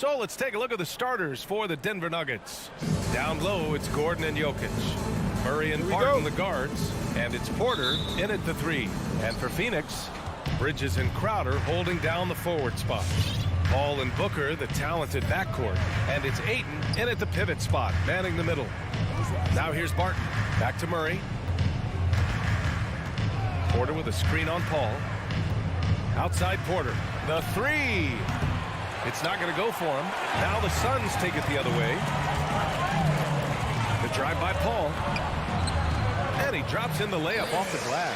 So let's take a look at the starters for the Denver Nuggets. Down low, it's Gordon and Jokic. Murray and Barton, the guards. And it's Porter in at the 3. And for Phoenix, Bridges and Crowder holding down the forward spot. Paul and Booker, the talented backcourt. And it's Ayton in at the pivot spot, manning the middle. Now here's Barton. Back to Murray. Porter with a screen on Paul. Outside Porter. The 3. It's not going to go for him. Now the Suns take it the other way. The drive by Paul. And he drops in the layup off the glass.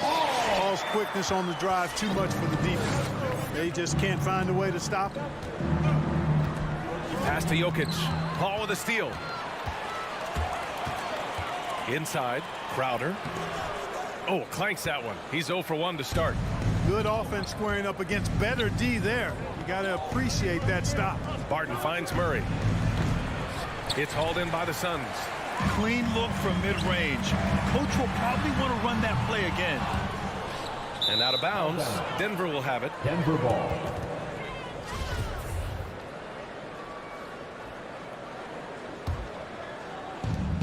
Paul's quickness on the drive too much for the defense. They just can't find a way to stop him. Pass to Jokic. Paul with a steal. Inside, Crowder. Oh, clanks that one. He's 0 for 1 to start. Good offense squaring up against better D there. You got to appreciate that stop. Barton finds Murray. It's hauled in by the Suns. Clean look from mid-range. Coach will probably want to run that play again. And out of bounds, Denver will have it. Denver ball.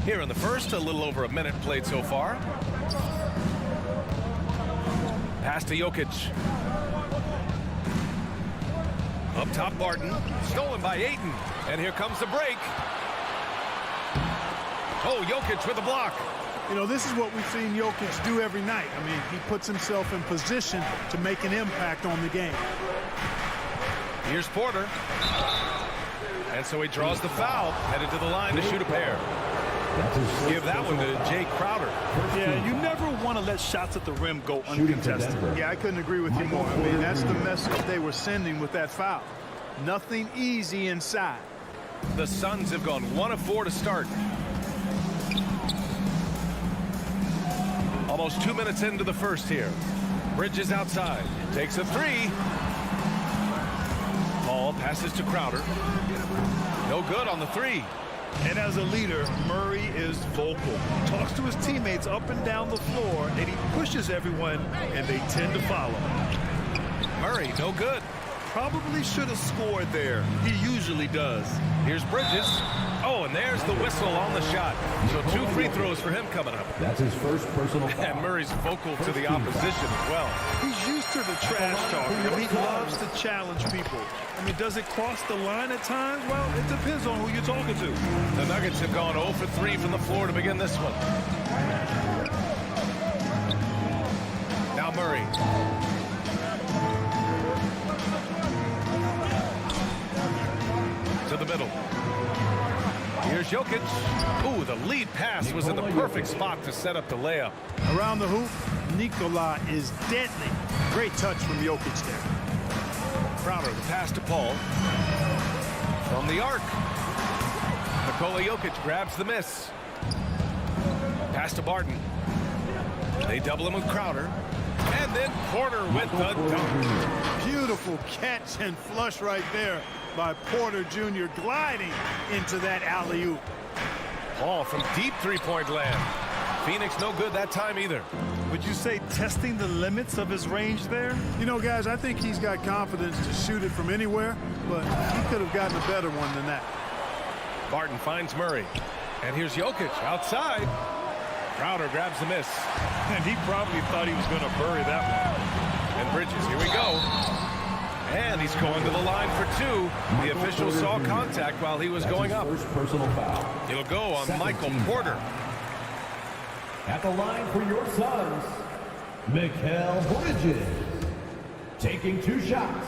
Here in the first, a little over a minute played so far. Pass to Jokic. Up top, Barton. Stolen by Ayton. And here comes the break. Oh, Jokic with the block. You know, this is what we've seen Jokic do every night. I mean, he puts himself in position to make an impact on the game. Here's Porter. And so he draws the foul, headed to the line to shoot a pair. Give that one to Jay Crowder. Yeah, you never want to let shots at the rim go uncontested. Yeah, I couldn't agree with you more. I mean, that's the message they were sending with that foul. Nothing easy inside. The Suns have gone 1 of 4 to start. Almost 2 minutes into the first here. Bridges outside. Takes a 3. Paul passes to Crowder. No good on the 3. And as a leader, Murray is vocal. Talks to his teammates up and down the floor, and he pushes everyone, and they tend to follow. Murray, no good. Probably should have scored there. He usually does. Here's Bridges. Oh, and there's the whistle on the shot. So 2 free throws for him coming up. That's his first personal foul. And Murray's vocal to the opposition as well. He's used to the trash talk. He loves to challenge people. I mean, does it cross the line at times? Well, it depends on who you're talking to. The Nuggets have gone 0 for 3 from the floor to begin this one. Now Murray. To the middle. Here's Jokic. Ooh, the lead pass was in the perfect spot to set up the layup. Around the hoop, Nikola is deadly. Great touch from Jokic there. Crowder, the pass to Paul. From the arc. Nikola Jokic grabs the miss. Pass to Barton. They double him with Crowder. And then Porter with the dunk. Beautiful catch and flush right there by Porter Jr. gliding into that alley-oop. Paul from deep three-point land. Phoenix no good that time either. Would you say testing the limits of his range there? You know, guys, I think he's got confidence to shoot it from anywhere, but he could have gotten a better one than that. Barton finds Murray. And here's Jokic outside. Crowder grabs the miss. And he probably thought he was going to bury that one. And Bridges, here we go. And he's going to the line for 2. The official saw contact while he was going up. First personal foul. It'll go on Michael Porter. At the line for your Suns, Mikal Bridges, taking 2 shots.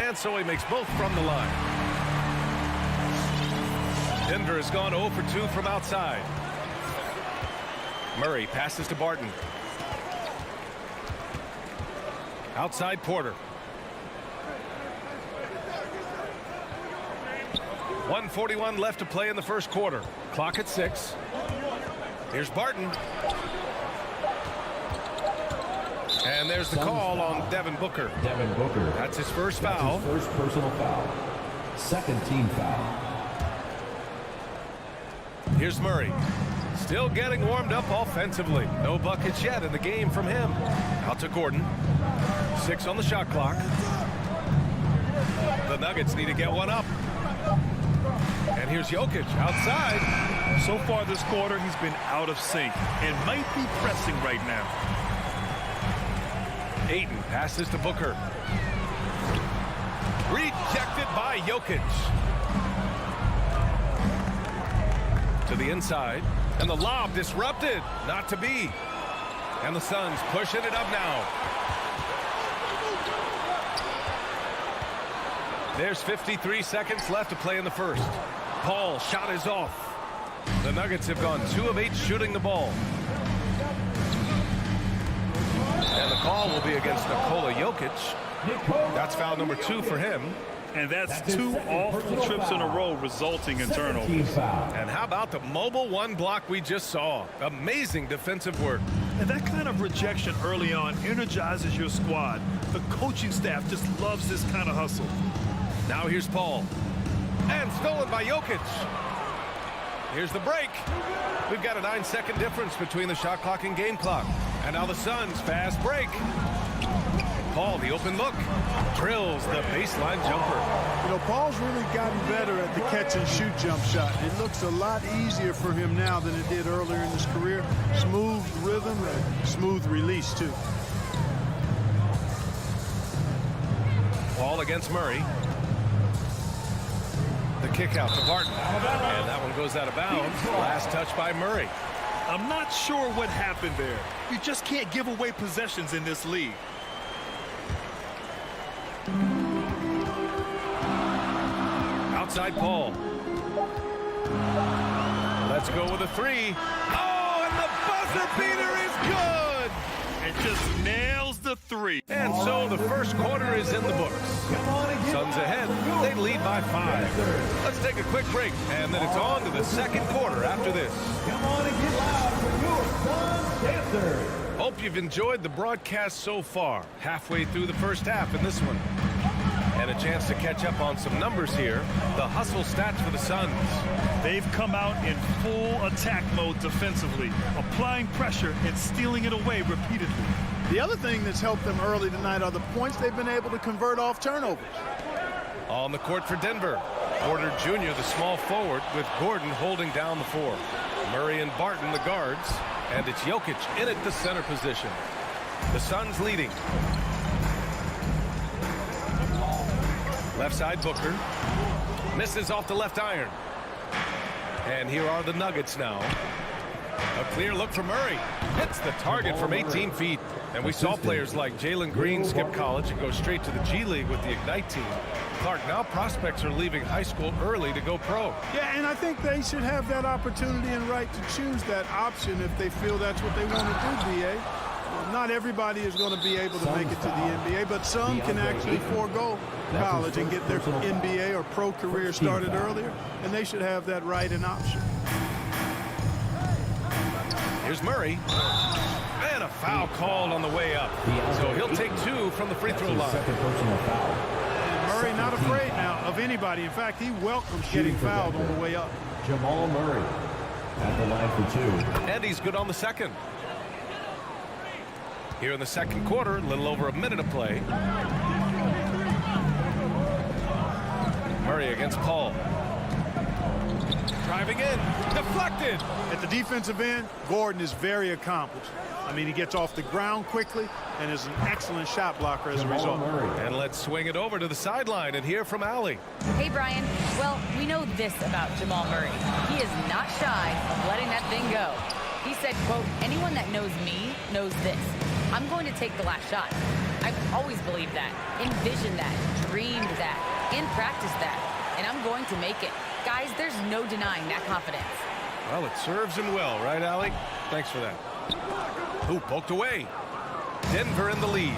And so he makes both from the line. Denver has gone 0 for 2 from outside. Murray passes to Barton. Outside Porter. 1:41 left to play in the first quarter. Clock at 6. Here's Barton. And there's the call on Devin Booker. Devin Booker. That's his first foul. His first personal foul. Second team foul. Here's Murray. Still getting warmed up offensively. No buckets yet in the game from him. Out to Gordon. 6 on the shot clock. The Nuggets need to get one up. And here's Jokic outside. So far this quarter, he's been out of sync and might be pressing right now. Ayton passes to Booker. Rejected by Jokic. To the inside. And the lob disrupted. Not to be. And the Suns pushing it up now. There's 53 seconds left to play in the first. Paul's shot is off. The Nuggets have gone 2 of 8 shooting the ball. And the call will be against Nikola Jokic. That's foul number 2 for him. And that's 2 awful trips in a row resulting in turnovers. And how about the mobile 1 block we just saw? Amazing defensive work. And that kind of rejection early on energizes your squad. The coaching staff just loves this kind of hustle. Now here's Paul. And stolen by Jokic. Here's the break. We've got a 9-second difference between the shot clock and game clock. And now the Suns fast break. Paul, the open look, drills the baseline jumper. You know, Paul's really gotten better at the catch-and-shoot jump shot. It looks a lot easier for him now than it did earlier in his career. Smooth rhythm and smooth release, too. Paul against Murray. The kick out to Barton. And that one goes out of bounds. Last touch by Murray. I'm not sure what happened there. You just can't give away possessions in this league. Outside Paul. Let's go with a 3. Oh, and the buzzer beater is good! And just nails the 3. And so the first quarter is in the books. Suns ahead. They lead by 5. Let's take a quick break, and then it's on to the second quarter after this. Come on and get loud for your Suns Dancers. Hope you've enjoyed the broadcast so far. Halfway through the first half in this one. And a chance to catch up on some numbers here. The hustle stats for the Suns. They've come out in full attack mode defensively, applying pressure and stealing it away repeatedly. The other thing that's helped them early tonight are the points they've been able to convert off turnovers. On the court for Denver. Porter Jr., the small forward, with Gordon holding down the 4. Murray and Barton, the guards. And it's Jokic in at the center position. The Suns leading. Left side Booker. Misses off the left iron. And here are the Nuggets now. A clear look for Murray. Hits the target from 18 feet. And we saw players like Jalen Green skip college and go straight to the G League with the Ignite team. Clark, now prospects are leaving high school early to go pro. Yeah, and I think they should have that opportunity and right to choose that option if they feel that's what they want to do, B.A. Not everybody is going to be able to make it to the NBA, but some can actually forego college and get their NBA or pro career started earlier, and they should have that right and option. Here's Murray. And a foul called on the way up. So he'll take 2 from the free throw line. Murray not afraid now of anybody. In fact, he welcomes getting fouled on the way up. Jamal Murray at the line for 2. And he's good on the second. Here in the second quarter, a little over a minute of play. Murray against Paul. Driving in, deflected. At the defensive end, Gordon is very accomplished. I mean, he gets off the ground quickly and is an excellent shot blocker as a result. And let's swing it over to the sideline and hear from Allie. Hey, Brian. Well, we know this about Jamal Murray. He is not shy of letting that thing go. He said, quote, anyone that knows me knows this. I'm going to take the last shot. I've always believed that, envisioned that, dreamed that, and practiced that. And I'm going to make it. Guys, there's no denying that confidence. Well, it serves him well, right, Allie? Thanks for that. Ooh, poked away. Denver in the lead.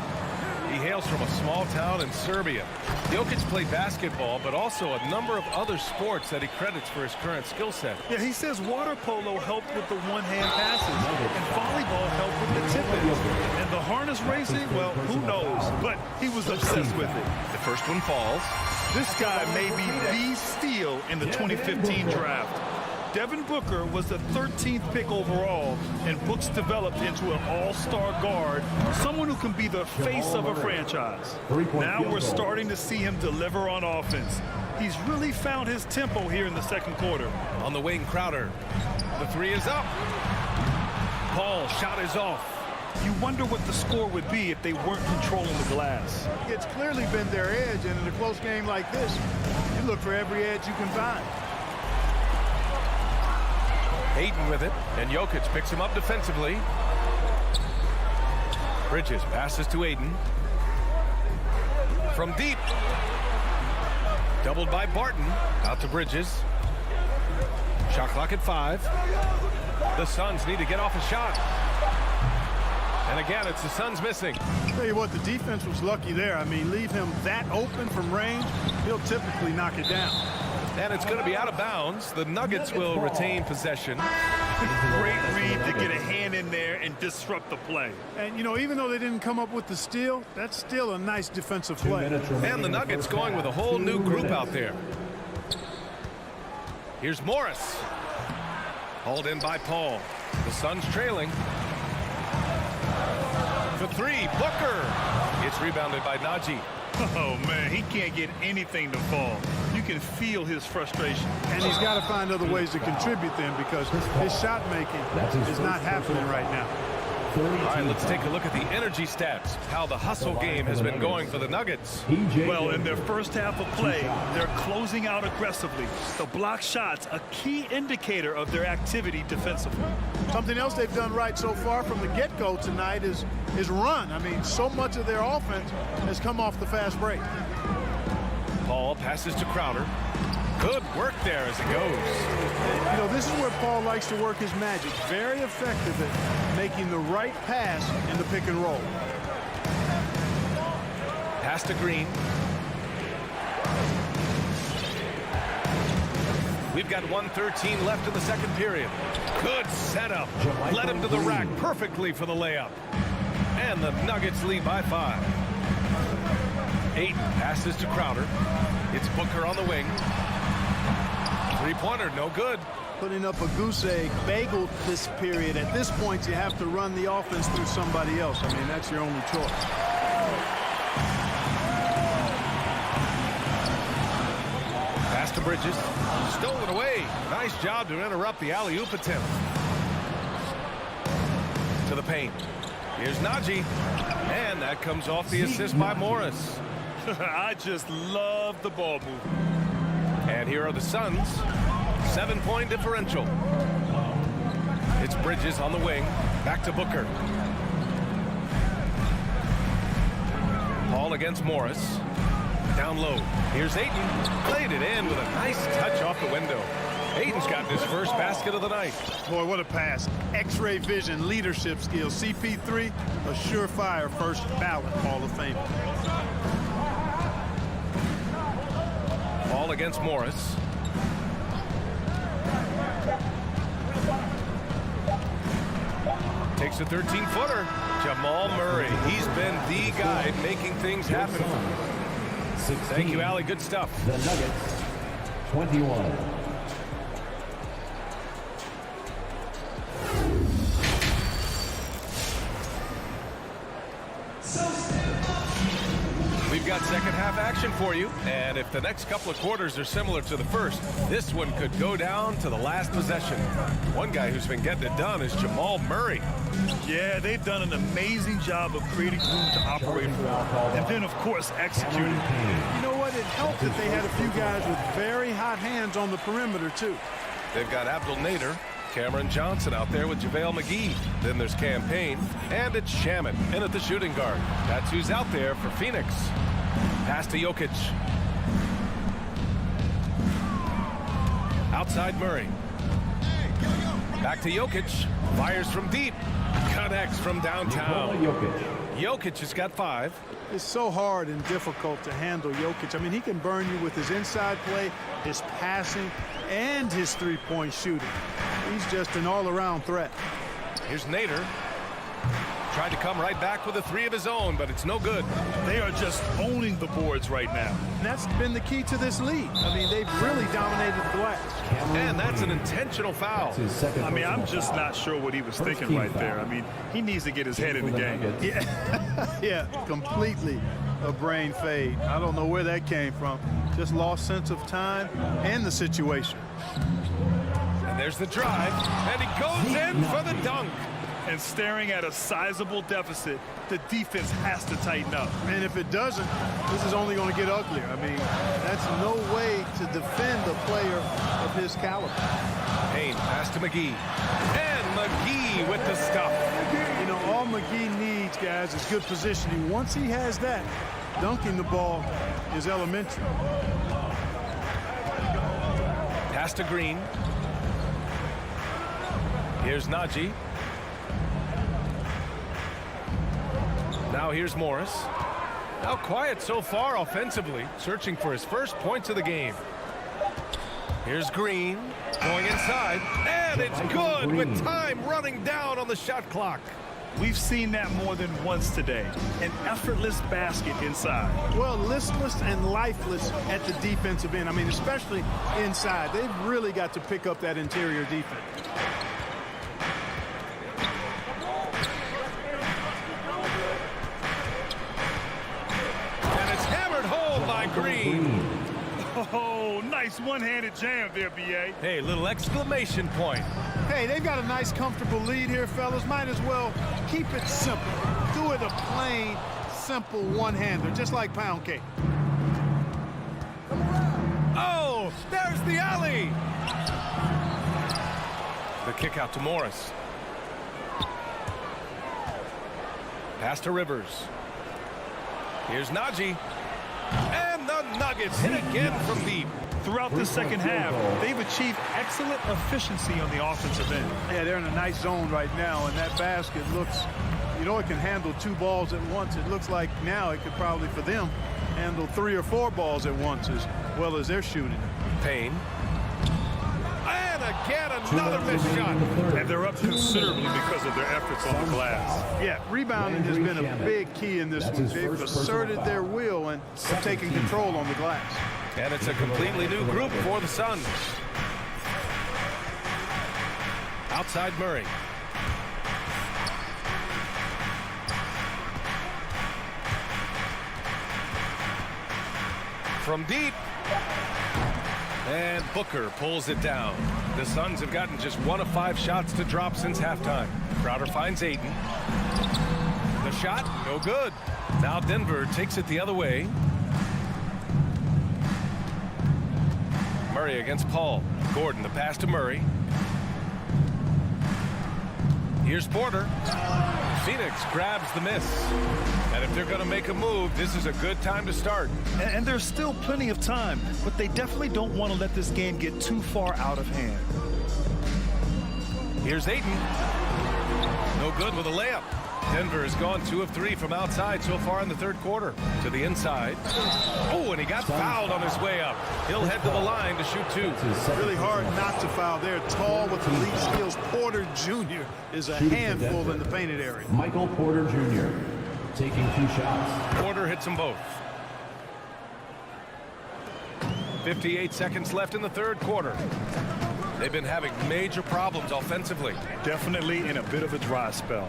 He hails from a small town in Serbia. Jokic played basketball, but also a number of other sports that he credits for his current skill set. Yeah, he says water polo helped with the one-hand passes, and volleyball helped with the tip-ins. And the harness racing, well, who knows? But he was obsessed with it. The first one falls. This guy may be the steal in the 2015 draft. Devin Booker was the 13th pick overall, and Book's developed into an all-star guard, someone who can be the face of a franchise. Now we're starting to see him deliver on offense. He's really found his tempo here in the second quarter. On the wing, Crowder. The three is up. Paul, shot is off. You wonder what the score would be if they weren't controlling the glass. It's clearly been their edge, and in a close game like this, you look for every edge you can find. Ayton with it, and Jokic picks him up defensively. Bridges passes to Ayton. From deep. Doubled by Barton. Out to Bridges. Shot clock at 5. The Suns need to get off a shot. And again, it's the Suns missing. Tell you what, the defense was lucky there. I mean, leave him that open from range, he'll typically knock it down. And it's going to be out of bounds. The Nuggets will retain possession. Great read to get a hand in there and disrupt the play. And, you know, even though they didn't come up with the steal, that's still a nice defensive play. And the Nuggets going with a whole new group out there. Here's Morris. Hauled in by Paul. The Suns trailing. For 3, Booker. It's rebounded by Najee. Oh, man, he can't get anything to fall. You can feel his frustration. And he's got to find other ways to contribute then, because his shot making is not happening right now. All right, let's take a look at the energy stats, how the hustle game has been going for the Nuggets. Well, in their first half of play, they're closing out aggressively. The block shots, a key indicator of their activity defensively. Something else they've done right so far from the get-go tonight is run. I mean, so much of their offense has come off the fast break. Paul passes to Crowder. Good work there as it goes. You know, this is where Paul likes to work his magic. Very effective at making the right pass in the pick and roll. Pass to Green. We've got 1:13 left in the second period. Good setup. Led him to the rack perfectly for the layup. And the Nuggets lead by 5. Ayton passes to Crowder. It's Booker on the wing. Three-pointer, no good. Putting up a goose egg bagel this period. At this point, you have to run the offense through somebody else. I mean, that's your only choice. Pass to Bridges. Stolen away. Nice job to interrupt the alley-oop attempt. To the paint. Here's Najee. And that comes off the assist by Morris. I just love the ball movement. And here are the Suns. 7-point differential. It's Bridges on the wing. Back to Booker. Paul against Morris. Down low. Here's Ayton. Played it in with a nice touch off the window. Ayton's got his first basket of the night. Boy, what a pass. X-ray vision, leadership skills. CP3, a surefire first ballot Hall of Fame. Paul against Morris. Takes a 13-footer. Jamal Murray. He's been the guy making things happen. Thank you, Allie. Good stuff. The Nuggets, 21. We've got second half action for you, and if the next couple of quarters are similar to the first, this one could go down to the last possession. One guy who's been getting it done is Jamal Murray. Yeah, they've done an amazing job of creating room to operate for, and then, of course, executing. You know what? It helped that they had a few guys with very hot hands on the perimeter, too. They've got Abdul Nader, Cameron Johnson out there with JaVale McGee. Then there's Campaign, and it's Shaman in at the shooting guard. That's who's out there for Phoenix. Pass to Jokic. Outside Murray. Back to Jokic. Fires from deep. Connects from downtown. Jokic has got 5. It's so hard and difficult to handle Jokic. I mean, he can burn you with his inside play, his passing, and his three-point shooting. He's just an all-around threat. Here's Nader. Tried to come right back with a three of his own, but it's no good. They are just owning the boards right now. And that's been the key to this lead. I mean, they've really dominated the glass. And that's an intentional foul. I mean, I'm just not sure what he was thinking right there. I mean, he needs to get his head in the game. Yeah, completely a brain fade. I don't know where that came from. Just lost sense of time and the situation. And there's the drive, and he goes in for the dunk. And staring at a sizable deficit, the defense has to tighten up. And if it doesn't, this is only going to get uglier. I mean, that's no way to defend a player of his caliber. Payne pass to McGee. And McGee with the stuff. You know, all McGee needs, guys, is good positioning. Once he has that, dunking the ball is elementary. Pass to Green. Here's Najee. Now here's Morris. Now quiet so far offensively, searching for his first points of the game. Here's Green going inside, and it's good with time running down on the shot clock. We've seen that more than once today. An effortless basket inside. Well, listless and lifeless at the defensive end. I mean, especially inside. They've really got to pick up that interior defense. Green. Oh, nice one-handed jam there, B.A. Hey, little exclamation point. Hey, they've got a nice, comfortable lead here, fellas. Might as well keep it simple. Do it a plain, simple one-hander, just like pound cake. Oh, there's the alley. The kick out to Morris. Pass to Rivers. Here's Najee. And the Nuggets hit again from deep. Throughout the second half, they've achieved excellent efficiency on the offensive end. Yeah, they're in a nice zone right now, and that basket looks, you know, it can handle 2 balls at once. It looks like now it could probably, for them, handle 3 or 4 balls at once as well as they're shooting. Payne. And again, another missed shot. And they're up considerably because of their efforts on the glass. Yeah, rebounding has been a big key in this one. They've asserted their will and have taken control on the glass. And it's a completely new group for the Suns. Outside Murray. From deep. And Booker pulls it down. The Suns have gotten just 1 of 5 shots to drop since halftime. Crowder finds Ayton. The shot, no good. Now Denver takes it the other way. Murray against Paul. Gordon, the pass to Murray. Here's Porter. Phoenix grabs the miss. And if they're going to make a move, this is a good time to start. And there's still plenty of time, but they definitely don't want to let this game get too far out of hand. Here's Ayton. No good with a layup. Denver has gone 2 of 3 from outside so far in the third quarter. To the inside. Oh, and he got fouled on his way up. He'll head to the line to shoot 2. Really hard not to foul. They're tall with elite skills. Porter Jr. is a handful in the painted area. Michael Porter Jr. taking 2 shots. Porter hits them both. 58 seconds left in the third quarter. They've been having major problems offensively. Definitely in a bit of a dry spell.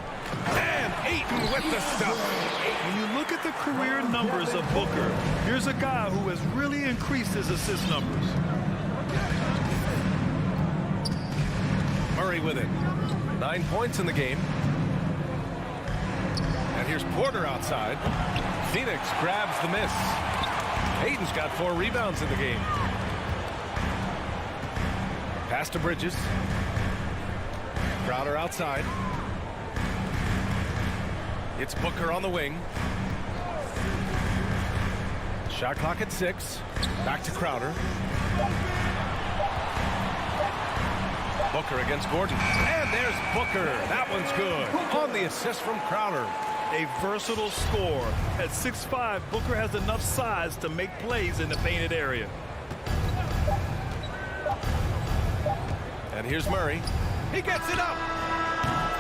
And Ayton with the stuff. When you look at the career numbers of Booker, here's a guy who has really increased his assist numbers. Murray with it. 9 points in the game. And here's Porter outside. Phoenix grabs the miss. Ayton's got 4 rebounds in the game. Pass to Bridges. Crowder outside. It's Booker on the wing. Shot clock at 6. Back to Crowder. Booker against Gordon. And there's Booker. That one's good. On the assist from Crowder. A versatile scorer. At 6'5", Booker has enough size to make plays in the painted area. And here's Murray. He gets it up.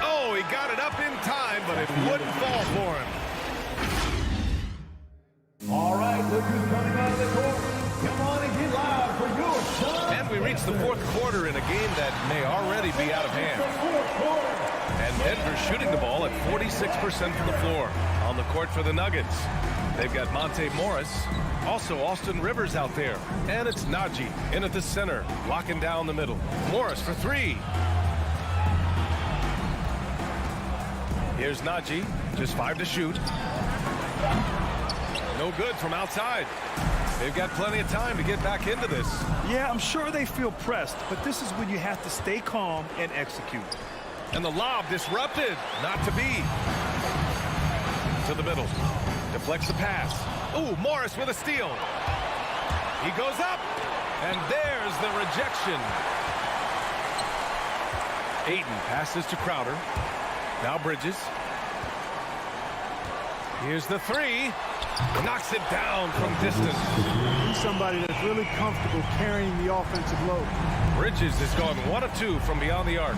Oh, he He got it up in time, but it wouldn't fall for him. All right, look who's coming out of the court. Come on and get loud for your son. And we reach the fourth quarter in a game that may already be out of hand. And Denver's shooting the ball at 46% from the floor. On the court for the Nuggets, they've got Monte Morris, also Austin Rivers out there. And it's Najee in at the center, locking down the middle. Morris for three. Here's Najee, just 5 to shoot. No good from outside. They've got plenty of time to get back into this. Yeah, I'm sure they feel pressed, but this is when you have to stay calm and execute. And the lob disrupted. Not to be. To the middle. Deflects the pass. Ooh, Morris with a steal. He goes up. And there's the rejection. Ayton passes to Crowder. Now Bridges. Here's the three. Knocks it down from distance. He's somebody that's really comfortable carrying the offensive load. Bridges has gone 1 of 2 from beyond the arc.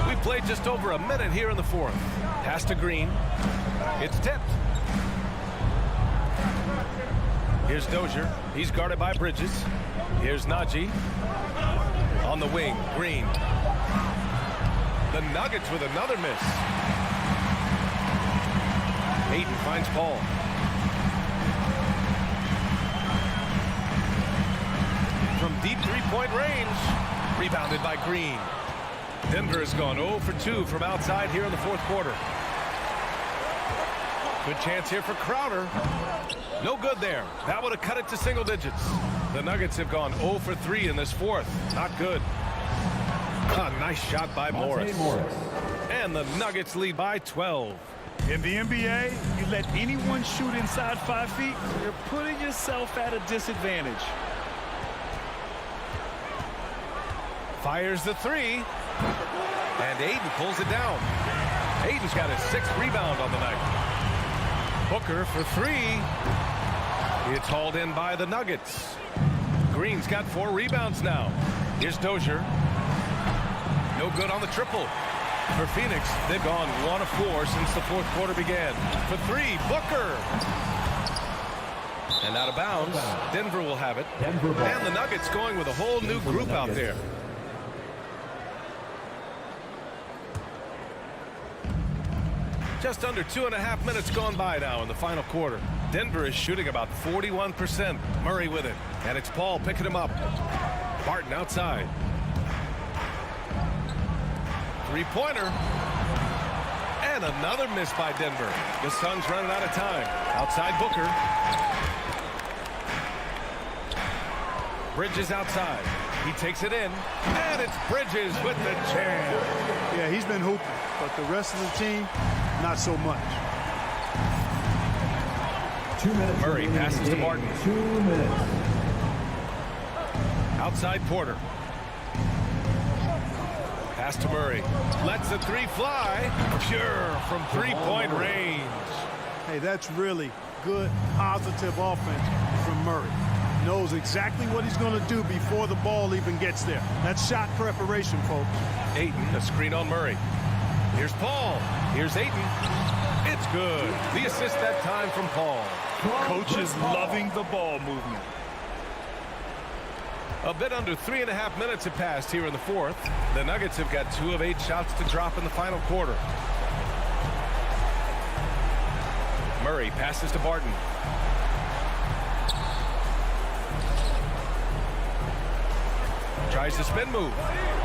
We played just over a minute here in the fourth. Pass to Green. It's tipped. Here's Dozier. He's guarded by Bridges. Here's Najee. On the wing, Green. The Nuggets with another miss. Ayton finds Paul. From deep three-point range. Rebounded by Green. Denver has gone 0 for 2 from outside here in the fourth quarter. Good chance here for Crowder. No good there. That would have cut it to single digits. The Nuggets have gone 0 for 3 in this fourth. Not good. A nice shot by Morris. And the Nuggets lead by 12. In the NBA, you let anyone shoot inside 5 feet, you're putting yourself at a disadvantage. Fires the three. And Ayton pulls it down. Ayton's got his 6th rebound on the night. Booker for three. It's hauled in by the Nuggets. Green's got 4 rebounds now. Here's Dozier. No good on the triple. For Phoenix, they've gone 1 of 4 since the fourth quarter began. For three, Booker. And out of bounds, Denver will have it. And the Nuggets going with a whole new group out there. Just under 2.5 minutes gone by now in the final quarter. Denver is shooting about 41%. Murray with it. And it's Paul picking him up. Barton outside. Three-pointer. And another miss by Denver. The Suns running out of time. Outside Booker. Bridges outside. He takes it in. And it's Bridges with the jam. Yeah, he's been hooping. But the rest of the team, not so much. 2 minutes. Murray passes to Barton. 2 minutes. Outside Porter. Pass to Murray. Lets the three fly. Pure from three-point range. Hey, that's really good, positive offense from Murray. Knows exactly what he's going to do before the ball even gets there. That's shot preparation, folks. Ayton, a screen on Murray. Here's Paul. Here's Ayton. It's good. The assist that time from Paul. Coach is loving the ball movement. A bit under 3.5 minutes have passed here in the fourth. The Nuggets have got 2 of 8 shots to drop in the final quarter. Murray passes to Barton. Tries the spin move.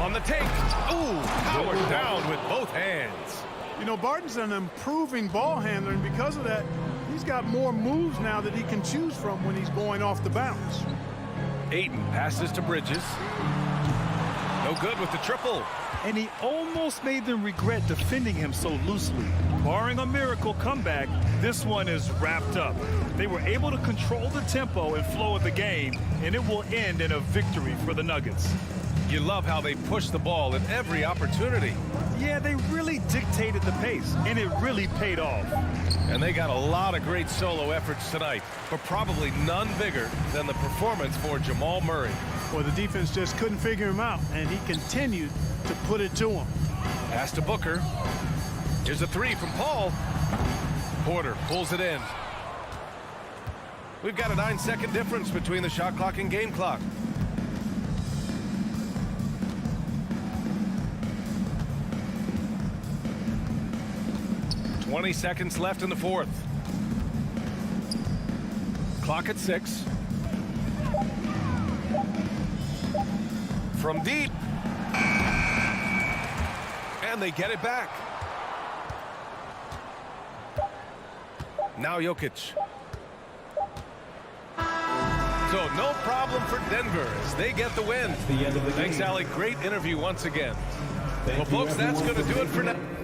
On the take. Ooh, powered down with both hands. You know, Barton's an improving ball handler, and because of that, he's got more moves now that he can choose from when he's going off the bounce. Ayton passes to Bridges. No good with the triple. And he almost made them regret defending him so loosely. Barring a miracle comeback, this one is wrapped up. They were able to control the tempo and flow of the game, and it will end in a victory for the Nuggets. You love how they push the ball at every opportunity. Yeah, they really dictated the pace, and it really paid off. And they got a lot of great solo efforts tonight, but probably none bigger than the performance for Jamal Murray. Well, the defense just couldn't figure him out, and he continued to put it to him. Pass to Booker. Here's a three from Paul. Porter pulls it in. We've got a 9-second difference between the shot clock and game clock. "20 seconds left in the fourth. Clock at 6. From deep. And they get it back. Now Jokic. So no problem for Denver as they get the win. The end of the Thanks, game. Ali. Great interview once again. Thank Well, you, folks, that's everyone, going to for do it for now. tuning in.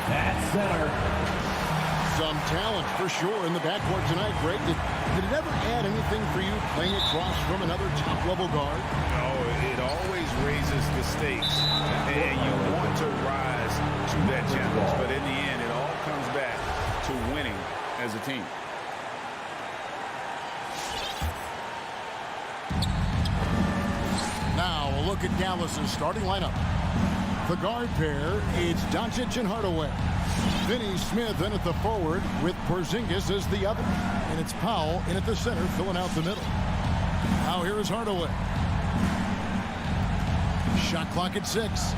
At center. Some talent for sure in the backcourt tonight, Greg. Did it ever add anything for you playing across from another top-level guard? No, it always raises the stakes, and you want to rise to that challenge. But in the end, it all comes back to winning as a team. Now a look at Dallas's starting lineup. The guard pair, it's Doncic and Hardaway. Finney Smith in at the forward with Porzingis as the other. And it's Powell in at the center, filling out the middle. Now here is Hardaway. Shot clock at 6.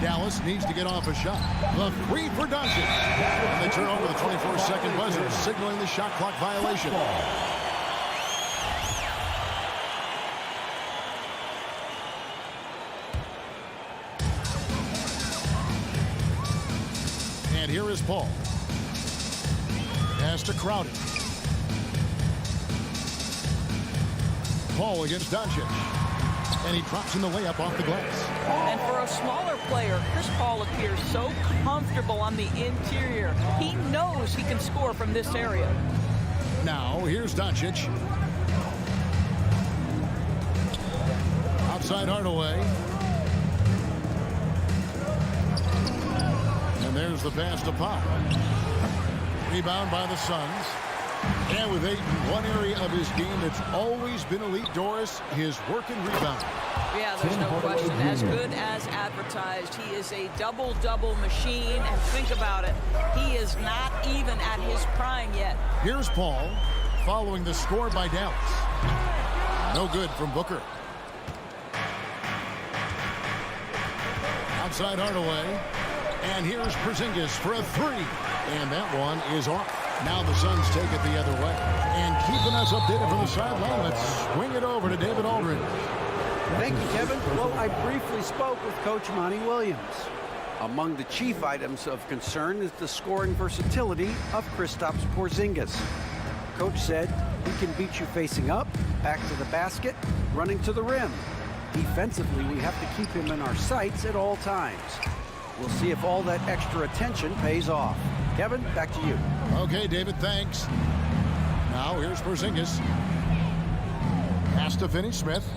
Dallas needs to get off a shot. The 3 for Doncic. And they turn over the 24-second buzzer, signaling the shot clock violation. And here is Paul. Pass to Crowder. Paul against Doncic. And he drops in the layup off the glass. And for a smaller player, Chris Paul appears so comfortable on the interior. He knows he can score from this area. Now, here's Doncic. Outside Hardaway. And there's the pass to Powell. Rebound by the Suns. And with Ayton, one area of his game that's always been elite, Doris, his work and rebound. Yeah, there's no question. As good as advertised. He is a double-double machine. And think about it. He is not even at his prime yet. Here's Paul following the score by Dallas. No good from Booker. Outside Hardaway. And here's Porzingis for a 3. And that one is off. Now the Suns take it the other way. And keeping us updated from the sideline, let's swing it over to David Aldridge. Thank you, Kevin. Well, I briefly spoke with Coach Monty Williams. Among the chief items of concern is the scoring versatility of Kristaps Porzingis. Coach said, he can beat you facing up, back to the basket, running to the rim. Defensively, we have to keep him in our sights at all times. We'll see if all that extra attention pays off. Kevin, back to you. Okay, David, thanks. Now here's Porzingis. Pass to Finney Smith.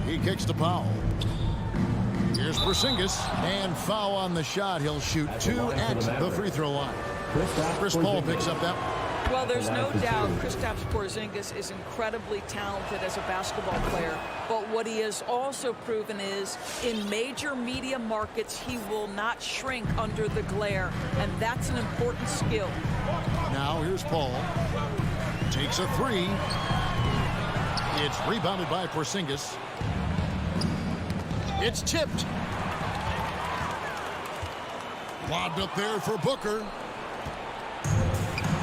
He kicks to Powell. Here's Porzingis. And foul on the shot. He'll shoot 2 at the free throw line. Chris Paul picks up that one. Well, there's no doubt Kristaps Porzingis is incredibly talented as a basketball player. But what he has also proven is in major media markets, he will not shrink under the glare. And that's an important skill. Now here's Paul. Takes a 3. It's rebounded by Porzingis. It's tipped. Lobbed up there for Booker.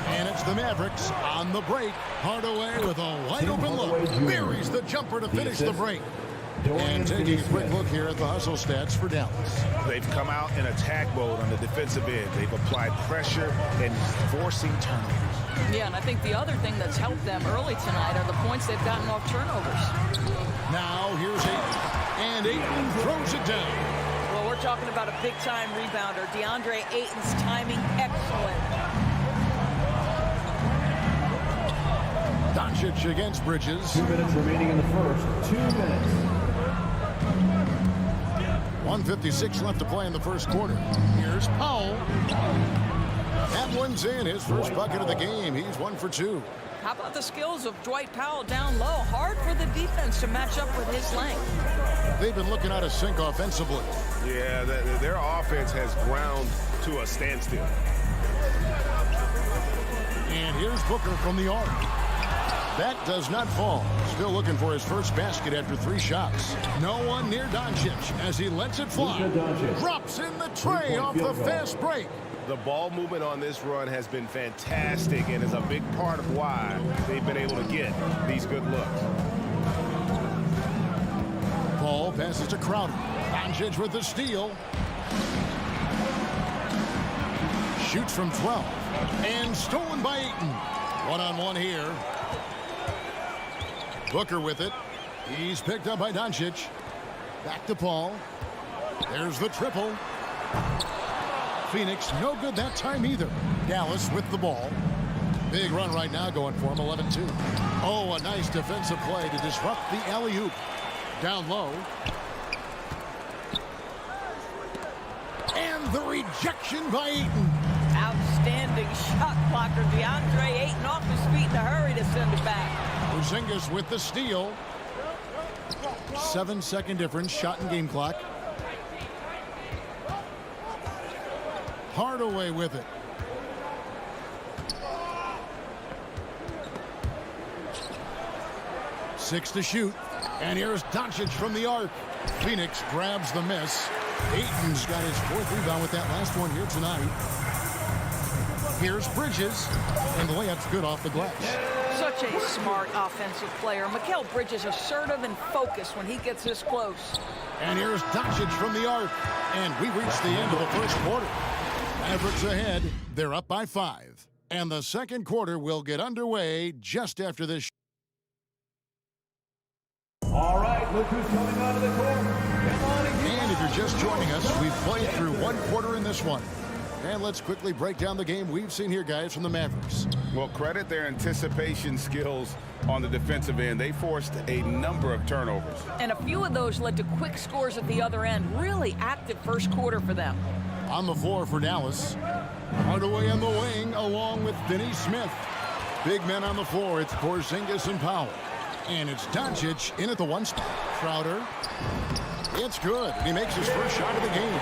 And it's the Mavericks on the break. Hardaway with a wide open look. Buries the jumper to finish the break. And taking a quick look here at the hustle stats for Dallas. They've come out in attack mode on the defensive end. They've applied pressure and forcing turnovers. Yeah, and I think the other thing that's helped them early tonight are the points they've gotten off turnovers. Now here's Ayton. And Ayton throws it down. Well, we're talking about a big-time rebounder. DeAndre Ayton's timing excellent. Doncic against Bridges. 2 minutes remaining in the first. 2 minutes. 1:56 left to play in the first quarter. Here's Powell. That one's in. His first bucket of the game. He's 1 for 2. How about the skills of Dwight Powell down low? Hard for the defense to match up with his length. They've been looking out of sync offensively. Yeah, their offense has ground to a standstill. And here's Booker from the arc. That does not fall. Still looking for his first basket after 3 shots. No one near Doncic as he lets it fly. Drops in the tray off the fast break. The ball movement on this run has been fantastic and is a big part of why they've been able to get these good looks. Paul passes to Crowder. Doncic with the steal. Shoots from 12. And stolen by Ayton. One-on-one here. Booker with it. He's picked up by Doncic. Back to Paul. There's the triple. Phoenix, no good that time either. Dallas with the ball. Big run right now going for him, 11-2. Oh, a nice defensive play to disrupt the alley-oop. Down low. And the rejection by Ayton. Outstanding shot blocker. DeAndre Ayton off his feet in a hurry to send it back. Porzingis with the steal. 7-second difference, shot and game clock. Hardaway with it. Six to shoot. And here's Doncic from the arc. Phoenix grabs the miss. Ayton's got his 4th rebound with that last one here tonight. Here's Bridges. And the layup's good off the glass. Such a smart offensive player. Mikal Bridges assertive and focused when he gets this close. And here's Doncic from the arc. And we reach the end of the first quarter. Mavericks ahead. They're up by 5. And the second quarter will get underway just after this. All right, look who's coming onto the court. Come on and if you're just joining us, we've played through one quarter in this one. And let's quickly break down the game we've seen here, guys, from the Mavericks. Well, credit their anticipation skills on the defensive end. They forced a number of turnovers. And a few of those led to quick scores at the other end. Really active first quarter for them. On the floor for Dallas. Hardaway on the wing along with Finney Smith. Big men on the floor. It's Porzingis and Powell. And it's Doncic in at the 1 spot. Crowder. It's good. He makes his first shot of the game.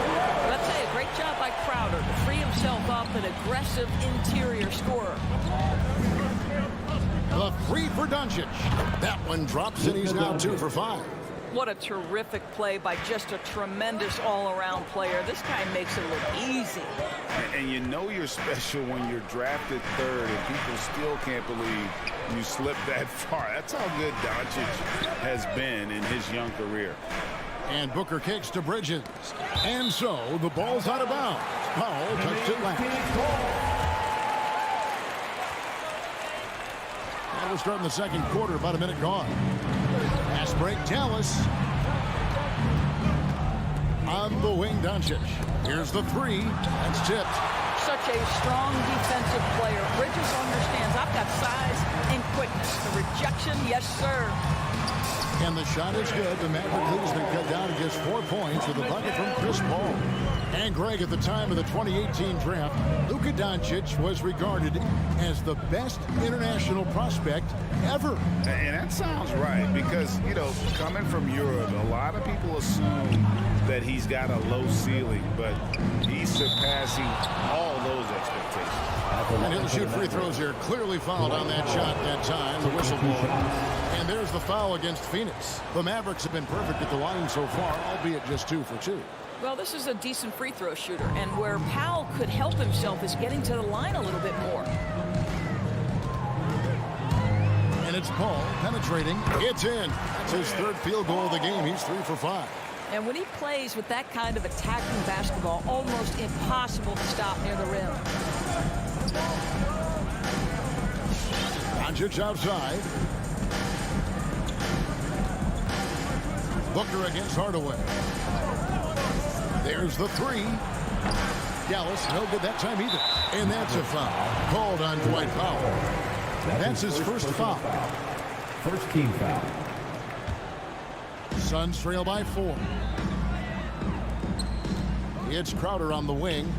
Let's say a great job by Crowder to free himself up, an aggressive interior scorer. The 3 for Doncic. That one drops and he's now 2 for 5. What a terrific play by just a tremendous all-around player. This guy makes it look easy. And you know you're special when you're drafted 3rd and people still can't believe you slipped that far. That's how good Doncic has been in his young career. And Booker kicks to Bridges. And so the ball's out of bounds. Powell touched it last. And we're starting the second quarter, about a minute gone. Pass break, Dallas. On the wing, Doncic. Here's the 3. That's tipped. Such a strong defensive player. Bridges understands I've got size and quickness. The rejection, yes, sir. And the shot is good. The Maverick lead has been cut down to just 4 points with a bucket from Chris Paul. And Greg, at the time of the 2018 draft, Luka Doncic was regarded as the best international prospect ever. And that sounds right because, you know, coming from Europe, a lot of people assume that he's got a low ceiling, but he's surpassing all those expectations. And he'll shoot free throws here. Clearly fouled on that shot that time. The whistle blown. And there's the foul against Phoenix. The Mavericks have been perfect at the line so far, albeit just 2 for 2. Well, this is a decent free throw shooter, and where Powell could help himself is getting to the line a little bit more. And it's Paul penetrating. It's in. It's his 3rd field goal of the game. He's 3 for 5. And when he plays with that kind of attacking basketball, almost impossible to stop near the rim. Doncic outside. Booker against Hardaway. There's the 3. Dallas, no good that time either. And that's a foul. Called on Dwight Powell. That's his first foul. First team foul. Suns trail by 4. It's Crowder on the wing.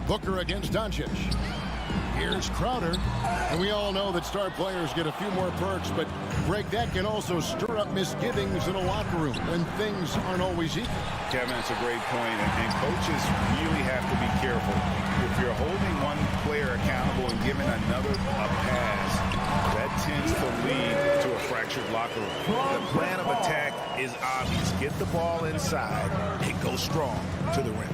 Booker against Doncic. Here's Crowder. And we all know that star players get a few more perks, but Greg, that can also stir up misgivings in a locker room when things aren't always equal. Kevin, that's a great point, and coaches really have to be careful. If you're holding one player accountable and giving another a pass, that tends to lead to a fractured locker room. The plan of attack is obvious. Get the ball inside and go strong to the rim.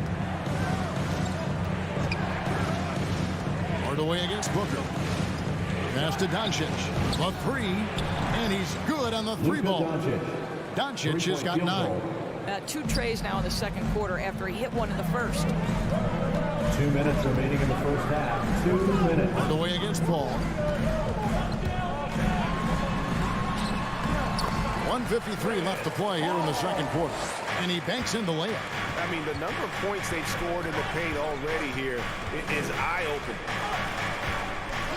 Hardaway against Booker. Pass to Doncic. A 3, and he's good on the 3 ball. Doncic has got 9. 2 trays now in the second quarter after he hit one in the first. 2 minutes remaining in the first half. 2 minutes. Hardaway against Paul. 1:53 left to play here in the second quarter. And he banks in the layup. I mean, the number of points they've scored in the paint already here is eye-opening.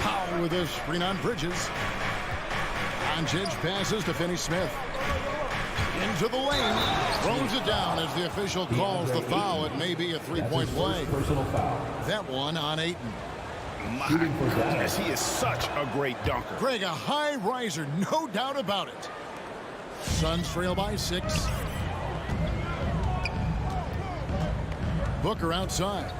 Powell with a screen on Bridges. Doncic passes to Finney-Smith. Into the lane. Throws it down as the official calls the foul. It may be a three-point play. Personal foul. That one on Ayton. My goodness, he is such a great dunker. Greg, a high riser, no doubt about it. Suns trail by 6. Booker outside.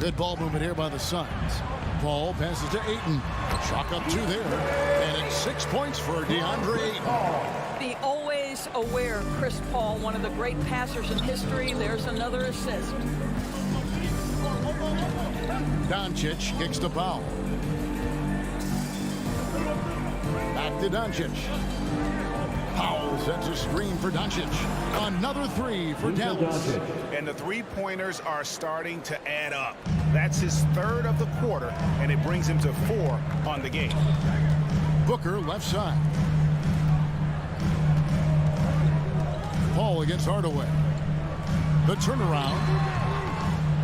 Good ball movement here by the Suns. Paul passes to Ayton. Chalk up 2 there. And it's 6 points for DeAndre Ayton. The always aware Chris Paul, one of the great passers in history. There's another assist. Doncic kicks to Powell. Back to Doncic. Powell sets a screen for Doncic. Another 3 for Dallas. And the three-pointers are starting to add up. That's his 3rd of the quarter, and it brings him to 4 on the game. Booker left side. Paul against Hardaway. The turnaround.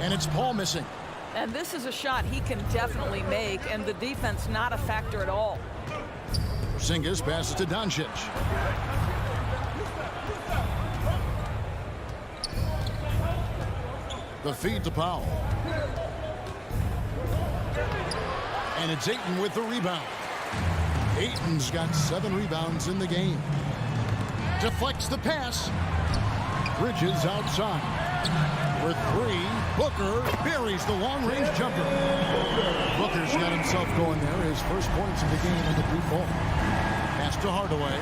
And it's Paul missing. And this is a shot he can definitely make, and the defense not a factor at all. Porzingis passes to Doncic. The feed to Powell. And it's Ayton with the rebound. Ayton's got 7 rebounds in the game. Deflects the pass. Bridges outside. For 3, Booker buries the long-range jumper. Booker's got himself going there. His first points of the game on the deep ball. Pass to Hardaway.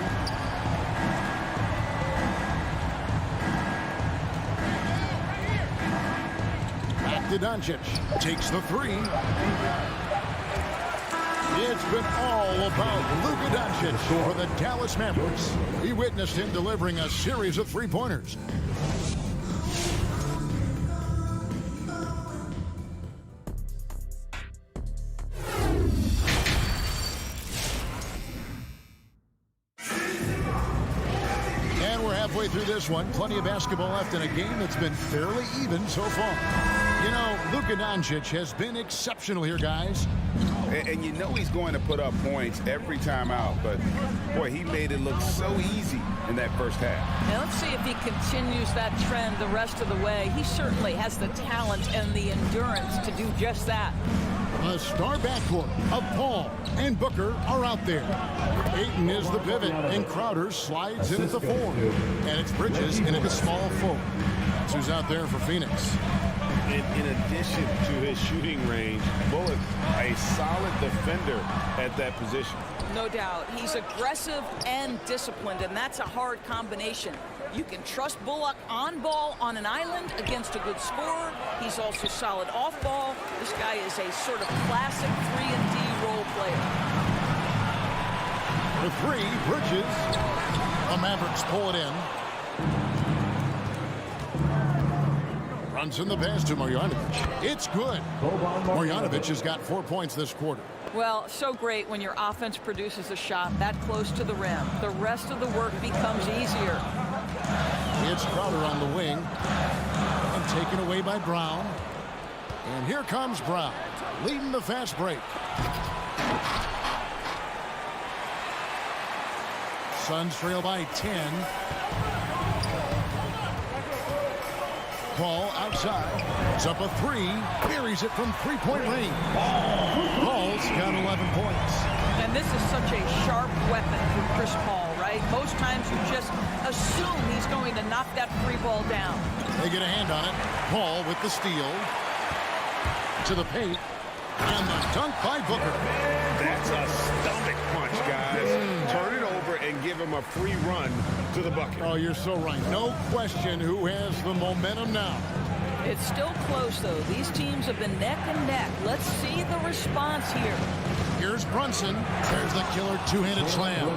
Back to Doncic. Takes the 3. It's been all about Luka Doncic for the Dallas Mavericks. We witnessed him delivering a series of three-pointers. Halfway through this one, plenty of basketball left in a game that's been fairly even so far. You know, Luka Doncic has been exceptional here, guys. And you know he's going to put up points every time out, but boy, he made it look so easy in that first half. Now let's see if he continues that trend the rest of the way. He certainly has the talent and the endurance to do just that. A star backcourt of Paul and Booker are out there. Ayton is the pivot, and Crowder slides in at the 4. And it's Bridges in at the small 4. That's who's out there for Phoenix. In addition to his shooting range, Bullock, a solid defender at that position. No doubt. He's aggressive and disciplined, and that's a hard combination. You can trust Bullock on ball on an island against a good scorer. He's also solid off ball. This guy is a sort of classic 3-and-D role player. The 3, Bridges. The Mavericks pull it in. Runs in the pass to Marjanovic. It's good. Marjanovic has got 4 points this quarter. Well, so great when your offense produces a shot that close to the rim. The rest of the work becomes easier. It's Crowder on the wing. And taken away by Brown. And here comes Brown, leading the fast break. Suns trail by 10. Paul outside. It's up a 3. Buries it from three-point range. Paul's got 11 points. And this is such a sharp weapon for Chris Paul, right? Most times you just assume he's going to knock that free ball down. They get a hand on it. Paul with the steal. To the paint. And the dunk by Booker. That's a stomach punch, guys. Turn it over and give him a free run to the bucket. Oh, you're so right. No question who has the momentum now. It's still close, though. These teams have been neck and neck. Let's see the response here. Here's Brunson. There's the killer two-handed slam.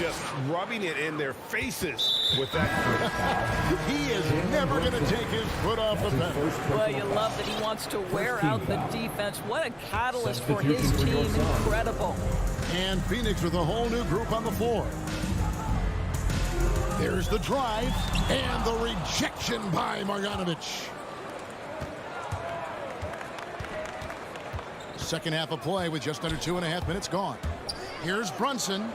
Just rubbing it in their faces with that. He is never going to take his foot off the pedal. Well, you love that he wants to wear out the defense. What a catalyst for his team. Incredible. And Phoenix with a whole new group on the floor. There's the drive and the rejection by Marjanovic. Second half of play with just under 2.5 minutes gone. Here's Brunson.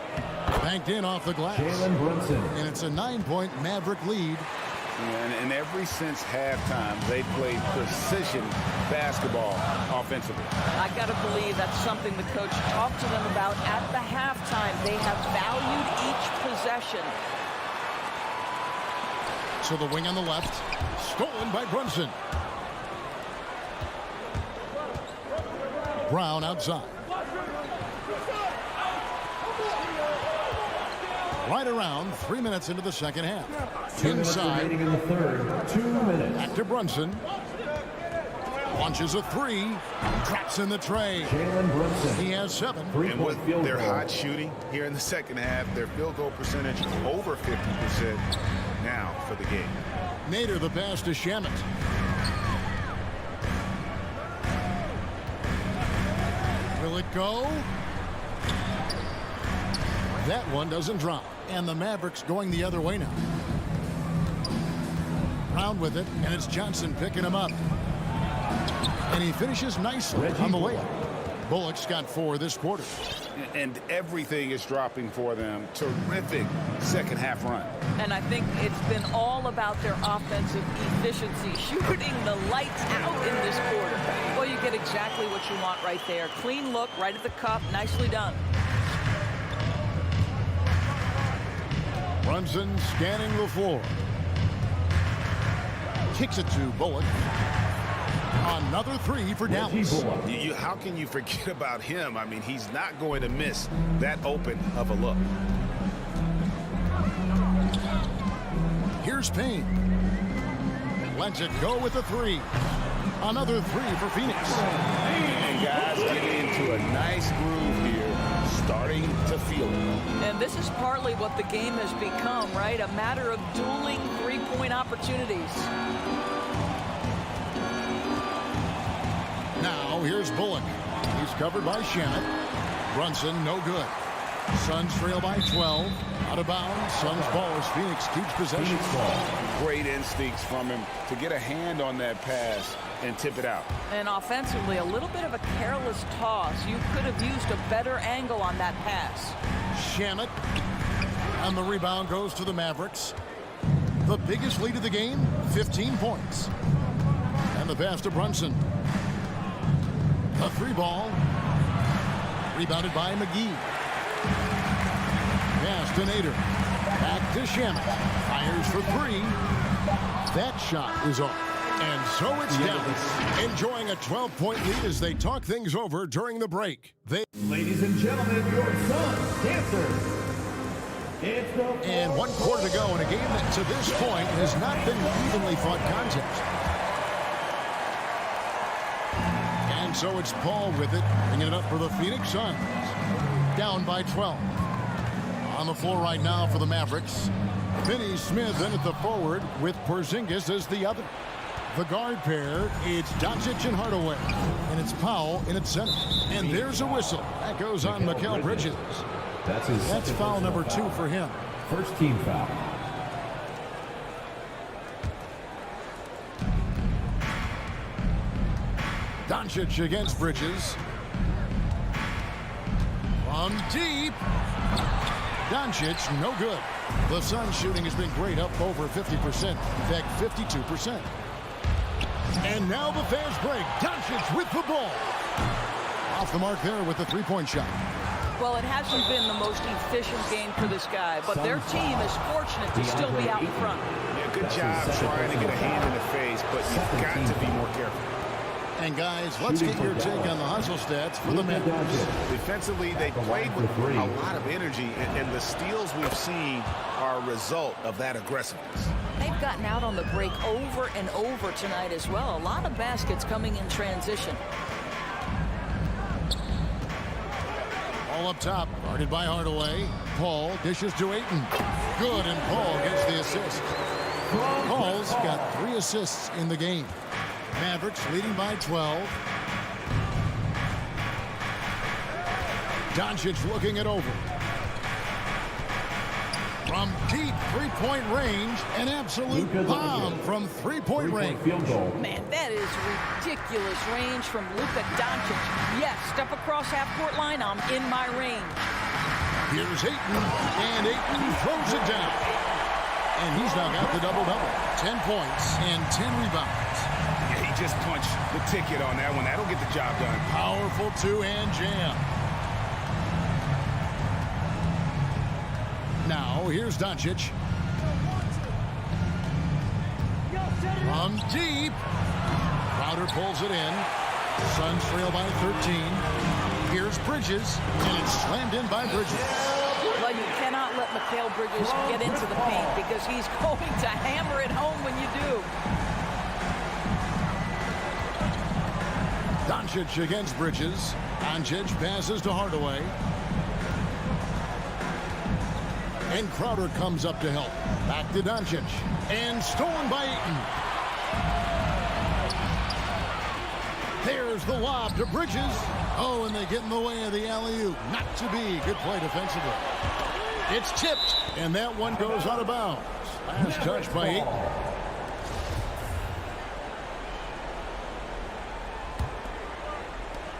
Banked in off the glass. Jalen Brunson. And it's a 9-point Maverick lead. And ever since halftime, they played precision basketball offensively. I got to believe that's something the coach talked to them about at the halftime. They have valued each possession. So the wing on the left, stolen by Brunson. Brown outside. Right around 3 minutes into the second half. 2 minutes Inside. remaining in the third. 2 minutes. Back to Brunson. Launches a three. Drops in the tray. Jalen Brunson. He has 7. And with their hot shooting here in the second half, their field goal percentage over 50% now for the game. Nader the pass to Shamet. Will it go? That one doesn't drop. And the Mavericks going the other way now. Brown with it, and it's Johnson picking him up. And he finishes nicely on the layup. Bullock's got 4 this quarter. And everything is dropping for them. Terrific second half run. And I think it's been all about their offensive efficiency, shooting the lights out in this quarter. Well, you get exactly what you want right there. Clean look, right at the cup, nicely done. Brunson scanning the floor. Kicks it to Bullock. Another 3 for Dallas. How can you forget about him? I mean, he's not going to miss that open of a look. Here's Payne. Lets it go with a 3. Another 3 for Phoenix. And guys getting into a nice groove here, starting to feel it. And this is partly what the game has become, right? A matter of dueling three-point opportunities. Now here's Bullock. He's covered by Shamet. Brunson no good. Suns trail by 12. Out of bounds. Suns ball as Phoenix keeps possession. Great instincts from him to get a hand on that pass and tip it out. And offensively, a little bit of a careless toss. You could have used a better angle on that pass. Shamet. And the rebound goes to the Mavericks. The biggest lead of the game, 15 points. And the pass to Brunson. A 3 ball. Rebounded by McGee. Pass to Nader. Back to Shamet. Fires for 3. That shot is off. And so it's Dallas enjoying a 12-point lead as they talk things over during the break. Ladies and gentlemen, your Suns dancers. And 1 quarter to go in a game that to this point has not been an evenly fought contest. And so it's Paul with it, bringing it up for the Phoenix Suns. Down by 12. On the floor right now for the Mavericks. Finney Smith in at the forward with Porzingis as the other. The guard pair, it's Doncic and Hardaway. And it's Powell in at center. And there's a whistle. That goes on Mikal Bridges. That's foul number 2 for him. First team foul. Doncic against Bridges. From deep. Doncic, no good. The Suns shooting has been great, up over 50%. In fact, 52%. And now the fast break. Doncic with the ball. Off the mark there with the 3-point shot. Well, it hasn't been the most efficient game for this guy, but their team is fortunate to still be out in front. Yeah, good job trying to get a hand in the face, but you've got to be more careful. And guys, let's get your take on the hustle stats for the Mavericks. Defensively, they played with a lot of energy, and the steals we've seen are a result of that aggressiveness. They've gotten out on the break over and over tonight as well. A lot of baskets coming in transition. All up top, guarded by Hardaway. Paul dishes to Ayton. Good, and Paul gets the assist. Paul's got 3 assists in the game. Mavericks leading by 12. Doncic looking it over. From deep three-point range, an absolute bomb from three-point range. Field goal. Man, that is ridiculous range from Luka Doncic. Yes, step across half-court line, I'm in my range. Here's Ayton, and Ayton throws it down. And he's now got the double-double. 10 points and 10 rebounds. Yeah, he just punched the ticket on that one. That'll get the job done. Powerful two-hand jam. Now, here's Doncic. From deep. Crowder pulls it in. Suns trail by 13. Here's Bridges, and it's slammed in by Bridges. Well, you cannot let Mikal Bridges get into the paint because he's going to hammer it home when you do. Doncic against Bridges. Doncic passes to Hardaway. And Crowder comes up to help. Back to Doncic. And stolen by Ayton. There's the lob to Bridges. Oh, and they get in the way of the alley-oop. Not to be. Good play defensively. It's tipped. And that one goes out of bounds. Last touch by Ayton.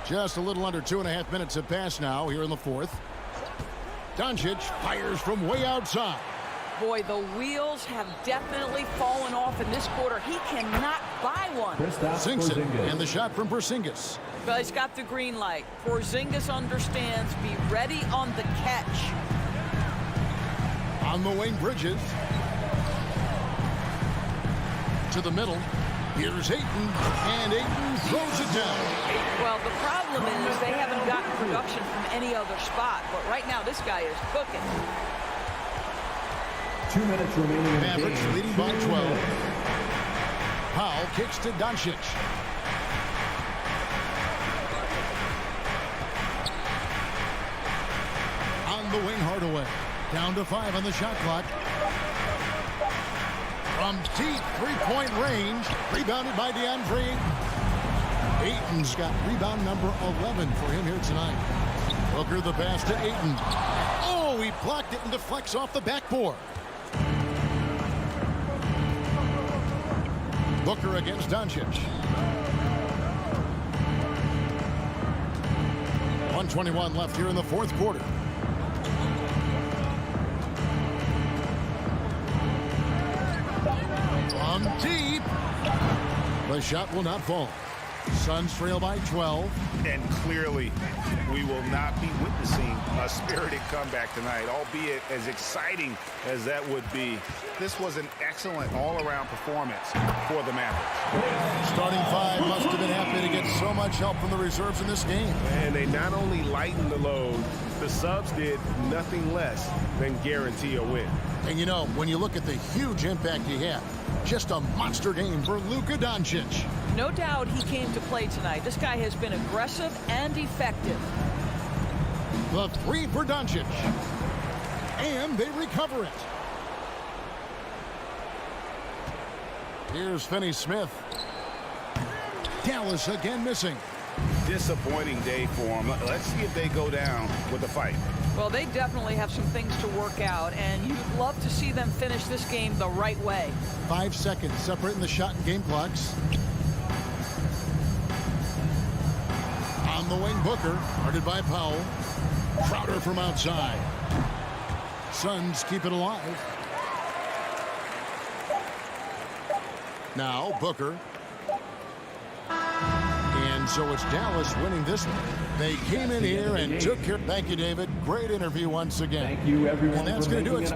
Just a little under 2.5 minutes have passed now here in the fourth. Doncic fires from way outside. Boy, the wheels have definitely fallen off in this quarter. He cannot buy one. Sinks it, and the shot from Porzingis. But he's got the green light. Porzingis understands. Be ready on the catch. On the wing, Bridges. To the middle. Here's Ayton, and Ayton throws it down. Well, the problem is they haven't gotten production from any other spot. But right now, this guy is cooking. 2 minutes remaining in the Mavericks game. leading by 12. Powell kicks to Doncic. On the wing, Hardaway. Down to 5 on the shot clock. From deep three-point range. Rebounded by DeAndre Ayton. Ayton's got rebound number 11 for him here tonight. Booker the pass to Ayton. Oh, he blocked it and deflects off the backboard. Booker against Doncic. 1:21 left here in the fourth quarter. From deep. The shot will not fall. Suns trail by 12. And clearly, we will not be witnessing a spirited comeback tonight, albeit as exciting as that would be. This was an excellent all-around performance for the Mavericks. Starting five must have been happy to get so much help from the reserves in this game. And they not only lightened the load, the subs did nothing less than guarantee a win. And you know, when you look at the huge impact he had, just a monster game for Luka Doncic. No doubt he came to play tonight. This guy has been aggressive and effective. The three for Doncic. And they recover it. Here's Finney-Smith. Dallas again missing. Disappointing day for them. Let's see if they go down with a fight. Well, they definitely have some things to work out, and you'd love to see them finish this game the right way. 5 seconds separating the shot and game clocks. On the wing, Booker, guarded by Powell. Crowder from outside. Suns keep it alive. Now Booker. And so it's Dallas winning this one. They came in here and took care. Thank you, David. Great interview once again. Thank you, everyone. And that's going to do it.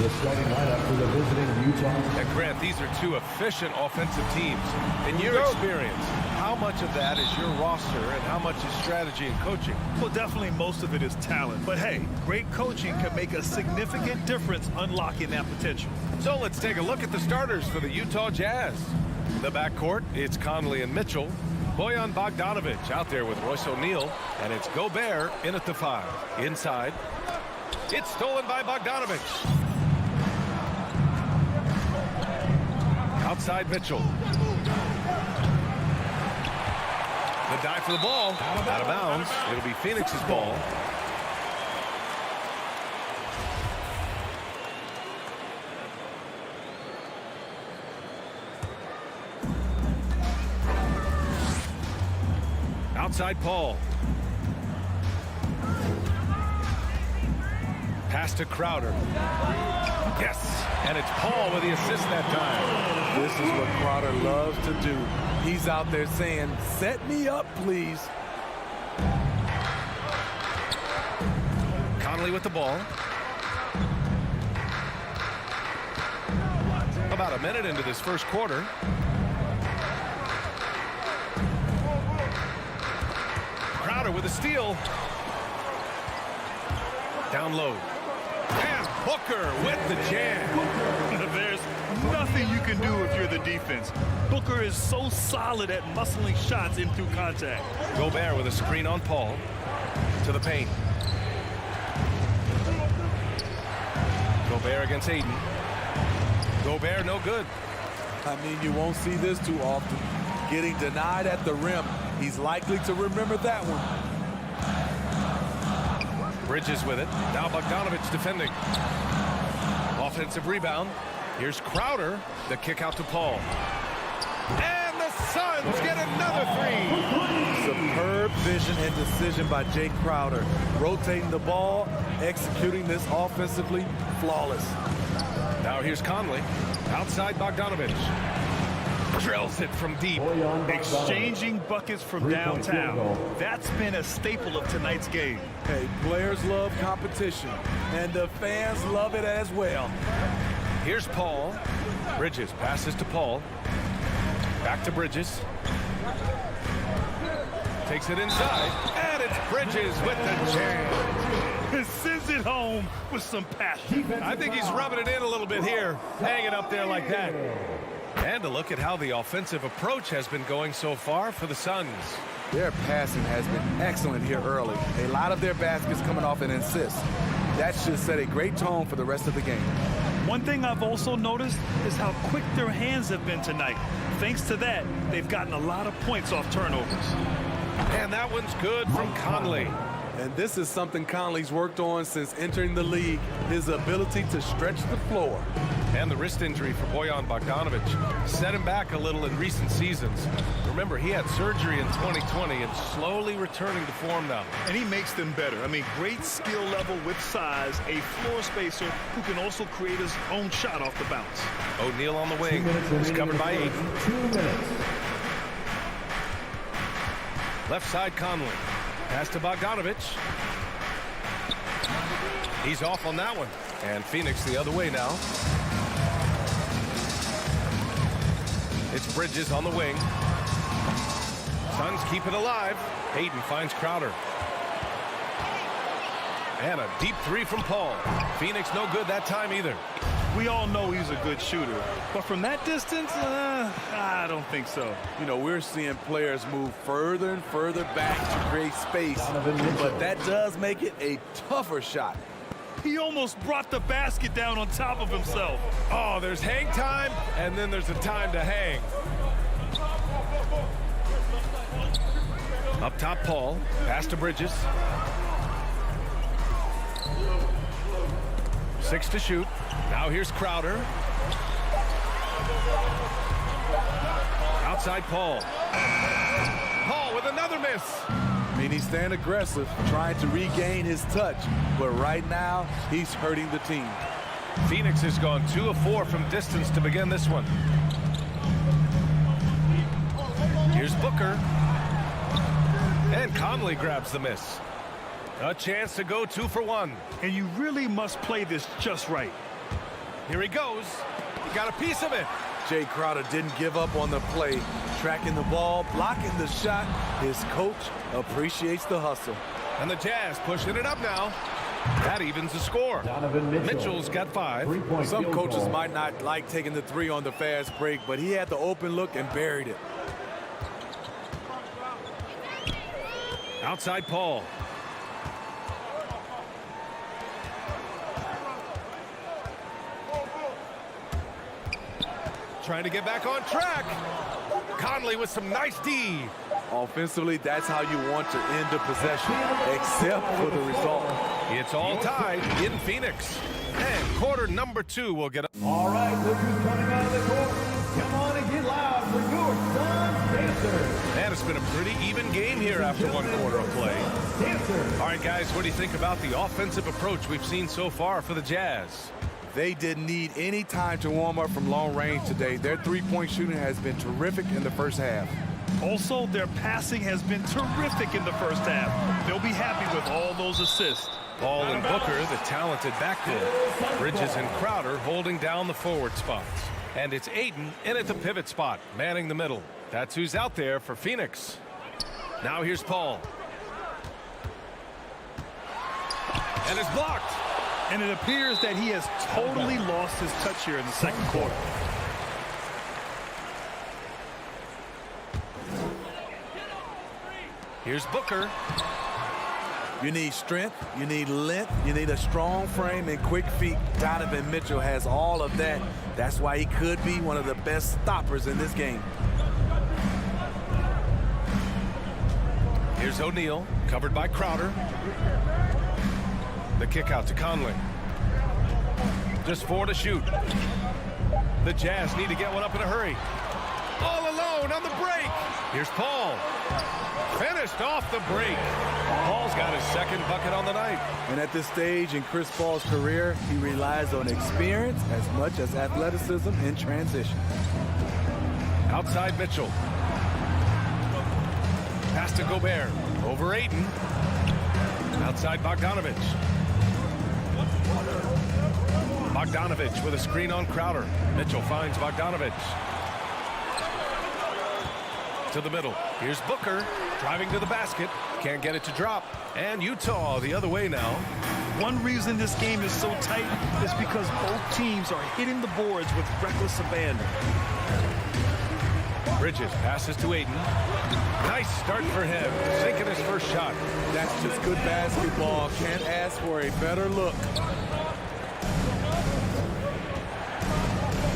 The starting lineup for the visiting Utah. And Grant, these are two efficient offensive teams. In your experience, how much of that is your roster and how much is strategy and coaching? Well, definitely most of it is talent. But hey, great coaching can make a significant difference unlocking that potential. So let's take a look at the starters for the Utah Jazz. The backcourt, it's Conley and Mitchell. Bojan Bogdanovic out there with Royce O'Neal. And it's Gobert in at the 5. Inside. It's stolen by Bogdanovic. Outside Mitchell. The dive for the ball. Out of bounds. It'll be Phoenix's ball. Outside Paul. Pass to Crowder. Yes, and it's Paul with the assist that time. This is what Crowder loves to do. He's out there saying, set me up, please. Conley with the ball. About a minute into this first quarter. Crowder with a steal. Down low. And Booker with the jam. There's nothing you can do if you're the defense. Booker is so solid at muscling shots in through contact. Gobert with a screen on Paul. To the paint. Gobert against Aiden. Gobert no good. I mean, you won't see this too often. Getting denied at the rim. He's likely to remember that one. Bridges with it. Now Bogdanovic defending. Offensive rebound. Here's Crowder. The kick out to Paul. And the Suns get another 3. Superb vision and decision by Jake Crowder. Rotating the ball, executing this offensively, flawless. Now here's Conley. Outside Bogdanovic. Drills it from deep. Exchanging buckets from downtown. That's been a staple of tonight's game. Hey, players love competition, and the fans love it as well. Here's Paul. Bridges passes to Paul. Back to Bridges. Takes it inside. And it's Bridges with the jam. He sends it home with some passion. I think he's rubbing it in a little bit here. Hanging up there like that. And a look at how the offensive approach has been going so far for the Suns. Their passing has been excellent here early. A lot of their baskets coming off an assist. That should set a great tone for the rest of the game. One thing I've also noticed is how quick their hands have been tonight. Thanks to that, they've gotten a lot of points off turnovers. And that one's good from Conley. And this is something Conley's worked on since entering the league, his ability to stretch the floor. And the wrist injury for Bojan Bogdanovic set him back a little in recent seasons. Remember, he had surgery in 2020 and slowly returning to form now. And he makes them better. I mean, great skill level with size, a floor spacer who can also create his own shot off the bounce. O'Neal on the wing. He's covered by 8. 2 minutes. Left side Conley. Pass to Bogdanovic. He's off on that one. And Phoenix the other way now. It's Bridges on the wing. Suns keep it alive. Hayden finds Crowder. And a deep 3 from Paul. Phoenix no good that time either. We all know he's a good shooter, but from that distance, I don't think so. You know, we're seeing players move further and further back to create space, but that does make it a tougher shot. He almost brought the basket down on top of himself. Oh, there's hang time, and then there's a time to hang. Up top, Paul. Pass to Bridges. 6 to shoot. Now here's Crowder. Outside Paul. Paul with another miss. I mean, he's staying aggressive, trying to regain his touch, but right now, he's hurting the team. Phoenix has gone 2 of 4 from distance to begin this one. Here's Booker. And Conley grabs the miss. A chance to go 2 for 1. And you really must play this just right. Here he goes. He got a piece of it. Jay Crowder didn't give up on the play, tracking the ball, blocking the shot. His coach appreciates the hustle. And the Jazz pushing it up now. That evens the score. Mitchell's got 5. Some coaches might not like taking the 3 on the fast break, but he had the open look and buried it. Outside Paul. Trying to get back on track. Conley with some nice D. Offensively, that's how you want to end the possession, except for the result. It's all tied in Phoenix. And quarter number 2 will get up. All right, look who's coming out of the court. Come on and get loud for your Suns Dancers. Man, it's been a pretty even game here after 1 quarter of play. All right, guys, what do you think about the offensive approach we've seen so far for the Jazz? They didn't need any time to warm up from long range today. Their three-point shooting has been terrific in the first half. Also, their passing has been terrific in the first half. They'll be happy with all those assists. Paul and Booker, the talented backcourt. Bridges and Crowder holding down the forward spots. And it's Ayton in at the pivot spot, manning the middle. That's who's out there for Phoenix. Now here's Paul. And it's blocked. And it appears that he has totally lost his touch here in the second quarter. Here's Booker. You need strength, you need length, you need a strong frame and quick feet. Donovan Mitchell has all of that. That's why he could be one of the best stoppers in this game. Here's O'Neal, covered by Crowder. The kick out to Conley. Just 4 to shoot. The Jazz need to get one up in a hurry. All alone on the break. Here's Paul. Finished off the break. Paul's got his second bucket on the night. And at this stage in Chris Paul's career, he relies on experience as much as athleticism in transition. Outside Mitchell. Pass to Gobert. Over Ayton. Outside Bogdanovich. Bogdanovich with a screen on Crowder. Mitchell finds Bogdanovich. To the middle. Here's Booker driving to the basket. Can't get it to drop. And Utah the other way now. One reason this game is so tight is because both teams are hitting the boards with reckless abandon. Bridges passes to Ayton. Nice start for him. Sinking his first shot. That's just good basketball. Can't ask for a better look.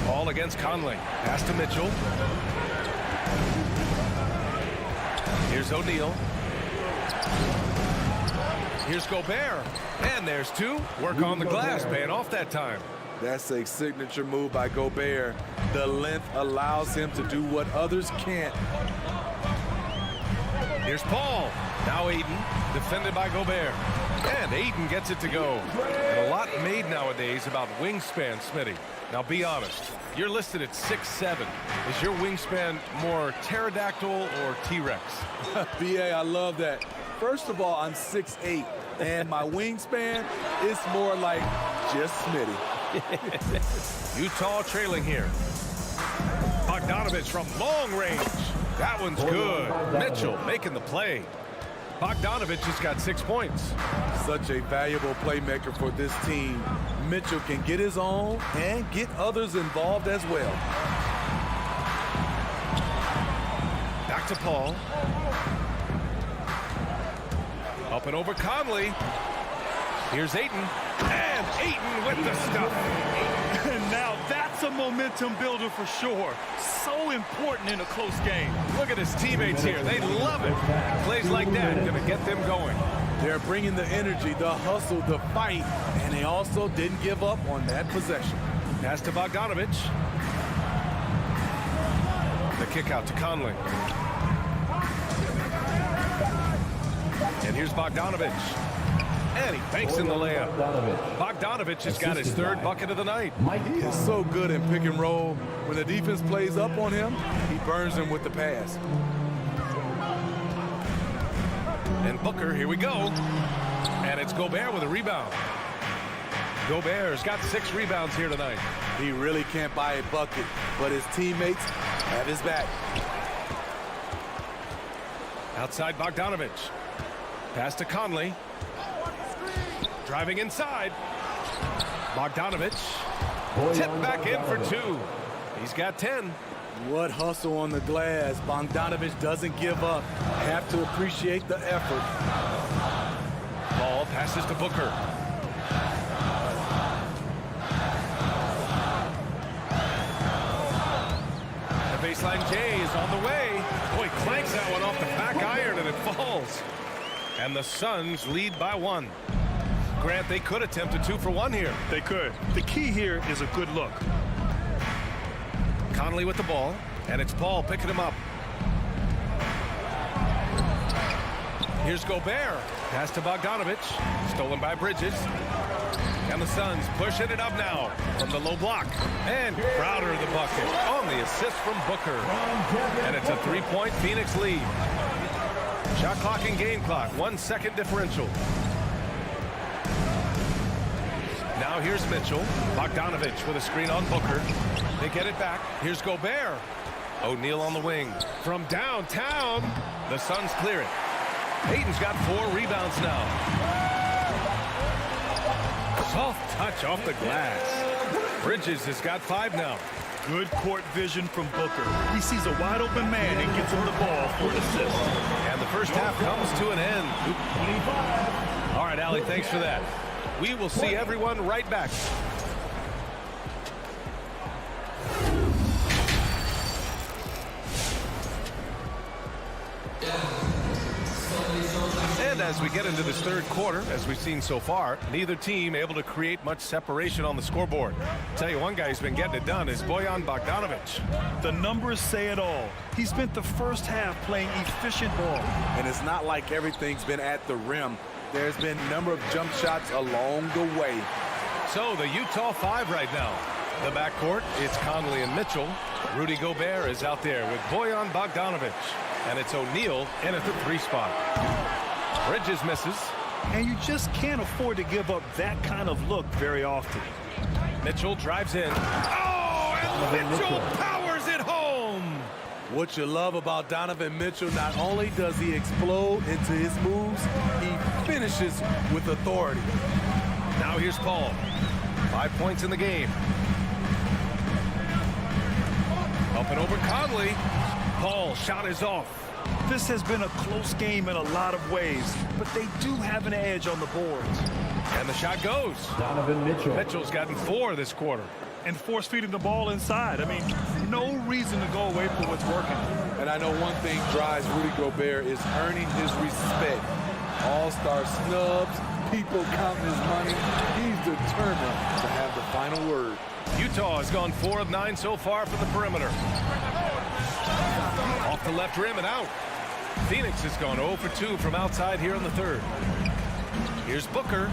Ball against Conley. Pass to Mitchell. Here's O'Neal. Here's Gobert. And there's 2. Work on the glass, paying off that time. That's a signature move by Gobert. The length allows him to do what others can't. Here's Paul. Now Ayton, defended by Gobert. And Ayton gets it to go. And a lot made nowadays about wingspan, Smitty. Now be honest, you're listed at 6'7". Is your wingspan more pterodactyl or T-Rex? BA, I love that. First of all, I'm 6'8", and my wingspan is more like just Smitty. Utah trailing here. Bogdanovich from long range. That one's good. Mitchell making the play. Bogdanovich has got 6 points. Such a valuable playmaker for this team. Mitchell can get his own and get others involved as well. Back to Paul. Up and over Conley. Here's Ayton. And Ayton with the stuff. And now that's a momentum builder for sure. So important in a close game. Look at his teammates here. They love it. Plays like that going to get them going. They're bringing the energy, the hustle, the fight, and they also didn't give up on that possession. Pass to Bogdanovich. The kick out to Conley. And here's Bogdanovich. And he banks in the layup. Bogdanovich has got his 3rd bucket of the night. He is so good in pick and roll. When the defense plays up on him, he burns them with the pass. And Booker, here we go. And it's Gobert with a rebound. Gobert's got 6 rebounds here tonight. He really can't buy a bucket, but his teammates have his back. Outside Bogdanovich. Pass to Conley. Driving inside. Bogdanovich. Tipped back in for 2. He's got 10. What hustle on the glass. Bogdanovich doesn't give up. Have to appreciate the effort. Ball passes to Booker. The baseline J is on the way. Boy, clanks that one off the back iron and it falls. And the Suns lead by 1. Grant, they could attempt a 2 for 1 here. They could. The key here is a good look. Conley with the ball, and it's Paul picking him up. Here's Gobert. Pass to Bogdanovich. Stolen by Bridges. And the Suns pushing it up now from the low block. And Crowder the bucket on the assist from Booker. And it's a 3-point Phoenix lead. Shot clock and game clock. 1 second differential. Now here's Mitchell. Bogdanovich with a screen on Booker. They get it back. Here's Gobert. O'Neal on the wing. From downtown, the Suns clear it. Ayton's got 4 rebounds now. Soft touch off the glass. Bridges has got 5 now. Good court vision from Booker. He sees a wide open man and gets him the ball for an assist. And the first half comes to an end. All right, Allie, thanks for that. We will see everyone right back. And as we get into this third quarter, as we've seen so far, neither team able to create much separation on the scoreboard. Tell you one guy who's been getting it done is Bojan Bogdanovich. The numbers say it all. He spent the first half playing efficient ball. And it's not like everything's been at the rim. There's been a number of jump shots along the way. So the Utah 5 right now. The backcourt, it's Conley and Mitchell. Rudy Gobert is out there with Bojan Bogdanovich. And it's O'Neal in at the 3 spot. Bridges misses. And you just can't afford to give up that kind of look very often. Mitchell drives in. Oh, and Mitchell powers it home. What you love about Donovan Mitchell, not only does he explode into his moves, he finishes with authority. Now here's Paul. 5 points in the game. Up and over Conley. Paul shot is off. This has been a close game in a lot of ways, but they do have an edge on the boards. And the shot goes. Donovan Mitchell. Mitchell's gotten 4 this quarter. And force feeding the ball inside. I mean, no reason to go away from what's working. And I know one thing drives Rudy Gobert is earning his respect. All-star snubs, people counting his money. He's determined to have the final word. Utah has gone 4 of 9 so far from the perimeter. Off the left rim and out. Phoenix has gone 0 for 2 from outside here in the third. Here's Booker.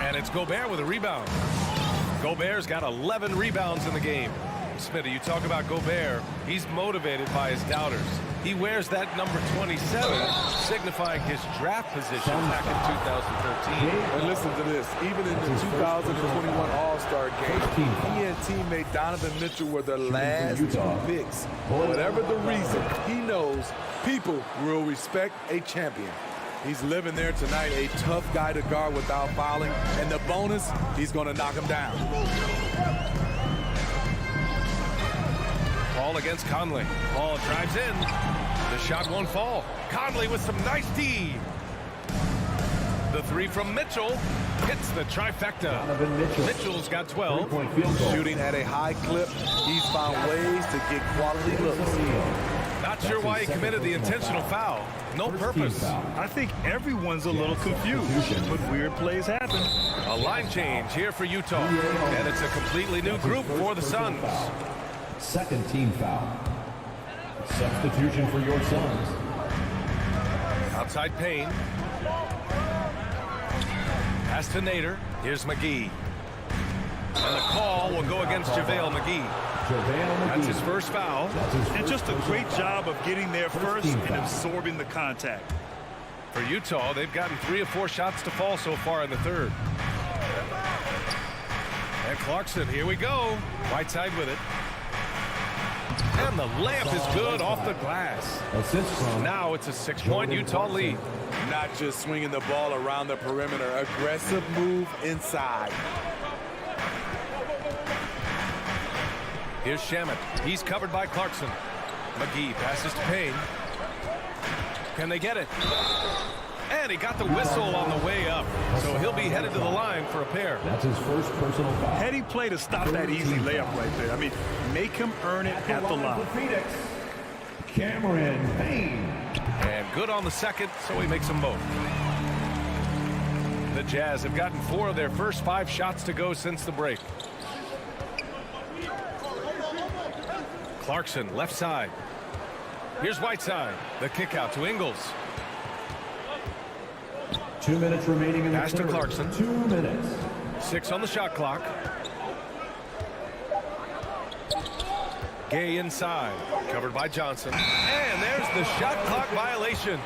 And it's Gobert with a rebound. Gobert's got 11 rebounds in the game. Smitty, you talk about Gobert. He's motivated by his doubters. He wears that number 27, signifying his draft position back in 2013. And listen to this. Even in the 2021 All-Star game, he and teammate Donovan Mitchell were the last 2 picks. Whatever the reason, he knows people will respect a champion. He's living there tonight, a tough guy to guard without fouling. And the bonus, he's going to knock him down. Paul against Conley. Paul drives in. The shot won't fall. Conley with some nice D. The 3 from Mitchell hits the trifecta. Mitchell's got 12. Shooting at a high clip. He's found ways to get quality looks. Not sure why he committed the intentional foul. No purpose. I think everyone's a little confused, but weird plays happen. A line change here for Utah. And it's a completely new group for the Suns. Second team foul. Substitution for your Suns. Outside Payne. Pass to Nader. Here's McGee. And the call will go against JaVale McGee. That's his first foul. And just a great job of getting there first and absorbing the contact. For Utah, they've gotten 3 of 4 shots to fall so far in the third. And Clarkson, here we go. Right side with it. And the layup is good off the glass. Now it's a 6-point Utah lead. Not just swinging the ball around the perimeter. Aggressive move inside. Here's Shamet. He's covered by Clarkson. McGee passes to Payne. Can they get it? And he got the whistle on the way up. So he'll be headed to the line for a pair. That's his first personal foul. Heady play to stop that easy layup right there. I mean, make him earn it at the line. Phoenix, Cameron Payne. And good on the second, so he makes them both. The Jazz have gotten 4 of their first 5 shots to go since the break. Clarkson, left side. Here's Whiteside. The kick out to Ingles. 2 minutes remaining in the Pass to third. Clarkson. 2 minutes. 6 on the shot clock. Gay inside. Covered by Johnson. And there's the shot clock violation.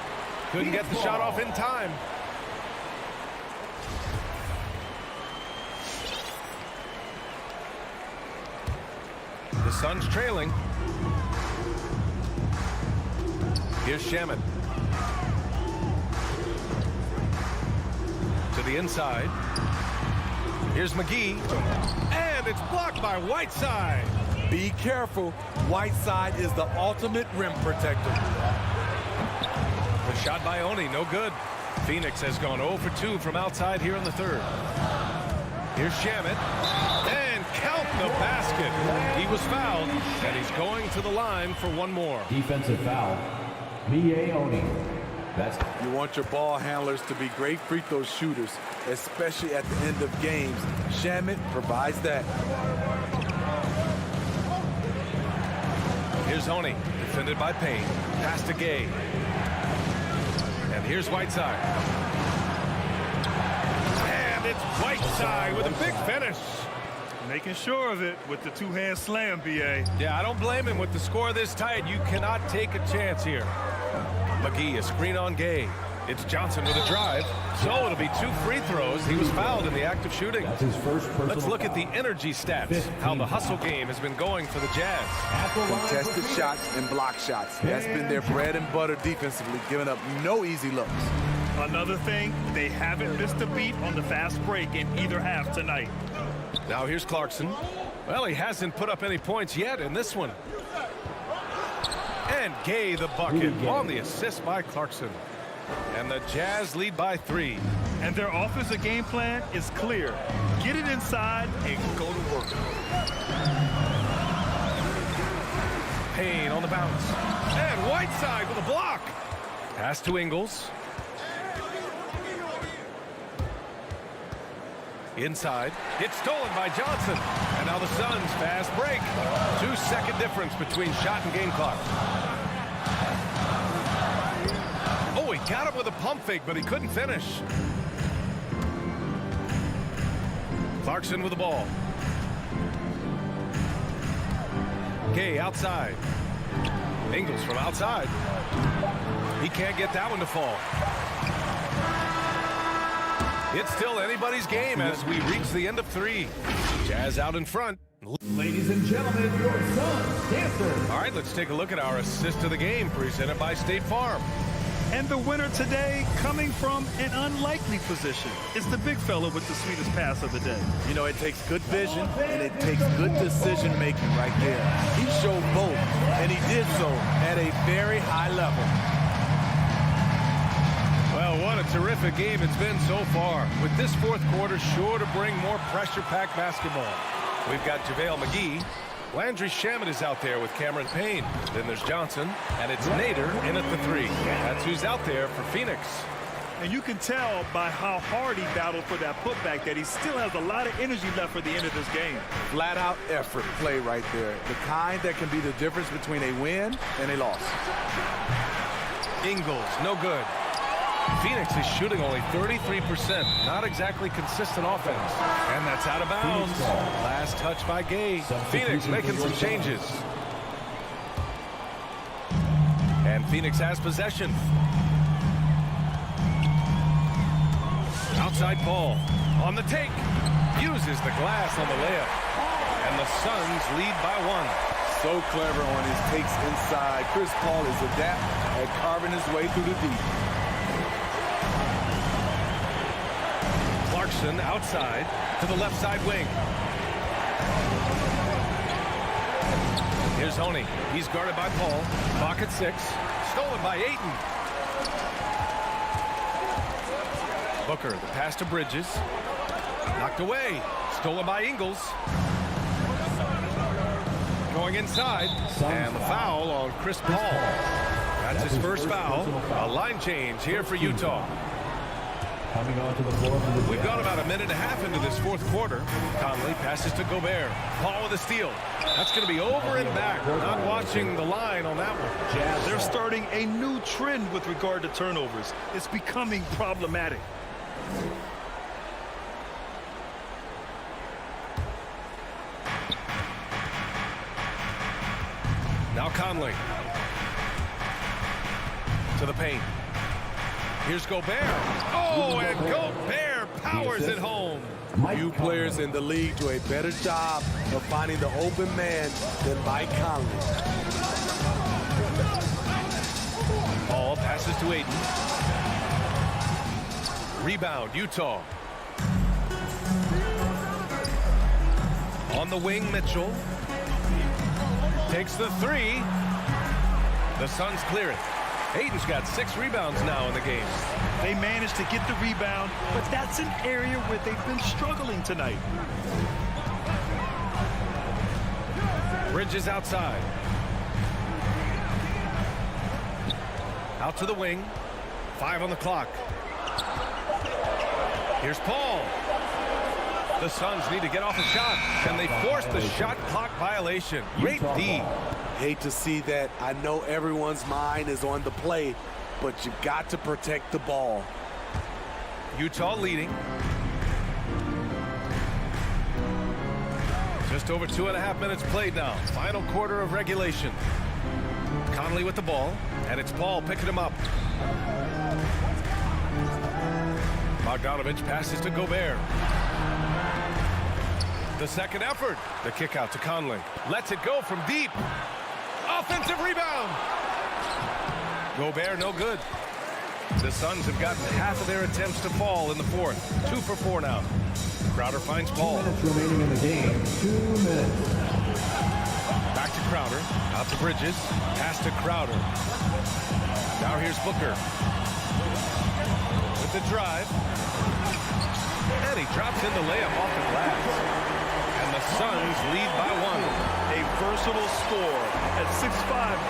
Couldn't get the shot off in time. The Suns trailing. Here's Shamet. To the inside. Here's McGee. And it's blocked by Whiteside. Be careful. Whiteside is the ultimate rim protector. The shot by Oni, no good. Phoenix has gone 0 for 2 from outside here in the third. Here's Shamet. And count the basket. He was fouled, and he's going to the line for one more. Defensive foul. Mie Oni. That's You want your ball handlers to be great free throw shooters, especially at the end of games. Shamet provides that. Here's Oni, defended by Payne. Pass to Gay. And here's Whiteside. And it's Whiteside with a big finish. Making sure of it with the two-hand slam, B.A. Yeah, I don't blame him. With the score this tight, you cannot take a chance here. McGee, a screen on Gay. It's Johnson with a drive. So it'll be 2 free throws. He was fouled in the act of shooting. That's his first personal Let's look at the foul. energy stats. How the hustle game has been going for the Jazz. Contested shots and block shots. That's been their bread and butter defensively, giving up no easy looks. Another thing, they haven't missed a beat on the fast break in either half tonight. Now here's Clarkson. Well, he hasn't put up any points yet in this one. And Gay the bucket on the assist by Clarkson. And the Jazz lead by 3. And their offensive game plan is clear. Get it inside and go to work. Payne on the bounce. And Whiteside with a block. Pass to Ingles. Inside. It's stolen by Johnson. And now the Suns fast break. 2-second difference between shot and game clock. Oh, he got him with a pump fake, but he couldn't finish. Clarkson with the ball. Gay outside. Ingles from outside. He can't get that one to fall. It's still anybody's game as we reach the end of 3. Jazz out in front. Ladies and gentlemen, your Suns dancer. All right, let's take a look at our assist of the game presented by State Farm. And the winner today coming from an unlikely position. It's the big fella with the sweetest pass of the day. You know, it takes good vision and it takes good decision making right there. He showed both, and he did so at a very high level. Well, what a terrific game it's been so far. With this fourth quarter sure to bring more pressure-packed basketball. We've got JaVale McGee. Landry Shamet is out there with Cameron Payne. Then there's Johnson, and it's Nader in at the 3. That's who's out there for Phoenix. And you can tell by how hard he battled for that putback that he still has a lot of energy left for the end of this game. Flat out effort play right there. The kind that can be the difference between a win and a loss. Ingles, no good. Phoenix is shooting only 33%. Not exactly consistent offense. And that's out of bounds. Last touch by Gay. Phoenix making some changes. And Phoenix has possession. Outside ball. On the take. uses the glass on the layup. And the Suns lead by 1. So clever on his takes inside. Chris Paul is adept at carving his way through the deep. Clarkson outside to the left side wing. Here's Honey. He's guarded by Paul. Clock at 6. Stolen by Ayton. Booker, the pass to Bridges. Knocked away. Stolen by Ingles. Going inside. And the foul on Chris Paul. That's his first foul. A line change here for Utah. Coming onto the floor for the We've gone about a minute and a half into this fourth quarter. Conley passes to Gobert. Paul with a steal. That's going to be over and back. Not watching the line on that one. They're starting a new trend with regard to turnovers. It's becoming problematic. Now Conley. To the paint. Here's Gobert. Oh, and Gobert powers it home. Few players in the league do a better job of finding the open man than Mike Conley. Paul passes to Ayton. Rebound, Utah. On the wing, Mitchell. Takes the 3. The Suns clear it. Ayton's got 6 rebounds now in the game. They managed to get the rebound, but that's an area where they've been struggling tonight. Bridges outside. Out to the wing. 5 on the clock. Here's Paul. The Suns need to get off a shot, and they force the shot clock violation. Great D. Hate to see that. I know everyone's mind is on the play, but you got to protect the ball. Utah leading. Just over 2.5 minutes played now. Final quarter of regulation. Conley with the ball, and it's Paul picking him up. Bogdanovich passes to Gobert. The second effort. The kick out to Conley. Lets it go from deep. Offensive rebound. Gobert no good. The Suns have gotten half of their attempts to fall in the fourth. 2 for 4 now. Crowder finds Paul. 2 minutes remaining in the game. 2 minutes. Back to Crowder. Out to Bridges. Pass to Crowder. Now here's Booker. With the drive. And he drops in the layup off the glass. And the Suns lead by 1. A versatile scorer. At 6'5",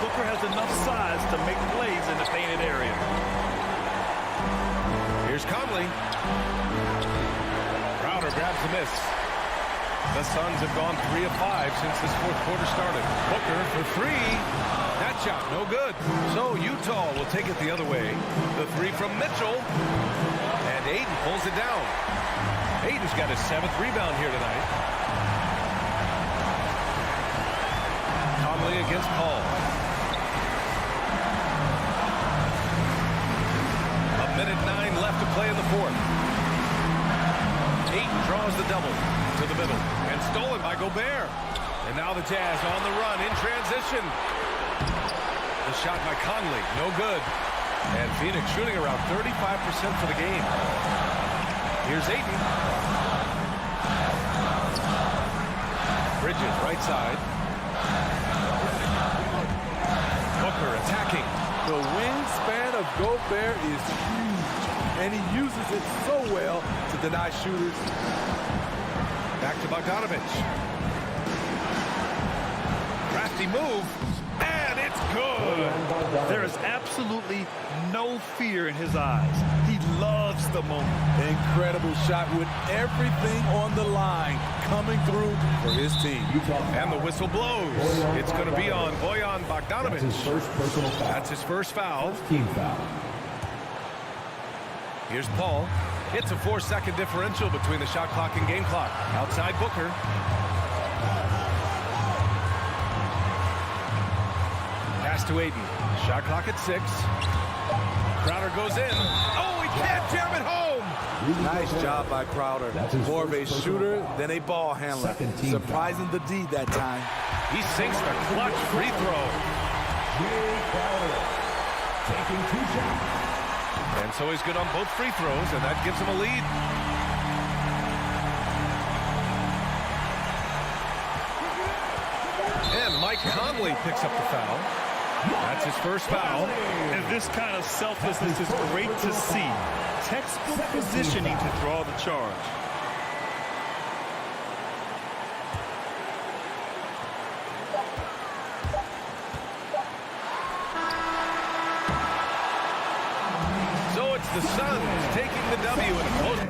Booker has enough size to make plays in the painted area. Here's Conley. Crowder grabs the miss. The Suns have gone 3 of 5 since this fourth quarter started. Booker for 3. That shot no good. So Utah will take it the other way. The 3 from Mitchell. And Ayton pulls it down. Ayton's got his 7th rebound here tonight. Conley against Paul. A minute 9 left to play in the fourth. Ayton draws the double to the middle and stolen by Gobert. And now the Jazz on the run in transition. The shot by Conley, no good. And Phoenix shooting around 35% for the game. Here's Ayton. Bridges right side. Booker attacking. The wingspan of Gobert is huge, and he uses it so well to deny shooters. Back to Bogdanovich. Crafty move, and it's good. There is absolutely no fear in his eyes. He loves the moment. Incredible shot with everything on the line coming through for his team. And the whistle blows. It's going to be on Bojan Bogdanovich. That's his first personal foul. That's his first foul. Team foul. Here's Paul. It's a 4-second differential between the shot clock and game clock. Outside Booker. Pass to Ayton. Shot clock at 6. Crowder goes in. Oh, he can't jam it home. Nice job by Crowder. More of a shooter than a ball handler. Surprising the D that time. He sinks the clutch free throw. Taking 2 shots. And so he's good on both free throws, and that gives him a lead. And Mike Conley picks up the foul. That's his first foul. And this kind of selflessness is great to see. Textbook positioning to draw the charge. So it's the Suns taking the W in a close.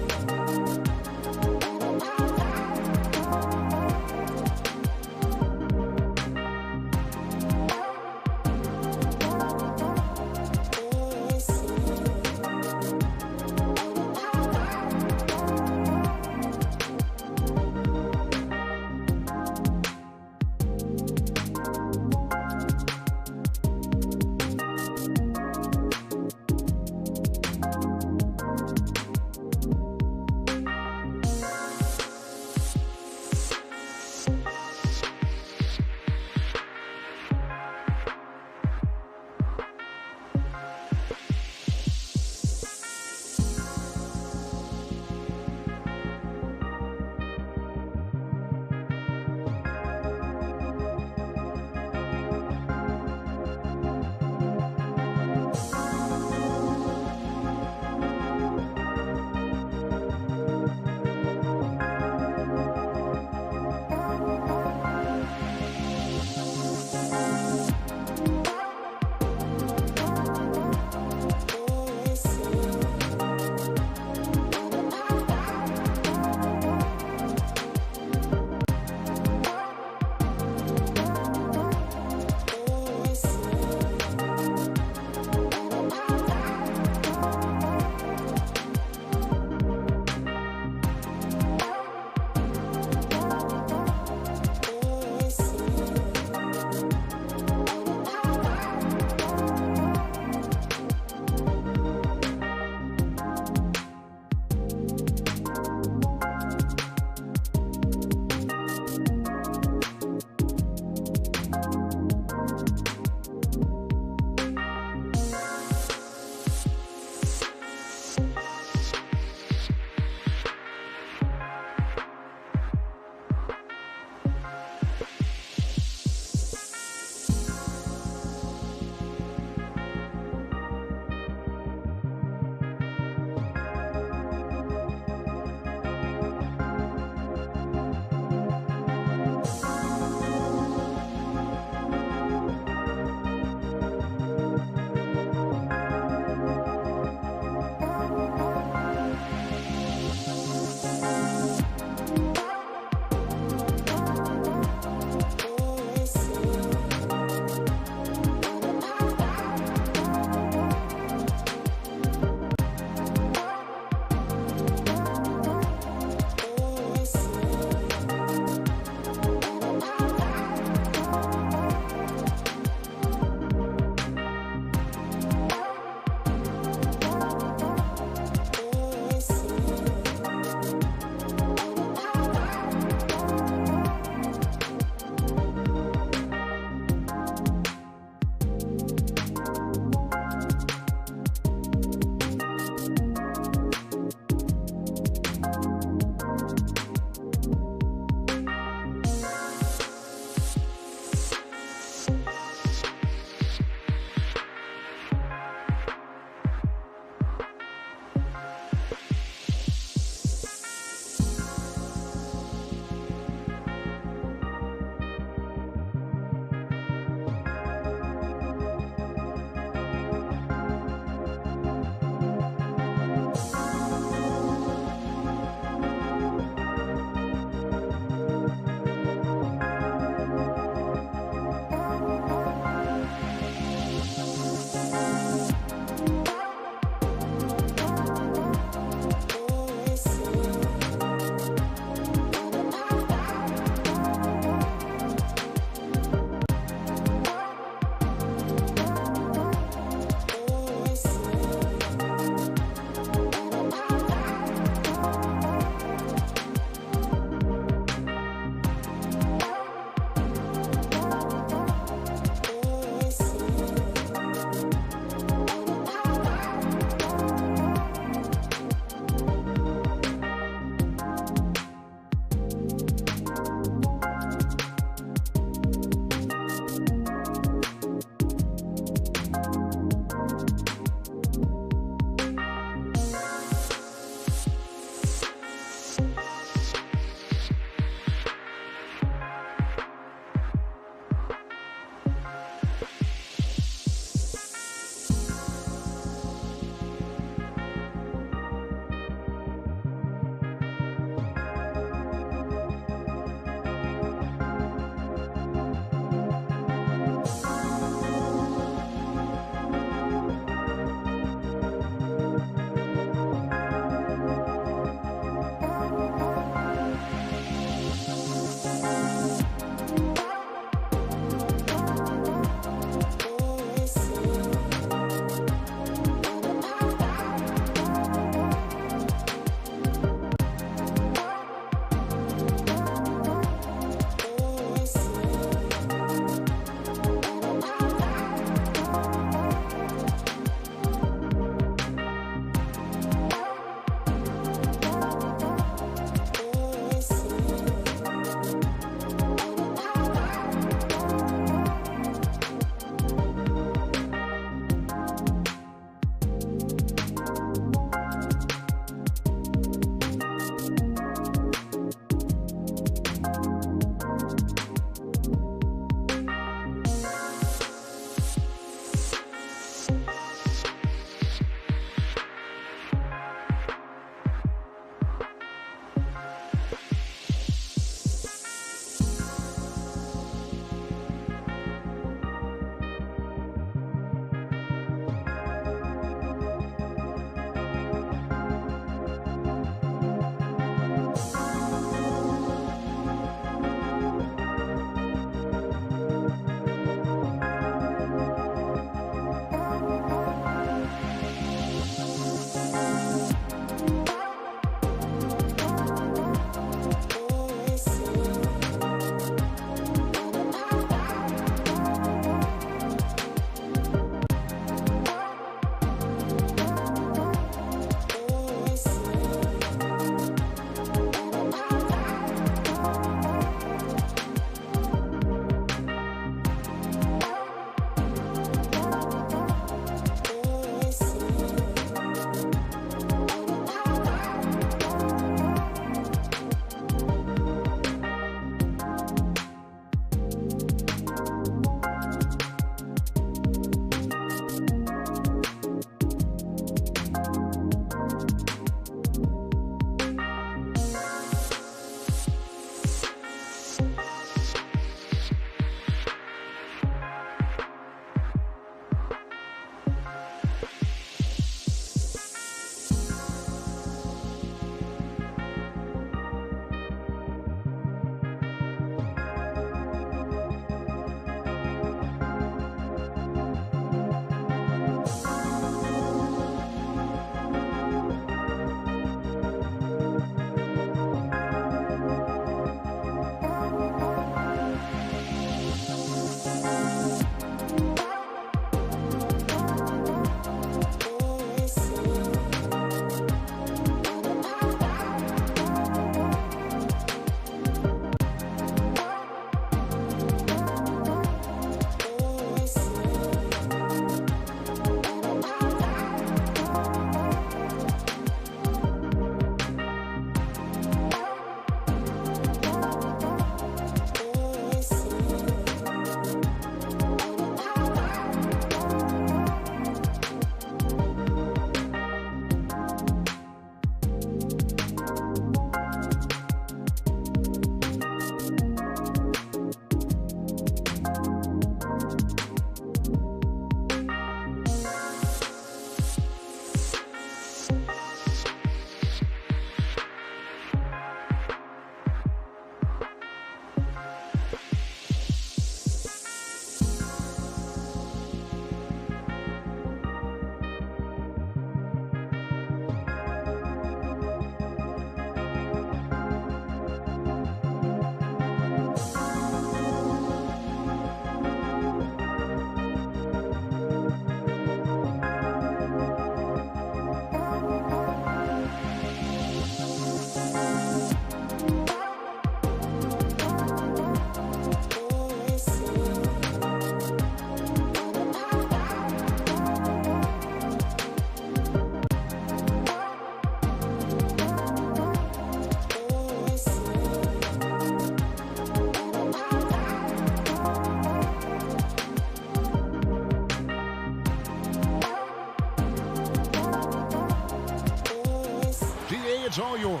It's all yours.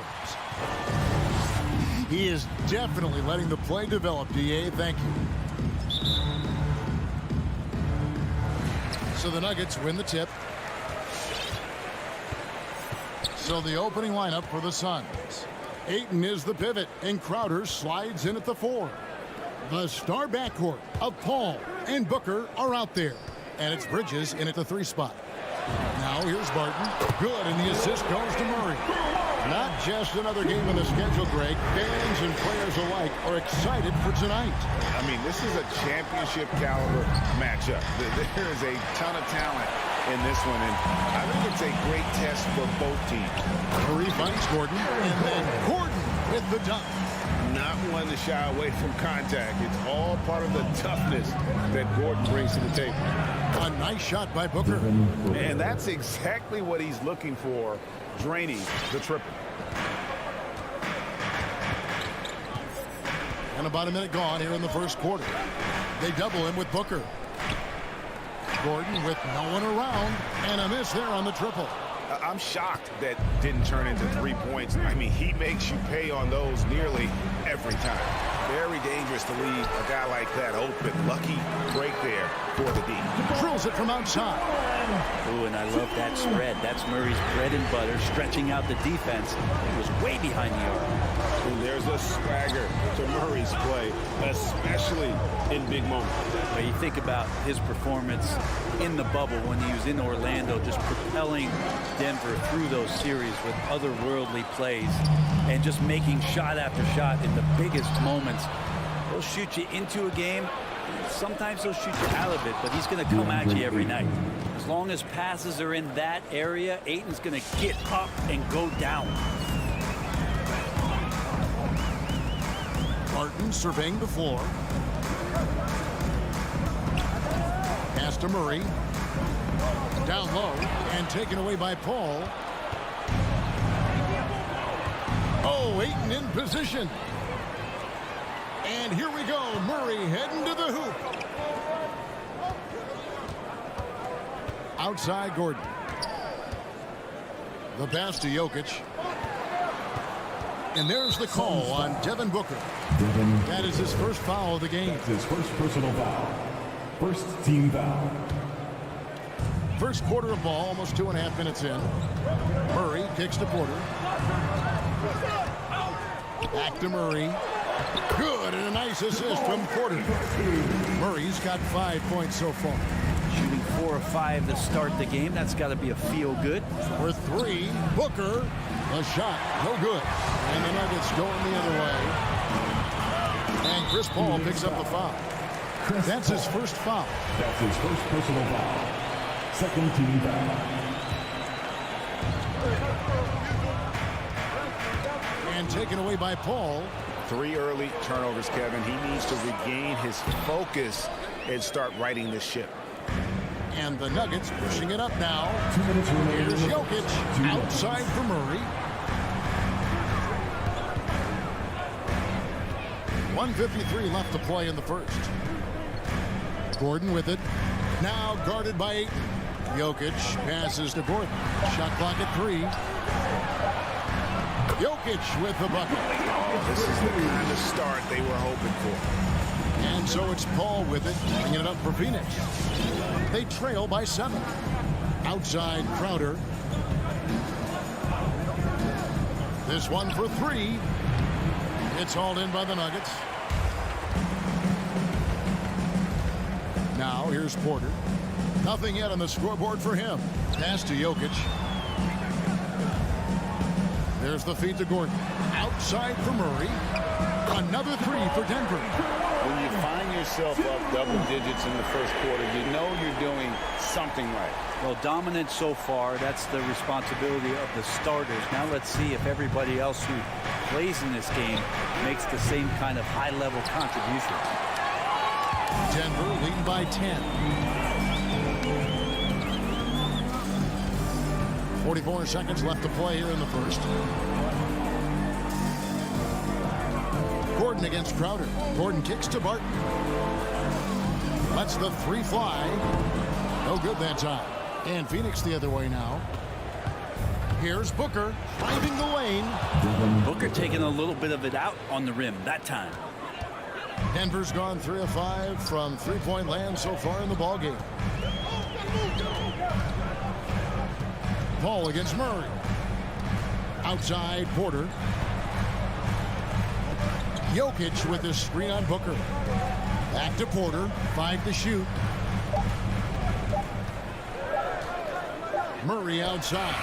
He is definitely letting the play develop, DA. Thank you. So the Nuggets win the tip. So the opening lineup for the Suns. Ayton is the pivot, and Crowder slides in at the 4. The star backcourt of Paul and Booker are out there. And it's Bridges in at the 3 spot. Now here's Barton. Good, and the assist goes to Murray. Not just another game on the schedule, Greg. Fans and players alike are excited for tonight. I mean, this is a championship caliber matchup. There is a ton of talent in this one, and I think it's a great test for both teams. Murray finds Gordon, and then Gordon with the dunk. Not one to shy away from contact. It's all part of the toughness that Gordon brings to the table. A nice shot by Booker. And that's exactly what he's looking for, draining the triple. And about a minute gone here in the first quarter. They double him with Booker. Gordon with no one around, and a miss there on the triple. I'm shocked that didn't turn into 3 points. I mean, he makes you pay on those nearly every time. Very dangerous to leave a guy like that open. Lucky break there for the D. Drills it from outside. Ooh, and I love that spread. That's Murray's bread and butter, stretching out the defense. It was way behind the arc. And there's a swagger to Murray's play, especially in big moments. But you think about his performance in the bubble when he was in Orlando, just propelling Denver through those series with otherworldly plays and just making shot after shot in the biggest moments. He'll shoot you into a game. Sometimes he'll shoot you out of it, but he's going to come at you every night. As long as passes are in that area, Ayton's going to get up and go down. Barton surveying the floor. Pass to Murray. Down low and taken away by Paul. Oh, Ayton in position. And here we go. Murray heading to the hoop. Outside Gordon. The pass to Jokic. And there's the call on Devin Booker. That is his first foul of the game. That's his first personal foul. First team foul. First quarter of ball, almost 2.5 minutes in. Murray kicks to Porter. Back to Murray. Good, and a nice assist from Porter. Murray's got 5 points so far. Shooting 4 of 5 to start the game. That's got to be a feel good. For 3, Booker. A shot, no good. And the Nuggets going the other way. And Chris Paul picks up the foul. That's his first foul. That's his first personal foul. Second team foul. And taken away by Paul. 3 early turnovers, Kevin. He needs to regain his focus and start righting the ship. And the Nuggets pushing it up now. 2 minutes remaining. Here's Jokic outside for Murray. 1:53 left to play in the first. Gordon with it. Now guarded by Ayton. Jokic passes to Gordon. Shot clock at 3. Jokic with the bucket. This is the kind of start they were hoping for. And so it's Paul with it, bringing it up for Phoenix. They trail by 7. Outside Crowder. This one for 3. It's hauled in by the Nuggets. Now here's Porter. Nothing yet on the scoreboard for him. Pass to Jokic. There's the feed to Gordon. Outside for Murray. Another 3 for Denver. When you find yourself up double digits in the first quarter, you know you're doing something right. Well, dominant so far. That's the responsibility of the starters. Now let's see if everybody else who plays in this game makes the same kind of high-level contribution. Denver leading by 10. 44 seconds left to play here in the first. Gordon against Crowder. Gordon kicks to Barton. Lets the 3 fly. No good that time. And Phoenix the other way now. Here's Booker driving the lane. Booker taking a little bit of it out on the rim that time. Denver's gone 3 of 5 from three-point land so far in the ballgame. Paul against Murray. Outside Porter. Jokic with the screen on Booker. Back to Porter. 5 to shoot. Murray outside.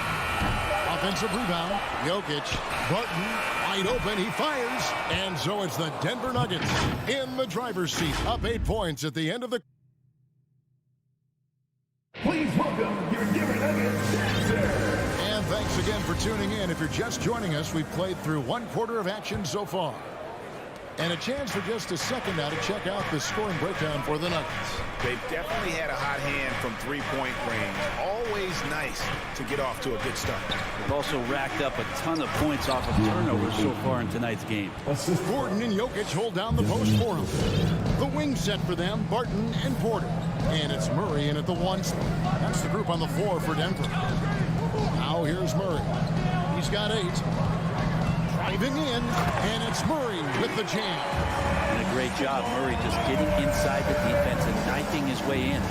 Offensive rebound. Jokic. Barton wide open. He fires. And so it's the Denver Nuggets in the driver's seat. Up 8 points at the end of the... Please welcome your Denver Nuggets dancer. And thanks again for tuning in. If you're just joining us, we've played through 1 quarter of action so far. And a chance for just a second now to check out the scoring breakdown for the Nuggets. They've definitely had a hot hand from three-point range. Always nice to get off to a good start. They've also racked up a ton of points off of turnovers so far in tonight's game. Gordon and Jokic hold down the post for him. The wing set for them, Barton and Porter. And it's Murray in at the 1 spot. That's the group on the floor for Denver. Now here's Murray. He's got 8. Driving in, and it's Murray with the jam. And a great job, Murray just getting inside the defense and knifing his way in.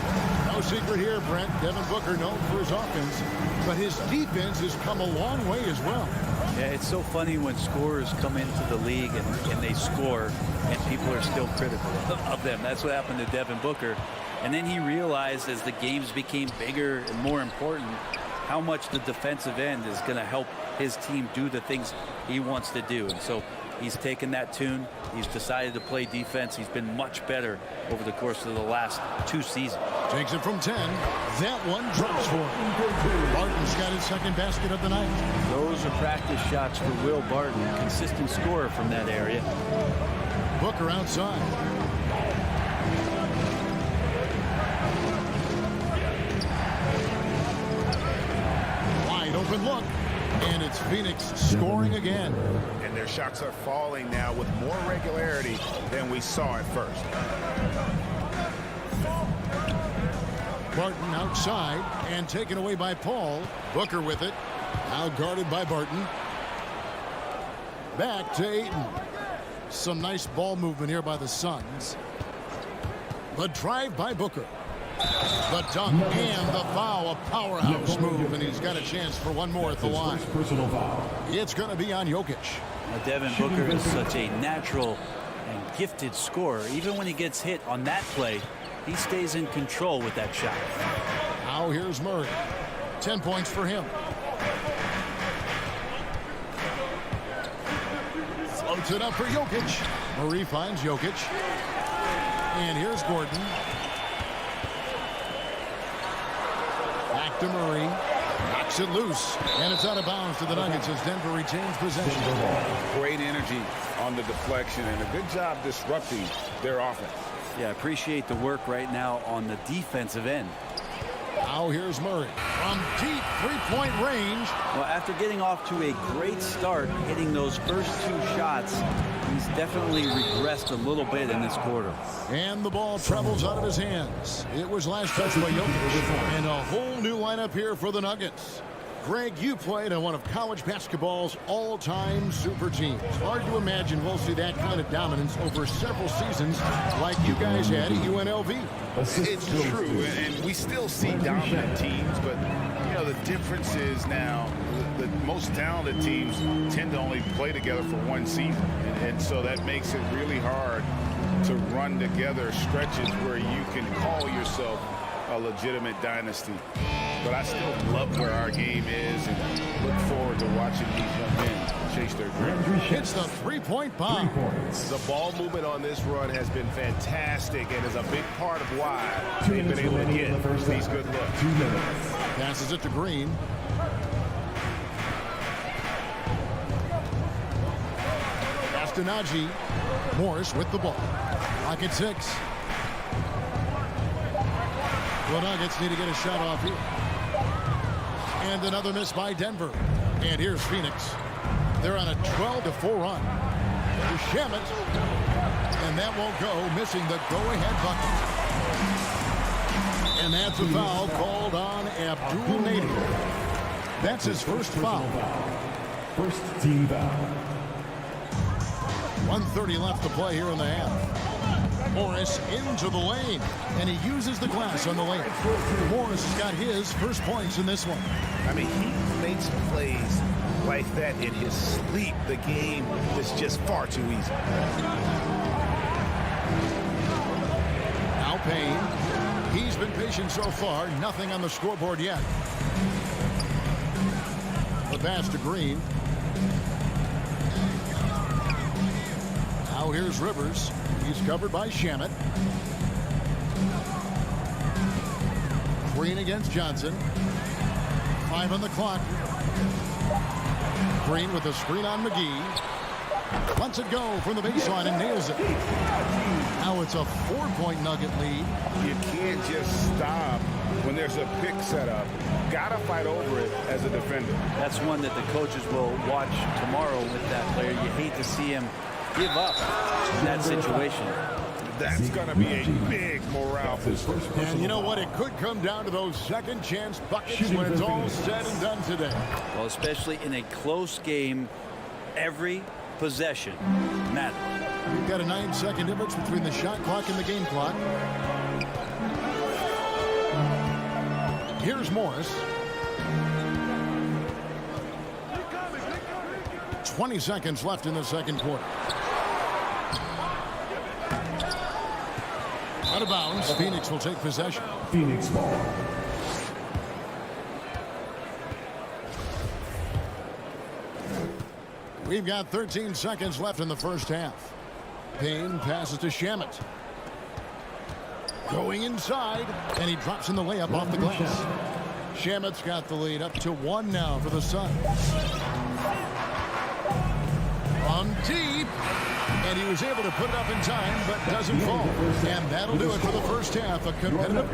No secret here, Brent. Devin Booker known for his offense, but his defense has come a long way as well. Yeah, it's so funny when scorers come into the league and they score, and people are still critical of them. That's what happened to Devin Booker. And then he realized as the games became bigger and more important, how much the defensive end is going to help his team do the things he wants to do. And so he's taken that tune. He's decided to play defense. He's been much better over the course of the last 2 seasons. Takes it from 10. That one drops for him. Barton's got his second basket of the night. Those are practice shots for Will Barton. Consistent scorer from that area. Booker outside. Open look, and it's Phoenix scoring again. And their shots are falling now with more regularity than we saw at first. Barton outside and taken away by Paul. Booker with it. Now guarded by Barton. Back to Ayton. Some nice ball movement here by the Suns. The drive by Booker. The dunk and the foul, a powerhouse move, and he's got a chance for one more at the line. It's going to be on Jokic. Now, Devin Booker is such a natural and gifted scorer. Even when he gets hit on that play, he stays in control with that shot. Now here's Murray. 10 points for him. Floats it up for Jokic. Murray finds Jokic. And here's Gordon. Back to Murray. Knocks it loose. And it's out of bounds to the Nuggets as Denver retains possession. Great energy on the deflection and a good job disrupting their offense. Yeah, I appreciate the work right now on the defensive end. Now here's Murray from deep three-point range. Well, after getting off to a great start, hitting those first 2 shots, he's definitely regressed a little bit in this quarter. And the ball travels out of his hands. It was last touched by Jokic. And a whole new lineup here for the Nuggets. Greg, you played on one of college basketball's all-time super teams. Hard to imagine we'll see that kind of dominance over several seasons like you guys had at UNLV. It's true, and we still see dominant teams, but you know the difference is now the most talented teams tend to only play together for one season, and so that makes it really hard to run together stretches where you can call yourself a legitimate dynasty. But I still love where our game is and look forward to watching these young men chase their dreams. It's the three-point bomb. The ball movement on this run has been fantastic and is a big part of why they've been able to get these good looks. 2 minutes. Passes it to Green. Pass to Najee. Morris with the ball. Clock at 6. The Nuggets need to get a shot off here. And another miss by Denver. And here's Phoenix. They're on a 12-4 run. To Shamet. And that won't go, missing the go-ahead bucket. And that's a foul called on Abdul Nader. That's his first foul. First team foul. 1:30 left to play here in the half. Morris into the lane, and he uses the glass on the lane. Morris has got his first points in this one. I mean, he makes plays like that in his sleep. The game is just far too easy. Now Payne. He's been patient so far. Nothing on the scoreboard yet. The pass to Green. Now here's Rivers. He's covered by Shamet. Green against Johnson. 5 on the clock. Green with a screen on McGee. Lets it go from the baseline and nails it. Now it's a 4-point Nugget lead. You can't just stop when there's a pick set up. Gotta fight over it as a defender. That's one that the coaches will watch tomorrow with that player. You hate to see him give up in that situation. That's going to be a big morale booster. And you know what? It could come down to those second chance buckets when it's all said and done today. Well, especially in a close game, every possession matters. You've got a 9-second difference between the shot clock and the game clock. Here's Morris. 20 seconds left in the second quarter. Out of bounds. Phoenix will take possession. Phoenix ball. We've got 13 seconds left in the first half. Payne passes to Shamet. Going inside, and he drops in the layup off the glass. Shamet's got the lead up to 1 now for the Suns. On deep, and he was able to put it up in time, but doesn't fall. And that'll do it for the first half. A competitive.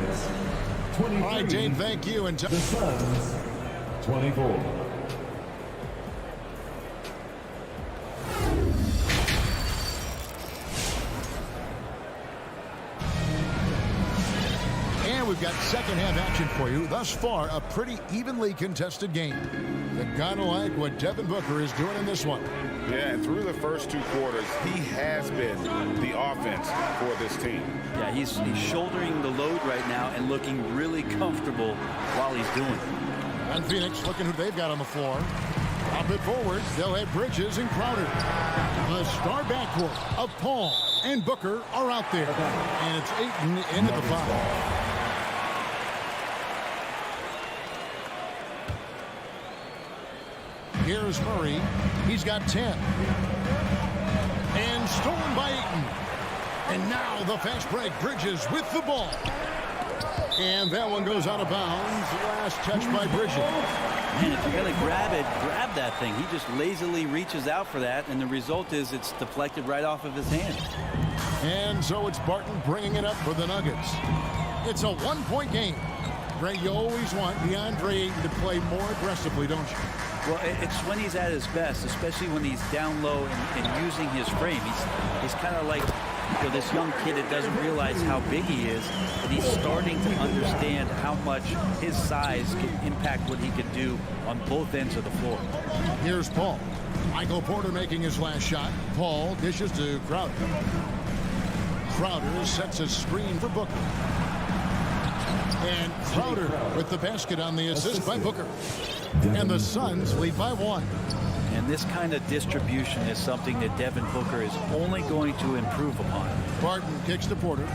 All right, Dane, thank you. And the Suns, 24. We've got second half action for you. Thus far, a pretty evenly contested game. You gotta like what Devin Booker is doing in this one. Yeah, and through the first 2 quarters, he has been the offense for this team. Yeah, he's shouldering the load right now and looking really comfortable while he's doing it. And Phoenix looking who they've got on the floor. Up it forward, they'll have Bridges and Crowder. The star backcourt of Paul and Booker are out there. And it's Ayton into the foul. Here's Murray. He's got 10. And stolen by Ayton. And now the fast break. Bridges with the ball. And that one goes out of bounds. Last touch by Bridges. Man, if you're going to grab it, grab that thing. He just lazily reaches out for that, and the result is it's deflected right off of his hand. And so it's Barton bringing it up for the Nuggets. It's a 1-point game. Ray, you always want DeAndre Ayton to play more aggressively, don't you? Well, it's when he's at his best, especially when he's down low and using his frame. He's kind of like this young kid that doesn't realize how big he is, and he's starting to understand how much his size can impact what he can do on both ends of the floor. Here's Paul. Michael Porter making his last shot. Paul dishes to Crowder. Crowder sets a screen for Booker. And Crowder with the basket on the assist by Booker. And the Suns lead by 1. And this kind of distribution is something that Devin Booker is only going to improve upon. Barton kicks to Porter.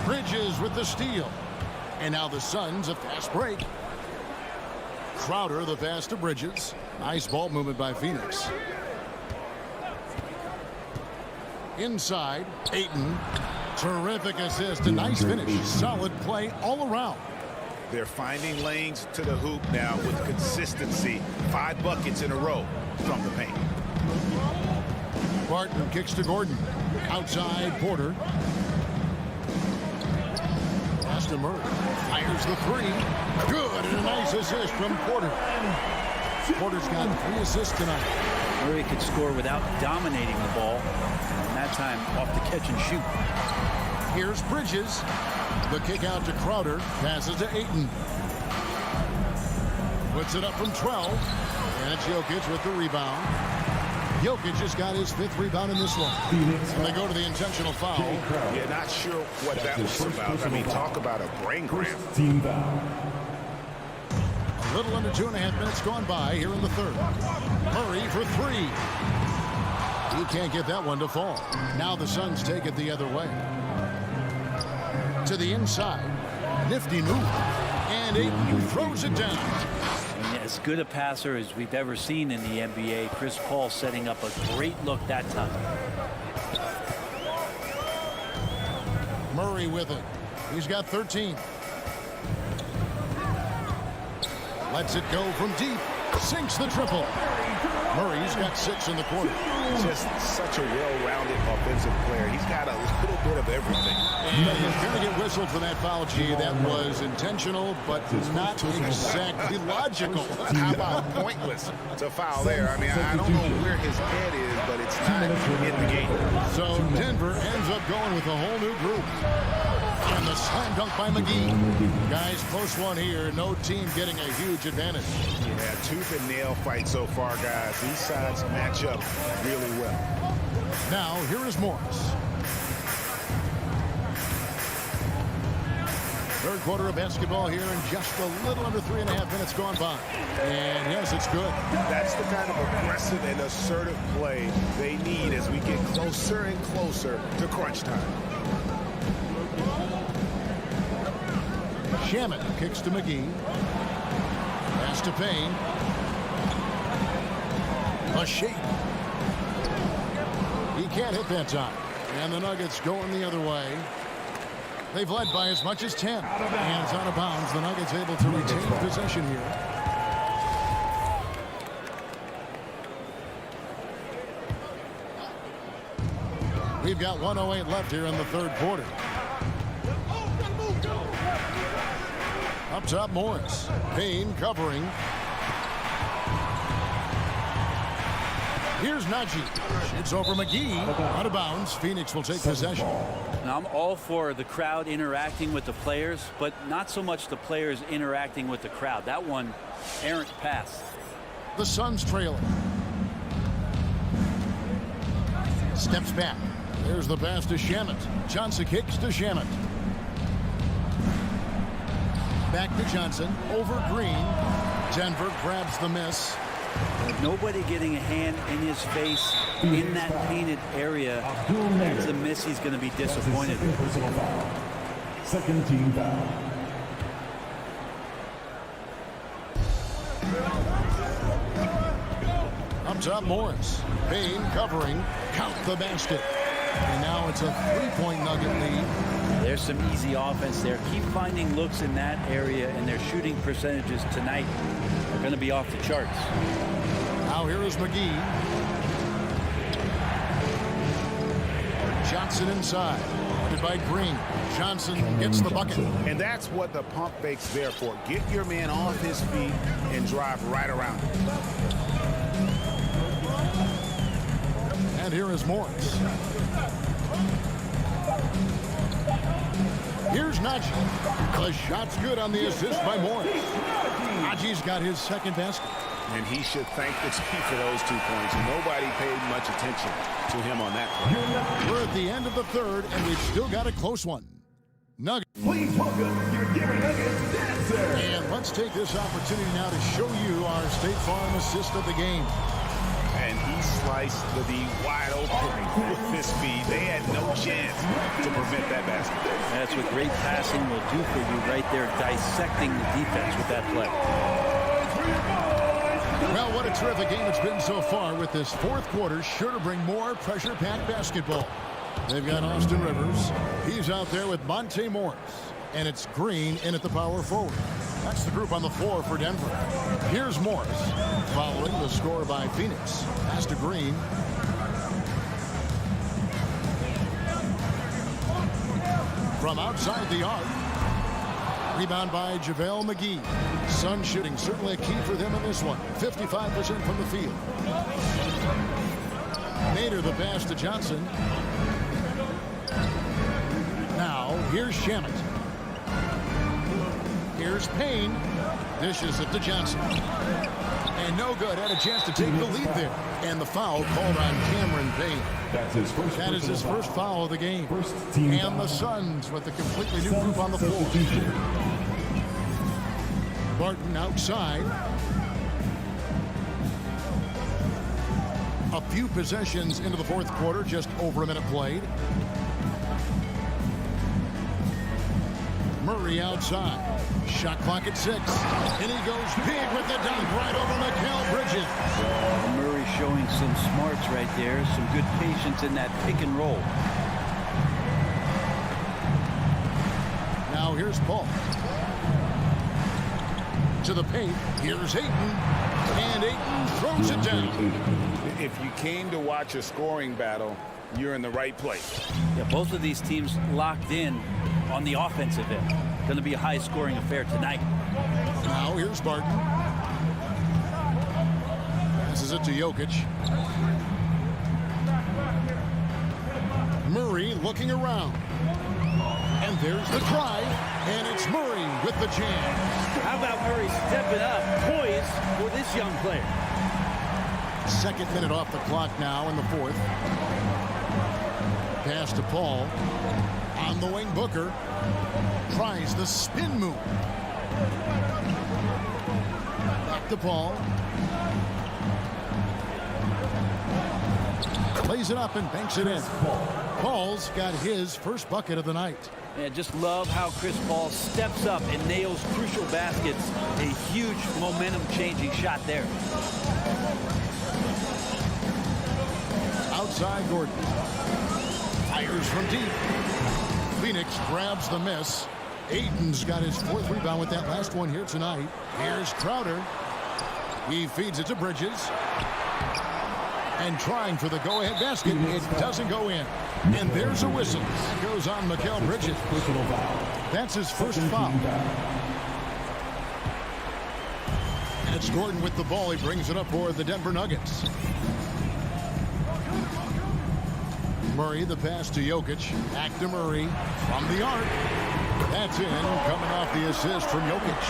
Bridges with the steal. And now the Suns a fast break. Crowder the pass to Bridges. Nice ball movement by Phoenix. Inside, Ayton. Terrific assist. A nice finish. Solid play all around. They're finding lanes to the hoop now with consistency. 5 buckets in a row from the paint. Barton kicks to Gordon. Outside, Porter. Pass to Murray. Fires the 3. Good, and a nice assist from Porter. Porter's got 3 assists tonight. Murray could score without dominating the ball. And that time off the catch and shoot. Here's Bridges. The kick out to Crowder. Passes to Ayton. Puts it up from 12. And it's Jokic with the rebound. Jokic just got his 5th rebound in this one. And they go to the intentional foul. Yeah, not sure what that was about. I mean, talk about a brain cramp. Team foul. A little under 2.5 minutes gone by here in the third. Murray for 3. He can't get that one to fall. Now the Suns take it the other way. To the inside. Nifty move. And Ayton throws it down. As good a passer as we've ever seen in the NBA. Chris Paul setting up a great look that time. Murray with it. He's got 13. Lets it go from deep. Sinks the triple. Murray's got 6 in the quarter. Just such a well-rounded offensive player. He's got a little bit of everything. And he's going to get whistled for that foul, G. That was intentional, but not exactly logical. How about pointless to foul there? I mean, I don't know where his head is, but it's not in the game. So Denver ends up going with a whole new group. And the slam dunk by McGee. Guys, close one here. No team getting a huge advantage. Yeah, tooth and nail fight so far, guys. These sides match up really well. Now, here is Morris. Third quarter of basketball here, and just a little under 3.5 minutes gone by. And yes, it's good. That's the kind of aggressive and assertive play they need as we get closer and closer to crunch time. Shamet kicks to McGee. Pass to Payne. A shape. He can't hit that time. And the Nuggets going the other way. They've led by as much as 10. And it's out of bounds. The Nuggets able to retain possession here. We've got 1:08 left here in the third quarter. Up top, Morris. Payne covering. Here's Najee. Shoots over McGee. Out of bounds. Phoenix will take possession. Now, I'm all for the crowd interacting with the players, but not so much the players interacting with the crowd. That one, errant pass. The Suns trailing. Steps back. There's the pass to Shamet. Johnson kicks to Shamet. Back to Johnson. Over Green. Denver grabs the miss. With nobody getting a hand in his face in that painted area, that's a miss he's going to be disappointed. Second team foul. Up top, Morris. Payne covering. Count the basket. And now it's a 3-point Nugget lead. There's some easy offense there. Keep finding looks in that area, and their shooting percentages tonight are going to be off the charts. Now here is McGee. Johnson inside. Guarded by Green. Johnson gets the bucket. And that's what the pump fake's there for. Get your man off his feet and drive right around him. And here is Morris. Here's Najee. The shot's good on the assist by Morris. Najee's got his second basket. And he should thank the team for those 2 points. Nobody paid much attention to him on that play. We're at the end of the third, and we've still got a close one. Nuggets. Please welcome your Gary Nuggets dancer. And let's take this opportunity now to show you our State Farm assist of the game. And he sliced the D wide open with this feed. They had no chance to prevent that basket. That's what great passing will do for you right there, dissecting the defense with that play. Well, what a terrific game it's been so far, with this fourth quarter sure to bring more pressure-packed basketball. They've got Austin Rivers. He's out there with Monte Morris. And it's Green in at the power forward. That's the group on the floor for Denver. Here's Morris, following the score by Phoenix. Pass to Green. From outside the arc. Rebound by JaVale McGee. Sun shooting certainly a key for them in this one. 55% from the field. Nader the pass to Johnson. Now, here's Shamet. Here's Payne. Dishes it to Johnson. And no good. Had a chance to take the lead there. And the foul called on Cameron Payne. That is his first foul of the game. And the Suns with a completely new group on the floor. Barton outside. A few possessions into the fourth quarter, just over a minute played. Murray outside. Shot clock at 6. And he goes big with the dunk right over Mikal Bridges. Murray showing some smarts right there. Some good patience in that pick and roll. Now here's Paul. To the paint. Here's Ayton. And Ayton throws it down. If you came to watch a scoring battle, you're in the right place. Yeah, both of these teams locked in on the offensive end. Going to be a high-scoring affair tonight. Now here's Barton. Passes it to Jokic. Murray looking around. And there's the drive. And it's Murray with the jam. How about Murray stepping up, poised for this young player? Second minute off the clock now in the fourth. Pass to Paul. On the wing, Booker tries the spin move. Back to Paul. Plays it up and banks it in. Paul's got his first bucket of the night. Man, just love how Chris Paul steps up and nails crucial baskets. A huge momentum-changing shot there. Outside Gordon. Fires from deep. Phoenix grabs the miss. Ayton's got his fourth rebound with that last one here tonight. Here's Crowder. He feeds it to Bridges. And trying for the go-ahead basket. It doesn't go in. And there's a whistle. Goes on Mikal Bridges. That's his first foul. And it's Gordon with the ball. He brings it up for the Denver Nuggets. Murray, the pass to Jokic. Back to Murray from the arc. That's in, coming off the assist from Jokic.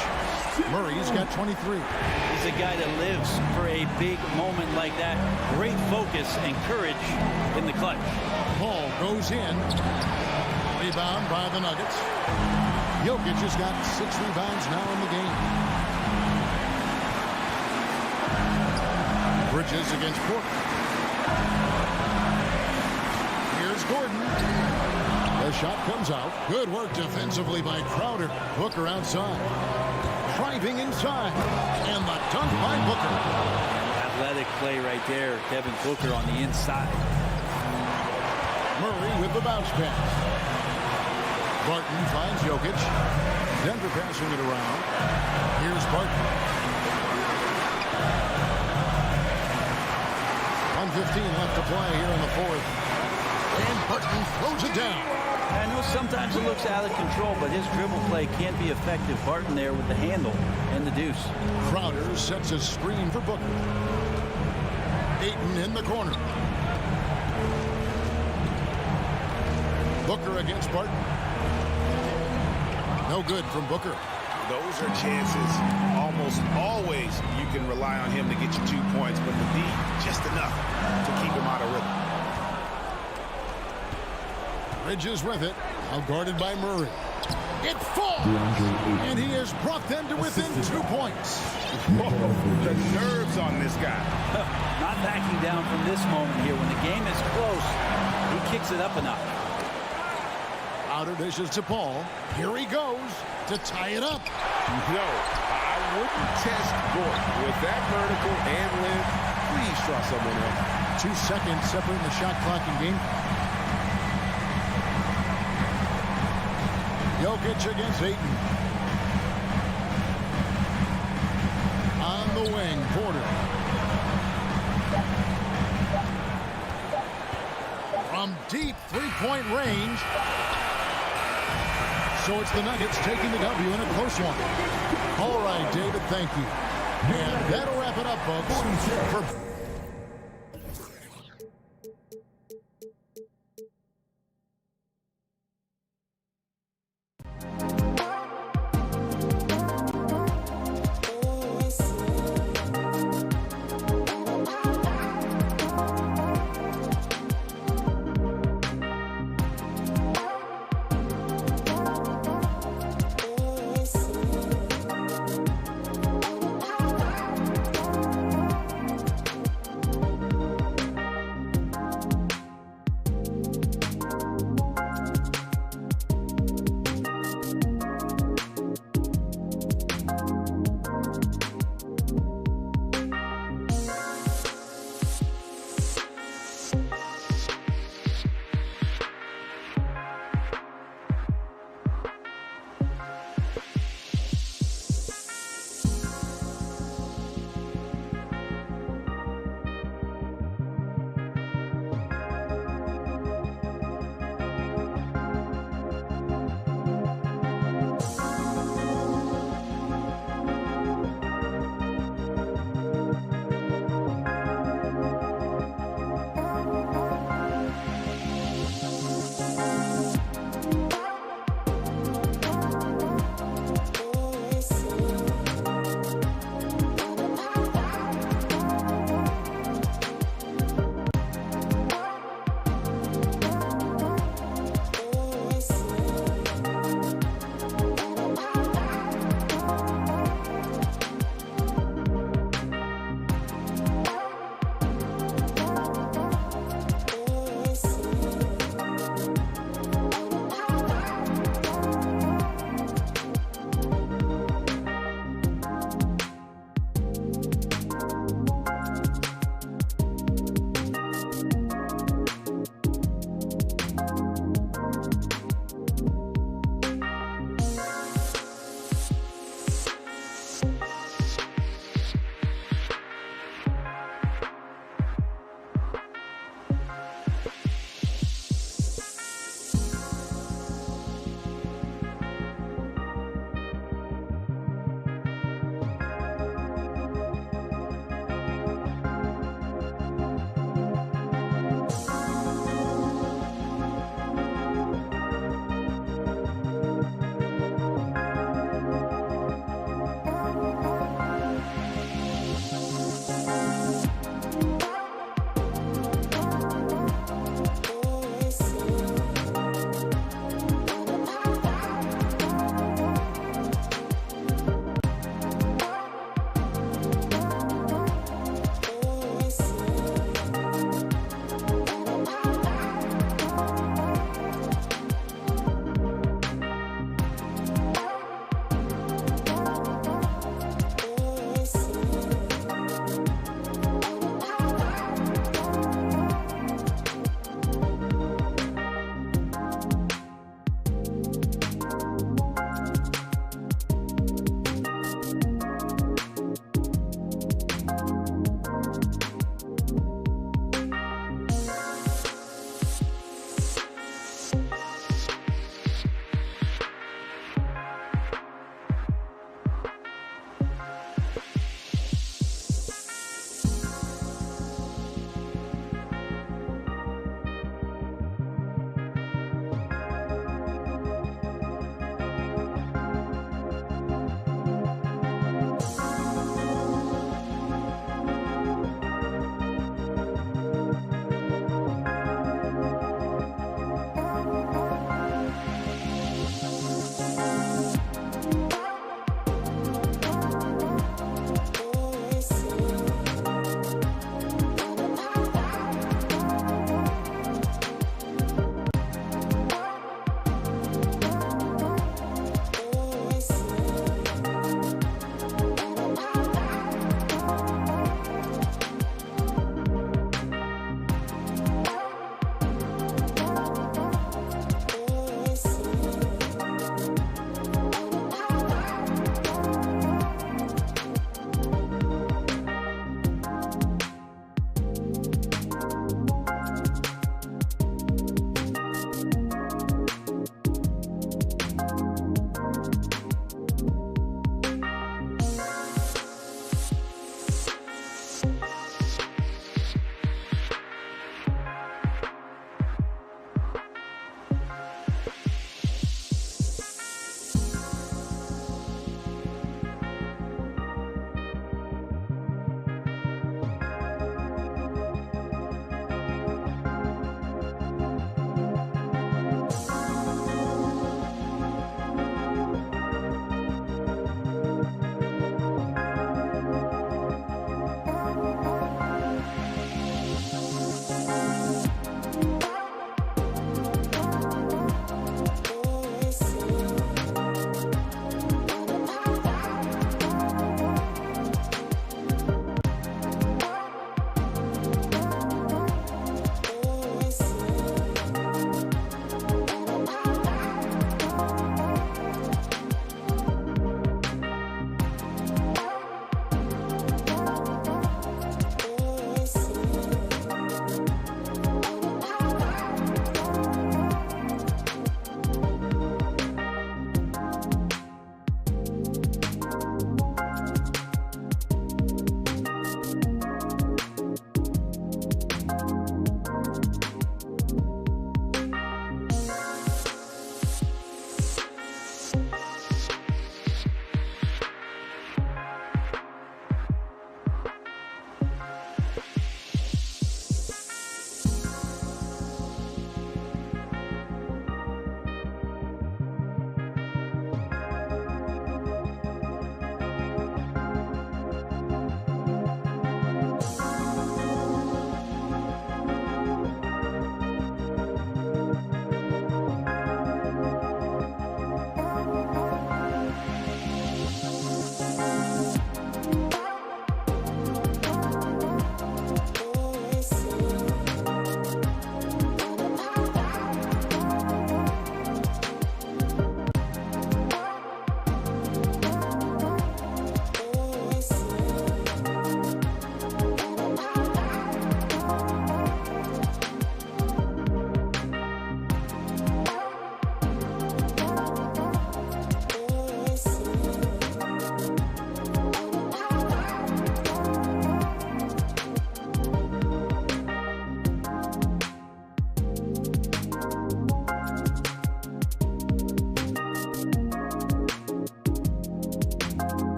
Murray's got 23. He's a guy that lives for a big moment like that. Great focus and courage in the clutch. Paul goes in. Rebound by the Nuggets. Jokic has got 6 rebounds now in the game. Bridges against Porter. Gordon. The shot comes out. Good work defensively by Crowder. Booker outside. Driving inside. And the dunk by Booker. Athletic play right there. Devin Booker on the inside. Murray with the bounce pass. Barton finds Jokic. Denver passing it around. Here's Barton. 1:15 left to play here in the fourth. And Barton throws it down. I know sometimes it looks out of control, but his dribble play can be effective. Barton there with the handle and the deuce. Crowder sets a screen for Booker. Ayton in the corner. Booker against Barton. No good from Booker. Those are chances almost always you can rely on him to get you 2 points, but the D just enough to keep him out of rhythm. Bridges with it. Now guarded by Murray. It falls! And he has brought them to within 2 points. Whoa, the nerves on this guy. Not backing down from this moment here. When the game is close, he kicks it up a notch. Outer dishes to Paul. Here he goes to tie it up. No, I wouldn't test Gordon with that vertical and length. Please try someone else. 2 seconds separating the shot clock and game. Jokic against Ayton. On the wing, Porter. From deep three-point range. So it's the Nuggets taking the W in a close one. All right, David, thank you. And that'll wrap it up, folks. For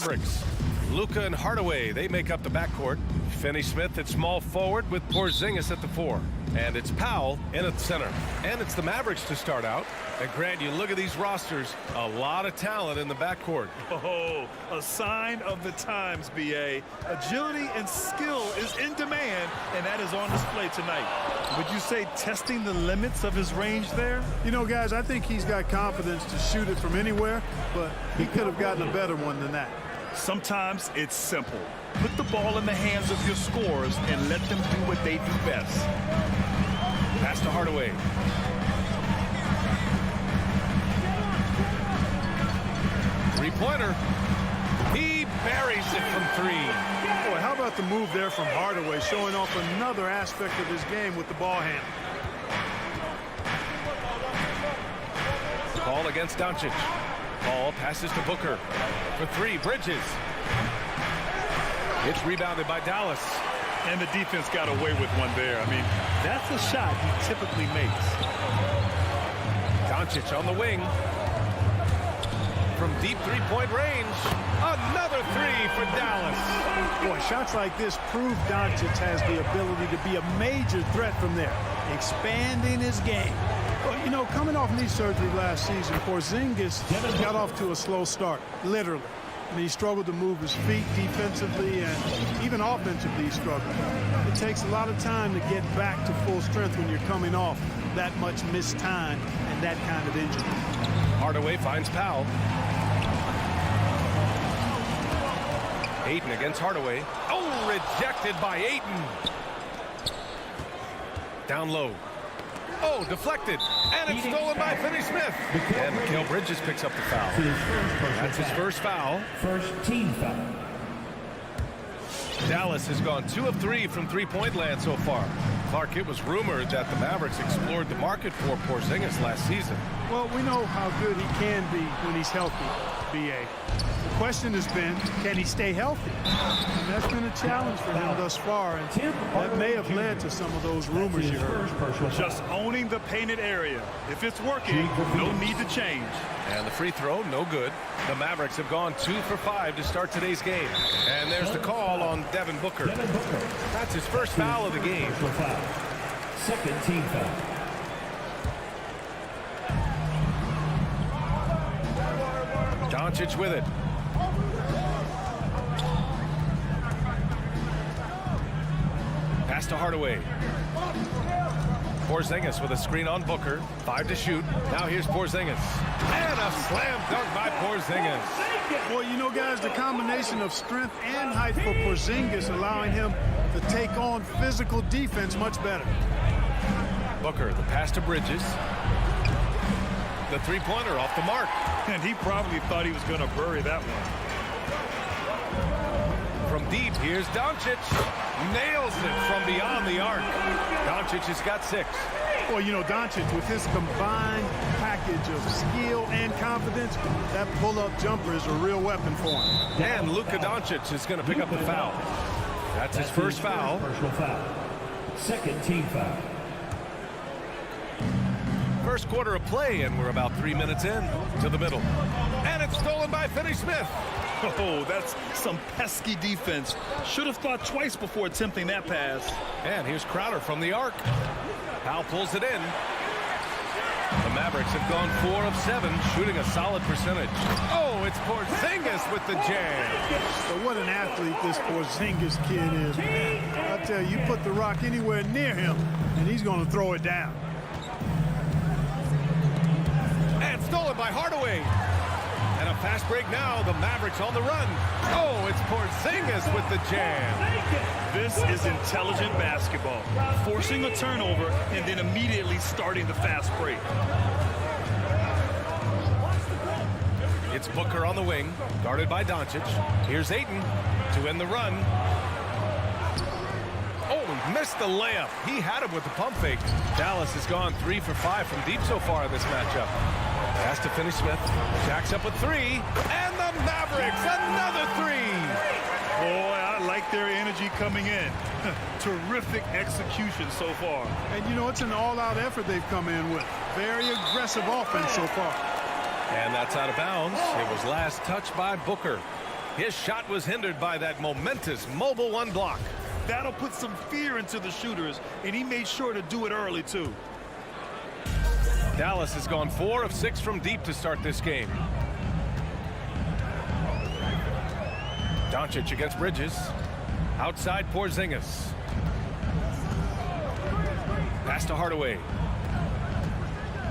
Mavericks. Luka and Hardaway, they make up the backcourt. Finney-Smith at small forward with Porzingis at the 4. And it's Powell in at center. And it's the Mavericks to start out. And Grant, you look at these rosters, a lot of talent in the backcourt. Oh, a sign of the times, B.A. Agility and skill is in demand, and that is on display tonight. Would you say testing the limits of his range there? You know, guys, I think he's got confidence to shoot it from anywhere, but he could have gotten a better one than that. Sometimes it's simple. Put the ball in the hands of your scorers and let them do what they do best. Pass to Hardaway. Three-pointer. He buries it from 3. Boy, how about the move there from Hardaway, showing off another aspect of his game with the ball handle. Ball against Doncic. Ball passes to Booker. For 3, Bridges. It's rebounded by Dallas. And the defense got away with one there. I mean, that's a shot he typically makes. Doncic on the wing. From deep three-point range. Another 3 for Dallas. Boy, shots like this prove Doncic has the ability to be a major threat from there, expanding his game. Well, you know, coming off knee surgery last season, Porzingis got off to a slow start, literally. I mean, he struggled to move his feet defensively and even offensively he struggled. It takes a lot of time to get back to full strength when you're coming off that much missed time and that kind of injury. Hardaway finds Powell. Ayton against Hardaway. Oh, rejected by Ayton. Down low. Oh, deflected. And it's stolen by Finney-Smith. And Mikal Bridges picks up the foul. That's his first foul. First team foul. Dallas has gone 2 of 3 from three-point land so far. Clark, it was rumored that the Mavericks explored the market for Porzingis last season. Well, we know how good he can be when he's healthy, B.A. The question has been, can he stay healthy? And that's been a challenge for him thus far, and that may have led to some of those rumors you heard. Just owning the painted area. If it's working, no need to change. And the free throw, no good. The Mavericks have gone 2 for 5 to start today's game. And there's the call on Devin Booker. That's his first foul of the game. Second team foul. Doncic with it. Pass to Hardaway. Porzingis with a screen on Booker. 5 to shoot. Now here's Porzingis. And a slam dunk by Porzingis. Well, you know, guys, the combination of strength and height for Porzingis allowing him to take on physical defense much better. Booker, the pass to Bridges. The three-pointer off the mark. And he probably thought he was going to bury that one. From deep, here's Doncic. Nails it from beyond the arc. Doncic has got 6. Well, you know, Doncic, with his combined package of skill and confidence, that pull-up jumper is a real weapon for him. And Luka Doncic is going to pick up the foul. That's his first foul. Personal foul. Second team foul. First quarter of play, and we're about 3 minutes in to the middle. And it's stolen by Finney-Smith. Oh, that's some pesky defense. Should have thought twice before attempting that pass. And here's Crowder from the arc. Powell pulls it in. The Mavericks have gone 4 of 7, shooting a solid percentage. Oh, it's Porzingis with the jam. But what an athlete this Porzingis kid is, man. I tell you, you put the rock anywhere near him, and he's going to throw it down. And stolen by Hardaway. And a fast break now. The Mavericks on the run. Oh, it's Porzingis with the jam. This is intelligent basketball. Forcing a turnover and then immediately starting the fast break. It's Booker on the wing, guarded by Doncic. Here's Ayton to end the run. Oh, he missed the layup. He had him with the pump fake. Dallas has gone 3 for 5 from deep so far in this matchup. Pass to Finney-Smith. Jacks up with 3. And the Mavericks, another 3. Boy, I like their energy coming in. Terrific execution so far. And, you know, it's an all-out effort they've come in with. Very aggressive offense so far. And that's out of bounds. It was last touched by Booker. His shot was hindered by that momentous mobile one block. That'll put some fear into the shooters, and he made sure to do it early, too. Dallas has gone 4 of 6 from deep to start this game. Doncic against Bridges. Outside Porzingis. Pass to Hardaway.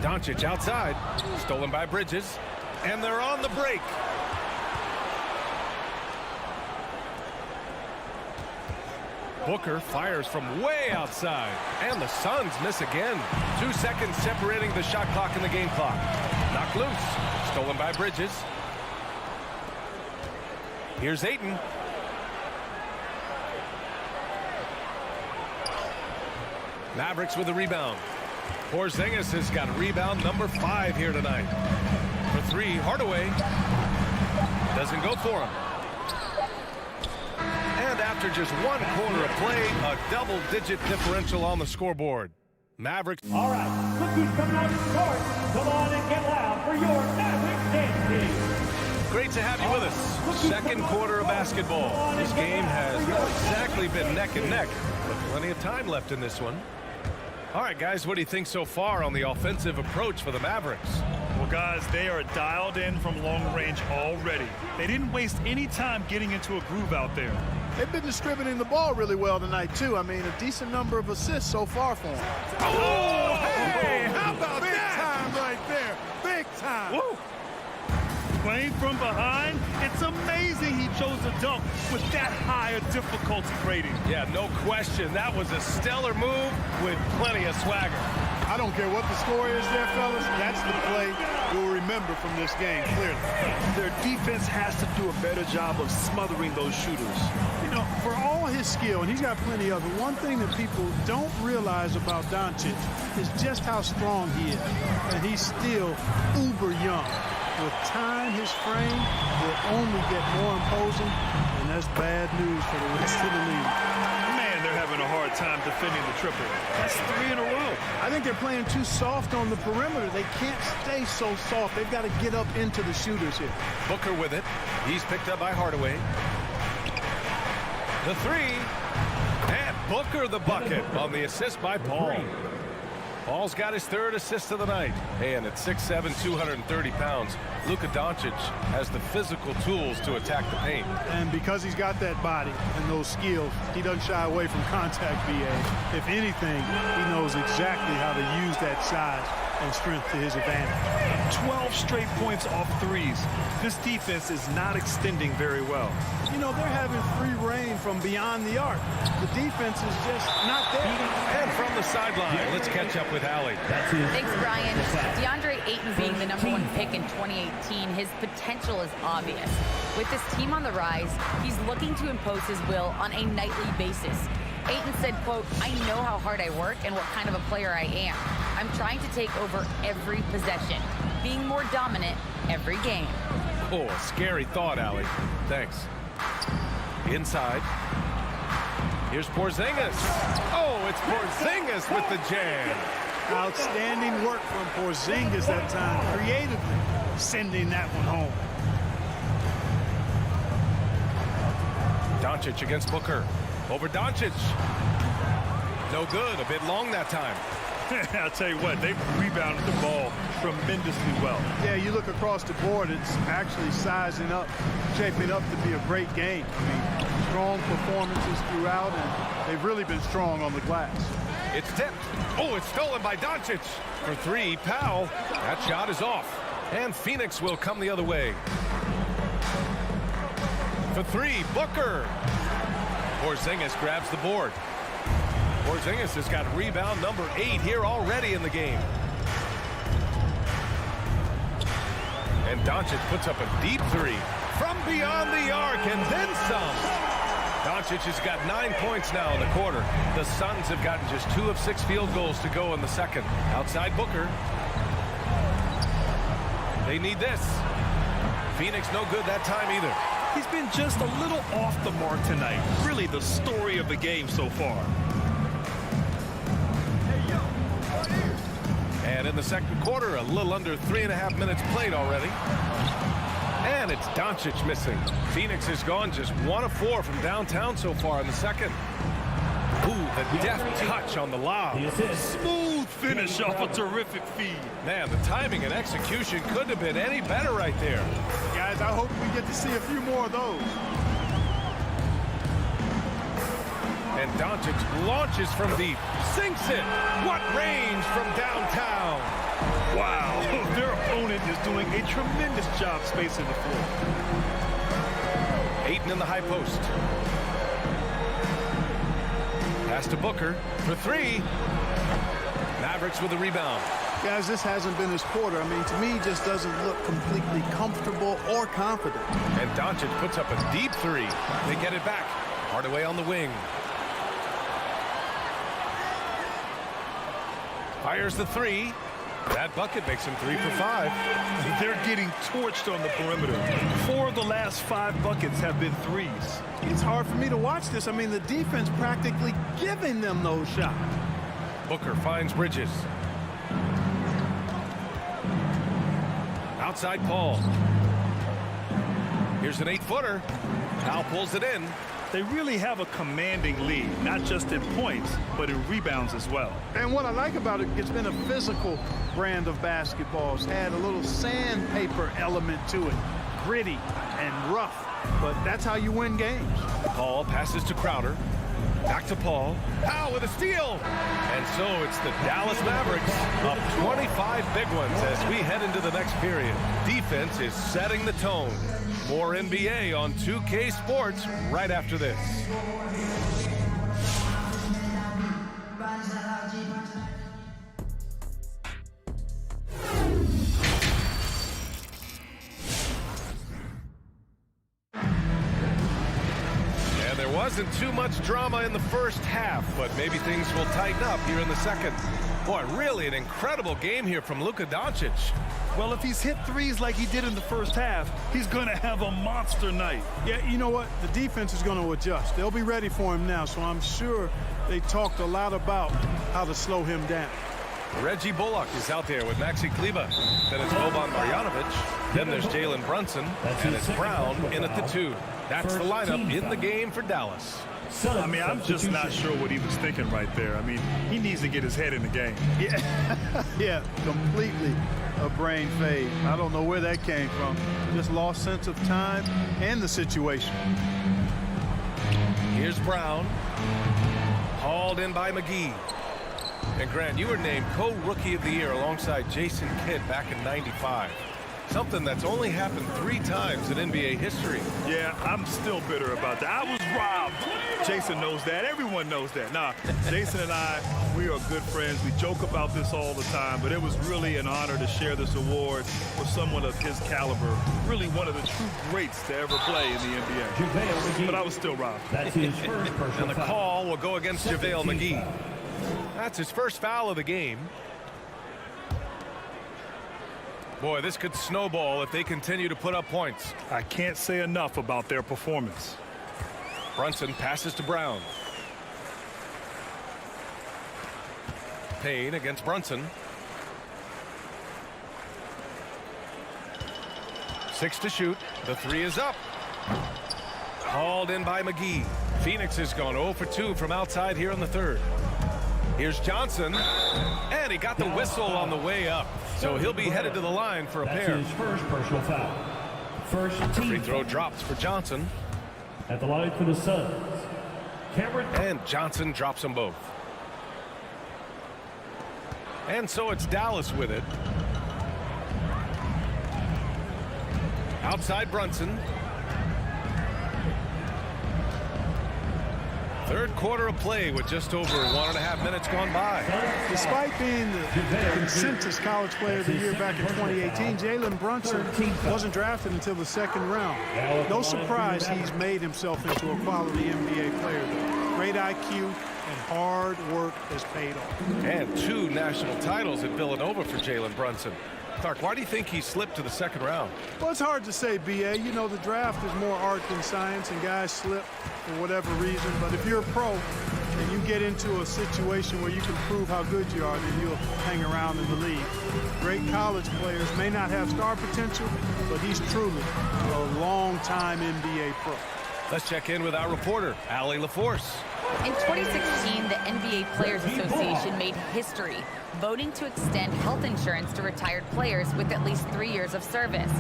Doncic outside. Stolen by Bridges. And they're on the break. Booker fires from way outside. And the Suns miss again. 2 seconds separating the shot clock and the game clock. Knocked loose. Stolen by Bridges. Here's Ayton. Mavericks with a rebound. Porzingis has got rebound number 5 here tonight. For 3, Hardaway. Doesn't go for him. And after just 1 quarter of play, a double-digit differential on the scoreboard. Mavericks. All right, look who's coming out of the court. Come on and get loud for your Mavericks dance team. Great to have you with us. Second quarter of basketball. This game has not exactly been neck and neck, but plenty of time left in this one. All right, guys, what do you think so far on the offensive approach for the Mavericks? Well, guys, they are dialed in from long range already. They didn't waste any time getting into a groove out there. They've been distributing the ball really well tonight, too. I mean, a decent number of assists so far for them. Oh, hey, how about Big that? time right there. Big time. Woo! Playing from behind, it's amazing he chose to dunk with that high a difficulty rating. Yeah, no question. That was a stellar move with plenty of swagger. I don't care what the score is there, fellas. That's the play we'll remember from this game, clearly. Their defense has to do a better job of smothering those shooters. You know, for all his skill, and he's got plenty of it, one thing that people don't realize about Doncic is just how strong he is. And he's still uber young. With time, his frame will only get more imposing, and that's bad news for the rest of the league. Man, they're having a hard time defending the triple. That's 3 in a row. I think they're playing too soft on the perimeter. They can't stay so soft. They've got to get up into the shooters here. Booker with it. He's picked up by Hardaway. The 3. And Booker the bucket on the assist by Paul. Paul's got his 3rd assist of the night. And at 6'7", 230 pounds, Luka Doncic has the physical tools to attack the paint. And because he's got that body and those skills, he doesn't shy away from contact, BA. If anything, he knows exactly how to use that size and strength to his advantage. 12 straight points off threes. This defense is not extending very well. You know, they're having free reign from beyond the arc. The defense is just not there. And from the sideline, let's catch up with Allie. Thanks, Brian. DeAndre Ayton being the #1 pick in 2018, his potential is obvious. With this team on the rise, he's looking to impose his will on a nightly basis. Ayton said, quote, "I know how hard I work and what kind of a player I am. I'm trying to take over every possession, being more dominant every game." Oh, a scary thought, Allie. Thanks. Inside. Here's Porzingis. Oh, it's Porzingis with the jam. Outstanding work from Porzingis that time, creatively sending that one home. Doncic against Booker. Over Doncic. No good. A bit long that time. I'll tell you what, they've rebounded the ball tremendously well. Yeah, you look across the board, it's actually sizing up, shaping up to be a great game. I mean, strong performances throughout, and they've really been strong on the glass. It's tipped. Oh, it's stolen by Doncic. For 3, Powell. That shot is off. And Phoenix will come the other way. For 3, Booker. Porzingis grabs the board. Porzingis has got rebound number 8 here already in the game. And Doncic puts up a deep 3 from beyond the arc and then some. Doncic has got 9 points now in the quarter. The Suns have gotten just 2 of 6 field goals to go in the second. Outside Booker. They need this. Phoenix no good that time either. He's been just a little off the mark tonight. Really the story of the game so far. And in the second quarter, a little under 3.5 minutes played already. And it's Doncic missing. Phoenix has gone just 1 of 4 from downtown so far in the second. Ooh, the deft touch on the lob. Smooth finish off a terrific feed. Man, the timing and execution couldn't have been any better right there. Guys, I hope we get to see a few more of those. And Doncic launches from deep, sinks it. What range from downtown. Wow, their opponent is doing a tremendous job spacing the floor. Ayton in the high post. Pass to Booker for 3. Mavericks with the rebound. Guys, this hasn't been his quarter. I mean, to me, he just doesn't look completely comfortable or confident. And Doncic puts up a deep 3. They get it back. Hardaway on the wing. Fires the 3. That bucket makes him 3 for 5. They're getting torched on the perimeter. 4 of the last 5 buckets have been threes. It's hard for me to watch this. I mean, the defense practically giving them those shots. Booker finds Bridges. Outside Paul. Here's an 8-footer. Powell pulls it in. They really have a commanding lead, not just in points, but in rebounds as well. And what I like about it, it's been a physical brand of basketball. It's had a little sandpaper element to it, gritty and rough, but that's how you win games. Paul passes to Crowder. Back to Paul. Powell with a steal. And so it's the Dallas Mavericks up 25 big ones as we head into the next period. Defense is setting the tone. More NBA on 2K Sports right after this. And there wasn't too much drama in the first half, but maybe things will tighten up here in the second. Boy, really an incredible game here from Luka Doncic. Well, if he's hit threes like he did in the first half, he's going to have a monster night. Yeah, you know what? The defense is going to adjust. They'll be ready for him now, so I'm sure they talked a lot about how to slow him down. Reggie Bullock is out there with Maxi Kleber. Then it's Boban Marjanovic. Then there's Jalen Brunson. And it's Brown in at the 2. That's the lineup in the game for Dallas. I mean, I'm just not sure what he was thinking right there. I mean, he needs to get his head in the game. Yeah, completely a brain fade. I don't know where that came from. Just lost sense of time and the situation. Here's Brown. Hauled in by McGee. And Grant, you were named co-rookie of the year alongside Jason Kidd back in '95. Something that's only happened 3 times in NBA history. Yeah, I'm still bitter about that. I was robbed. Jason knows that. Everyone knows that. Nah, Jason and I, we are good friends. We joke about this all the time, but it was really an honor to share this award with someone of his caliber. Really one of the true greats to ever play in the NBA. But I was still robbed. That's his first personal And the call will go against JaVale McGee. That's his first foul of the game. Boy, this could snowball if they continue to put up points. I can't say enough about their performance. Brunson passes to Brown. Payne against Brunson. 6 to shoot. The 3 is up. Hauled in by McGee. Phoenix has gone 0 for 2 from outside here in the 3rd. Here's Johnson. And he got the whistle on the way up. So he'll be headed to the line for a pair. That's his first personal foul. First team. Free throw drops for Johnson. At the line for the Suns, Cameron. And Johnson drops them both. And so it's Dallas with it. Outside Brunson. 3rd quarter of play with just over 1.5 minutes gone by. Despite being the consensus college player of the year back in 2018, Jalen Brunson wasn't drafted until the 2nd round. No surprise he's made himself into a quality NBA player. Great IQ and hard work has paid off. And 2 national titles at Villanova for Jalen Brunson. Clark, why do you think he slipped to the 2nd round? Well, it's hard to say, B.A. You know, the draft is more art than science, and guys slip for whatever reason. But if you're a pro, and you get into a situation where you can prove how good you are, then you'll hang around in the league. Great college players may not have star potential, but he's truly a long-time NBA pro. Let's check in with our reporter, Allie LaForce. In 2016, the NBA Players Association made history, voting to extend health insurance to retired players with at least 3 years of service.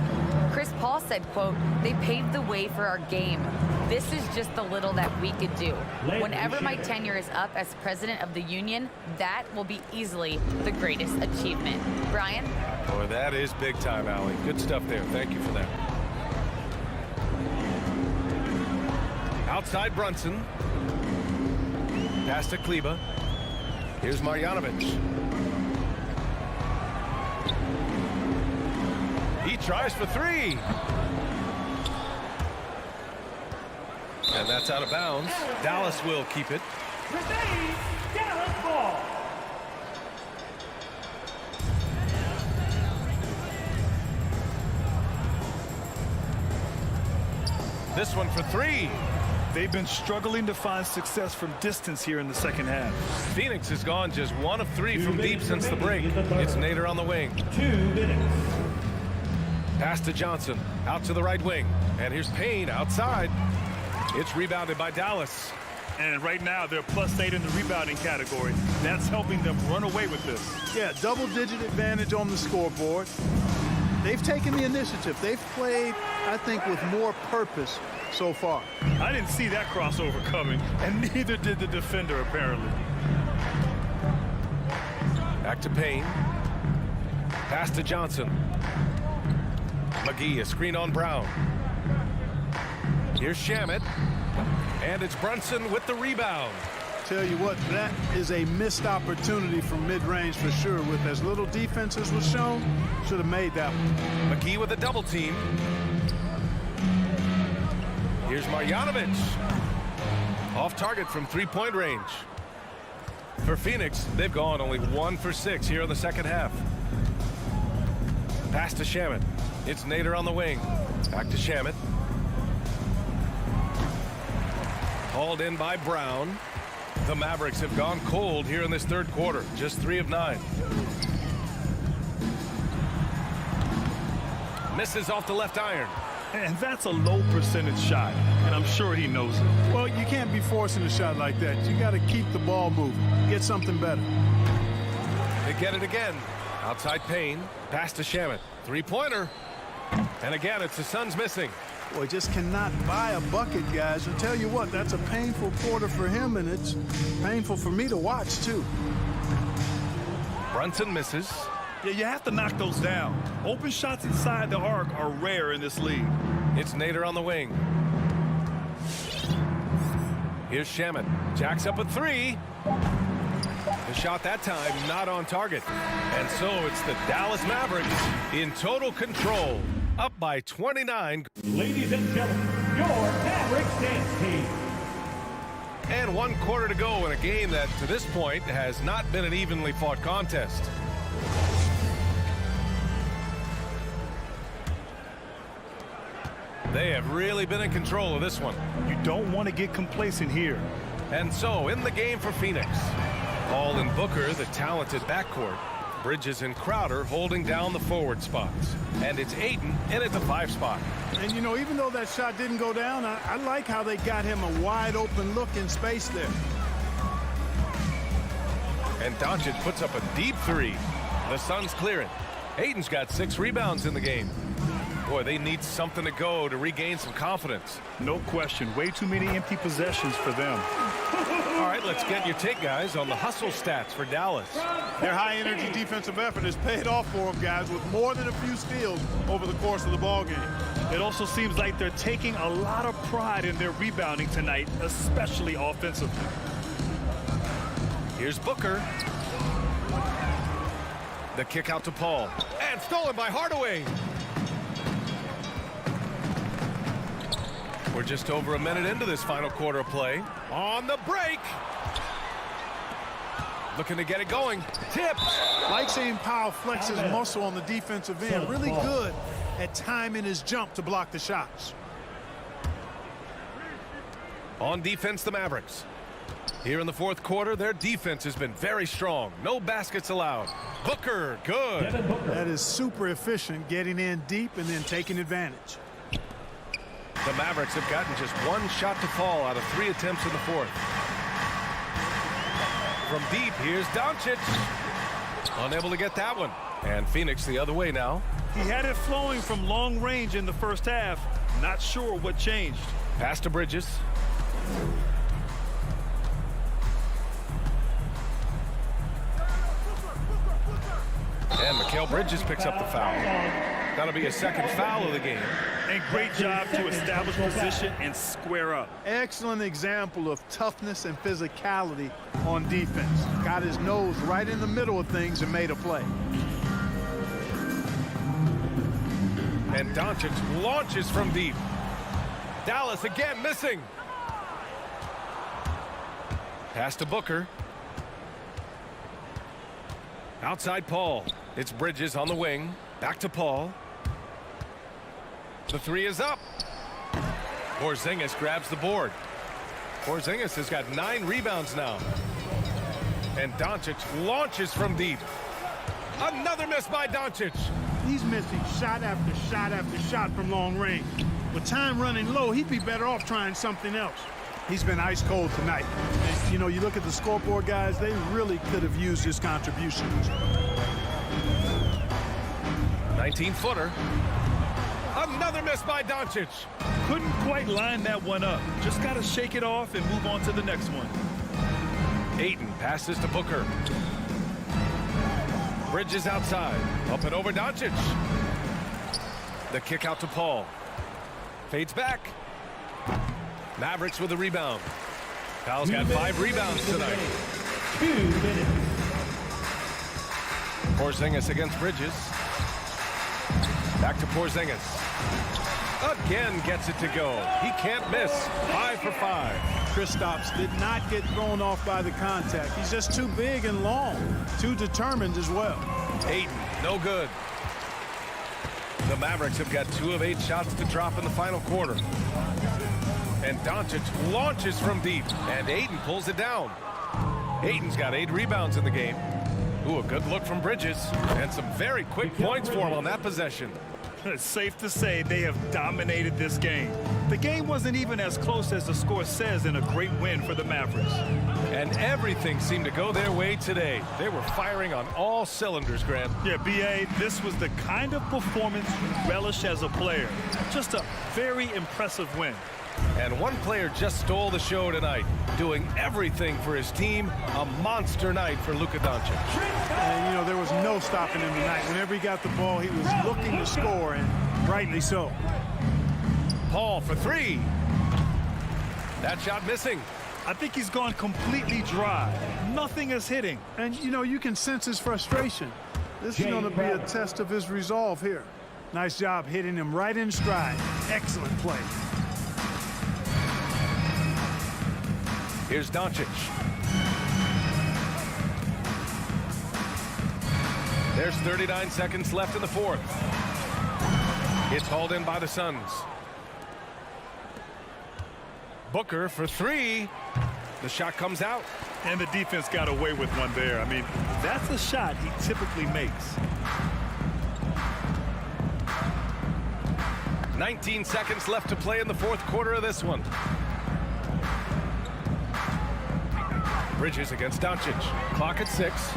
Chris Paul said, quote, "They paved the way for our game. This is just the little that we could do. Whenever my tenure is up as president of the union, that will be easily the greatest achievement." Brian? Boy, that is big time, Allie. Good stuff there. Thank you for that. Outside Brunson. Pass to Kleba. Here's Marjanovic. He tries for three. And that's out of bounds. Dallas will keep it. Dallas ball. This one for three. They've been struggling to find success from distance here in the second half. Phoenix has gone just 1 of 3 from deep since the break. It's Nader on the wing. 2 minutes. Pass to Johnson. Out to the right wing. And here's Payne outside. It's rebounded by Dallas. And right now, they're +8 in the rebounding category. That's helping them run away with this. Yeah, double-digit advantage on the scoreboard. They've taken the initiative. They've played, I think, with more purpose so far. I didn't see that crossover coming, and neither did the defender, apparently. Back to Payne. Pass to Johnson. McGee, a screen on Brown. Here's Shamet. And it's Brunson with the rebound. Tell you what, that is a missed opportunity from mid-range for sure. With as little defense as was shown, should have made that one. McGee with a double team. Here's Marjanovic. Off target from three-point range. For Phoenix, they've gone only 1 for 6 here in the second half. Pass to Shamet. It's Nader on the wing. Back to Shamet. Hauled in by Brown. The Mavericks have gone cold here in this third quarter. Just 3 of 9. Misses off the left iron. And that's a low percentage shot, and I'm sure he knows it. Well, you can't be forcing a shot like that. You got to keep the ball moving. Get something better. They get it again. Outside Payne. Pass to Shamet. Three-pointer. And again, it's the Suns missing. Boy, just cannot buy a bucket, guys. I tell you what, that's a painful quarter for him, and it's painful for me to watch, too. Brunson misses. Yeah, you have to knock those down. Open shots inside the arc are rare in this league. It's Nader on the wing. Here's Shamet. Jacks up a 3. The shot that time not on target. And so it's the Dallas Mavericks in total control. Up by 29. Ladies and gentlemen, your Mavericks dance team. And 1 quarter to go in a game that, to this point, has not been an evenly fought contest. They have really been in control of this one. You don't want to get complacent here. And so, in the game for Phoenix, Paul and Booker, the talented backcourt. Bridges and Crowder holding down the forward spots. And it's Ayton in at the 5 spot. And, you know, even though that shot didn't go down, I like how they got him a wide-open look in space there. And Doncic puts up a deep 3. The Suns clear it. Ayton's got 6 rebounds in the game. Boy, they need something to go to regain some confidence. No question. Way too many empty possessions for them. All right, let's get your take, guys, on the hustle stats for Dallas. Their high-energy defensive effort has paid off for them, guys, with more than a few steals over the course of the ballgame. It also seems like they're taking a lot of pride in their rebounding tonight, especially offensively. Here's Booker. The kick out to Paul. And stolen by Hardaway. We're just over a minute into this final quarter of play. On the break. Looking to get it going. Tip. Like seeing Powell flex his muscle on the defensive end. Really good at timing his jump to block the shots. On defense, the Mavericks. Here in the fourth quarter, their defense has been very strong. No baskets allowed. Booker, good. That is super efficient, getting in deep and then taking advantage. The Mavericks have gotten just one shot to fall out of 3 attempts in the fourth. From deep, here's Doncic. Unable to get that one. And Phoenix the other way now. He had it flowing from long range in the first half. Not sure what changed. Pass to Bridges. And Mikal Bridges picks up the foul. That'll be a second foul of the game. And great job to establish position and square up. Excellent example of toughness and physicality on defense. Got his nose right in the middle of things and made a play. And Doncic launches from deep. Dallas again missing. Pass to Booker. Outside Paul. It's Bridges on the wing. Back to Paul. The three is up. Porzingis grabs the board. Porzingis has got 9 rebounds now. And Doncic launches from deep. Another miss by Doncic. He's missing shot after shot after shot from long range. With time running low, he'd be better off trying something else. He's been ice cold tonight. And, you know, you look at the scoreboard, guys, they really could have used his contributions. 19-footer. Another miss by Doncic. Couldn't quite line that one up. Just got to shake it off and move on to the next one. Ayton passes to Booker. Bridges outside. Up and over Doncic. The kick out to Paul. Fades back. Mavericks with a rebound. Powell's got 5 rebounds tonight. 2 minutes. Porzingis against Bridges. Back to Porzingis. Again gets it to go. He can't miss. 5 for 5. Kristaps did not get thrown off by the contact. He's just too big and long. Too determined as well. Ayton, no good. The Mavericks have got 2 of 8 shots to drop in the final quarter. And Doncic launches from deep. And Ayton pulls it down. Ayton's got 8 rebounds in the game. Ooh, a good look from Bridges. And some very quick points for him on that possession. It's safe to say they have dominated this game. The game wasn't even as close as the score says in a great win for the Mavericks. And everything seemed to go their way today. They were firing on all cylinders, Grant. Yeah, B.A., this was the kind of performance you relish as a player. Just a very impressive win. And one player just stole the show tonight, doing everything for his team. A monster night for Luka Doncic. And, you know, there was no stopping him tonight. Whenever he got the ball, he was looking to score, and rightly so. Paul for 3. That shot missing. I think he's gone completely dry. Nothing is hitting. And, you know, you can sense his frustration. This is going to be a test of his resolve here. Nice job hitting him right in stride. Excellent play. Here's Doncic. There's 39 seconds left in the fourth. It's hauled in by the Suns. Booker for 3. The shot comes out. And the defense got away with one there. I mean, that's a shot he typically makes. 19 seconds left to play in the fourth quarter of this one. Bridges against Doncic. Clock at 6.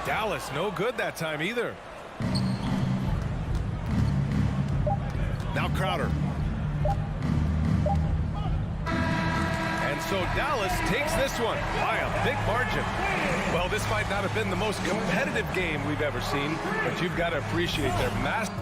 Dallas no good that time either. Now Crowder. And so Dallas takes this one by a big margin. Well, this might not have been the most competitive game we've ever seen, but you've got to appreciate their massive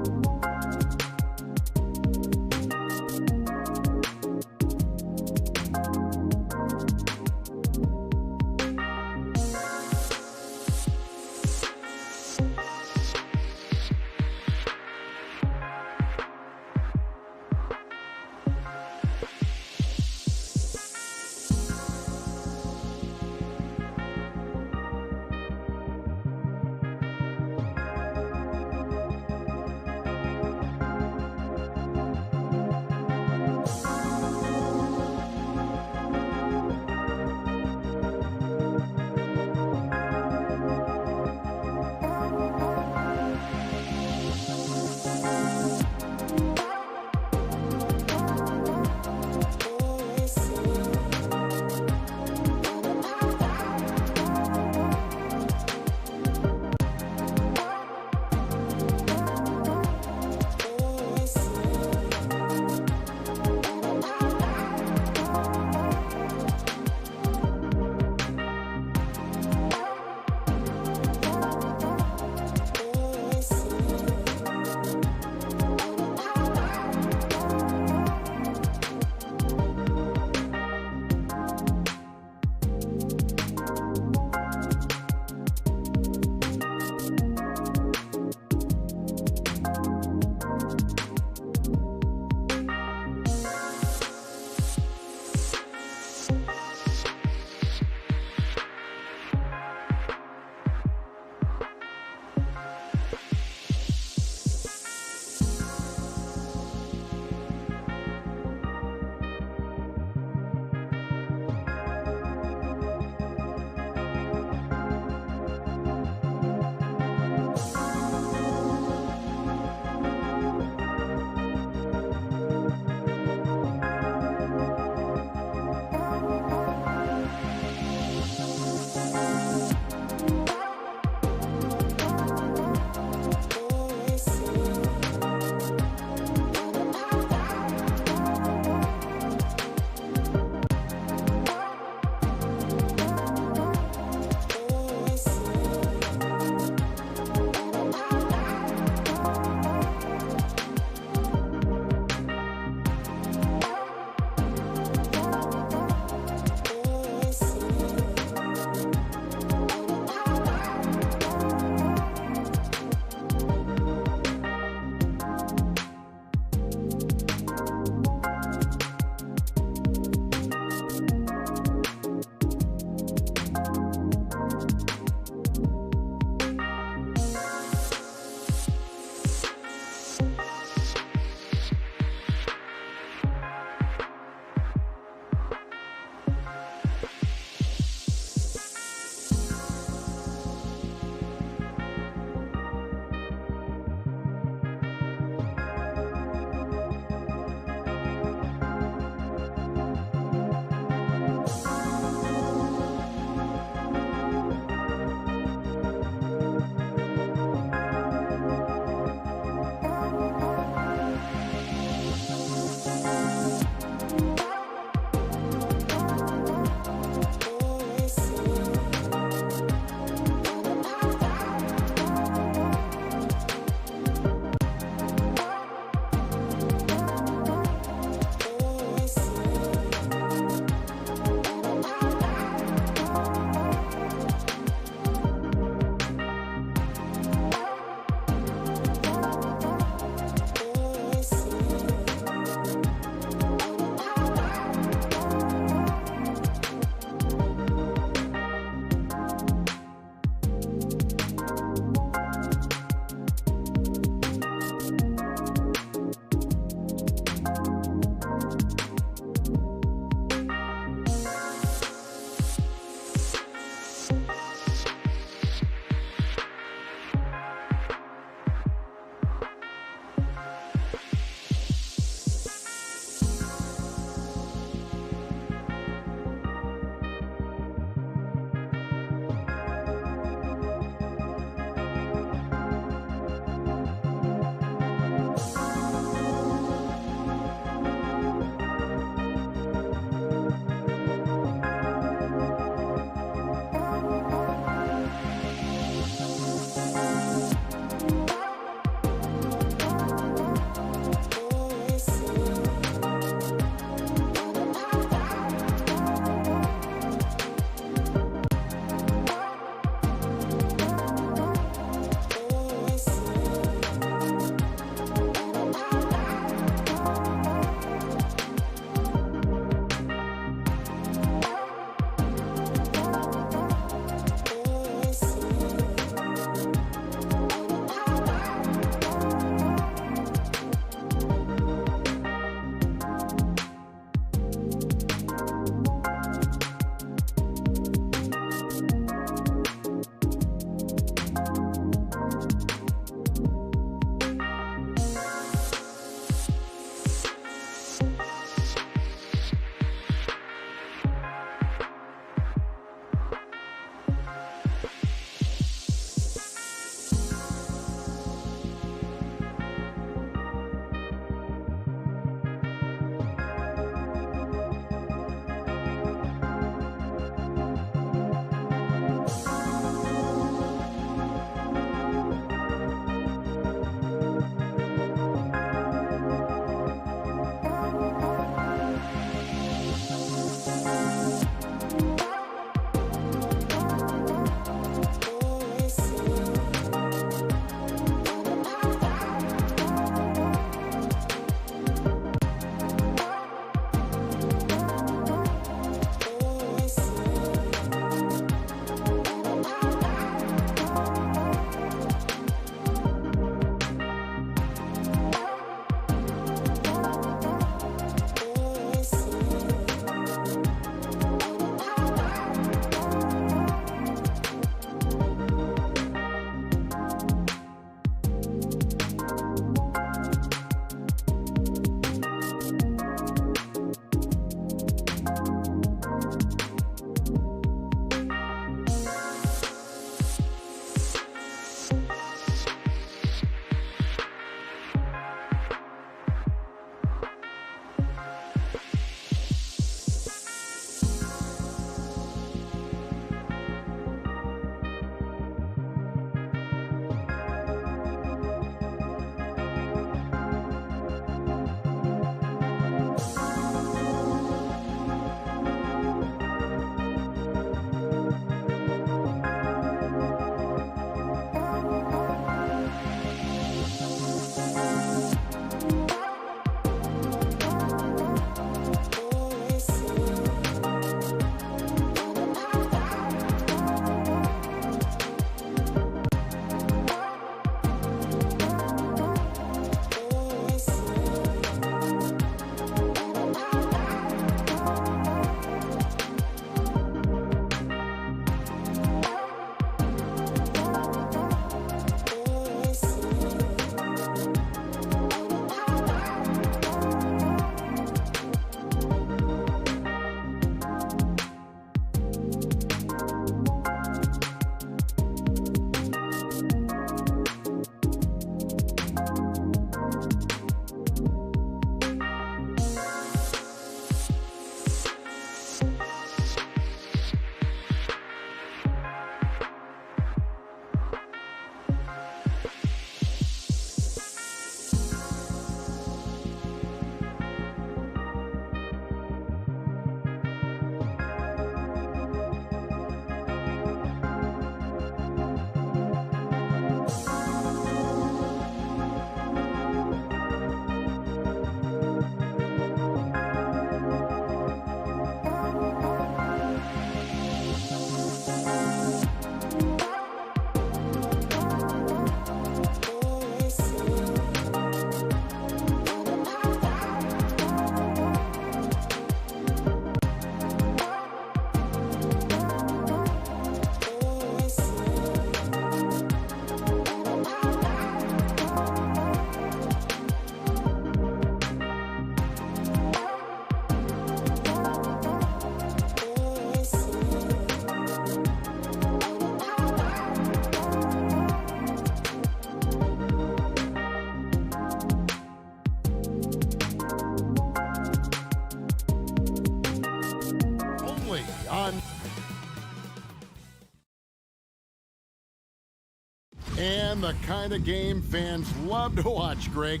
And the kind of game fans love to watch, Greg.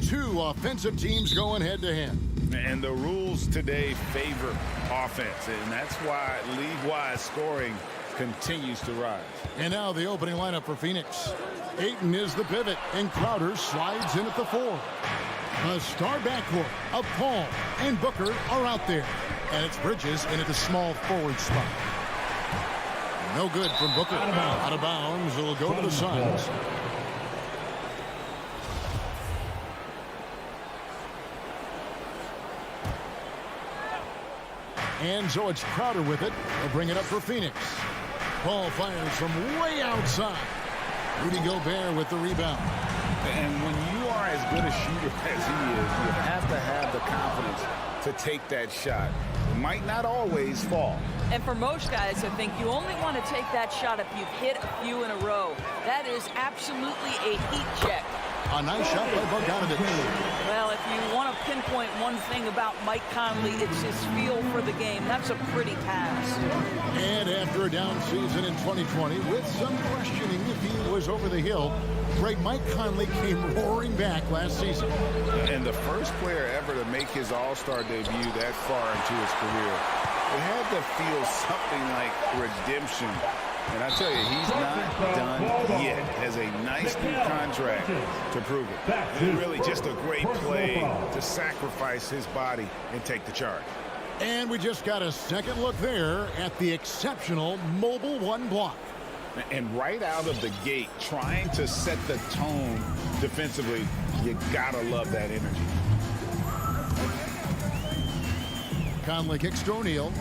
Two offensive teams going head-to-head. And the rules today favor offense, and that's why league-wide scoring continues to rise. And now the opening lineup for Phoenix. Ayton is the pivot, and Crowder slides in at the 4. A star backcourt of Paul and Booker are out there. And it's Bridges in at the small forward spot. No good from Booker. Out of bounds. It'll go to the Suns. And so it's Crowder with it. They'll bring it up for Phoenix. Paul fires from way outside. Rudy Gobert with the rebound. And when you are as good a shooter as he is, you have to have the confidence to take that shot. It might not always fall. And for most guys, I think you only want to take that shot if you've hit a few in a row. That is absolutely a heat check. A nice shot by Bogdanovich. Well, if you want to pinpoint one thing about Mike Conley, it's his feel for the game. That's a pretty pass. And after a down season in 2020, with some questioning if he was over the hill, great Mike Conley came roaring back last season. And the first player ever to make his All-Star debut that far into his career. It had to feel something like redemption. And I tell you, he's not done yet. Has a nice new contract to prove it. And really just a great play to sacrifice his body and take the charge. And we just got a second look there at the exceptional Mobile One block. And right out of the gate, trying to set the tone defensively, you gotta love that energy. Conley kicks to O'Neal.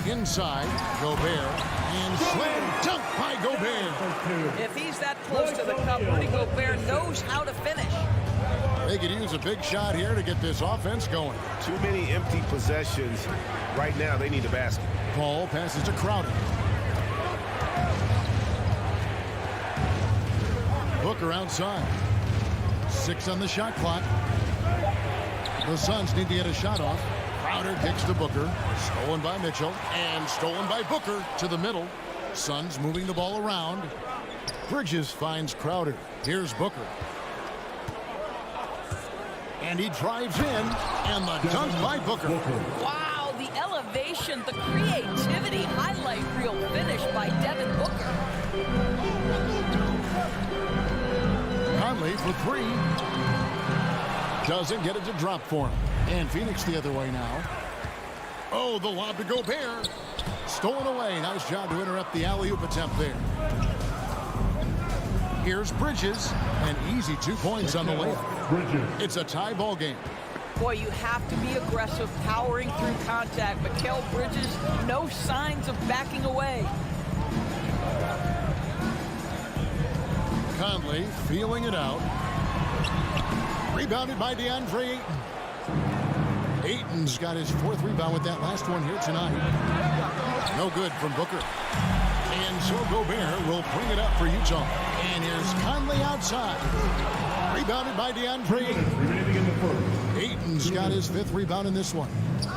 Inside, Gobert, and slam dunk by Gobert. If he's that close to the cup, Rudy Gobert knows how to finish. They could use a big shot here to get this offense going. Too many empty possessions. Right now, they need a basket. Paul passes to Crowder. Booker outside. 6 on the shot clock. The Suns need to get a shot off. Crowder kicks to Booker. Stolen by Mitchell. And stolen by Booker to the middle. Suns moving the ball around. Bridges finds Crowder. Here's Booker. And he drives in. And the dunk by Booker. Wow, the elevation, the creativity, highlight reel finish by Devin Booker. Conley for 3. Doesn't get it to drop for him. And Phoenix the other way now. Oh, the lob to Gobert. Stolen away. Nice job to interrupt the alley-oop attempt there. Here's Bridges. An easy 2 points on the layup. It's a tie ball game. Boy, you have to be aggressive, powering through contact. Mikal Bridges, no signs of backing away. Conley feeling it out. Rebounded by DeAndre Ayton. Ayton's got his 4th rebound with that last one here tonight. No good from Booker. And so Gobert will bring it up for Utah. And here's Conley outside. Rebounded by DeAndre Ayton. Ayton's got his 5th rebound in this one.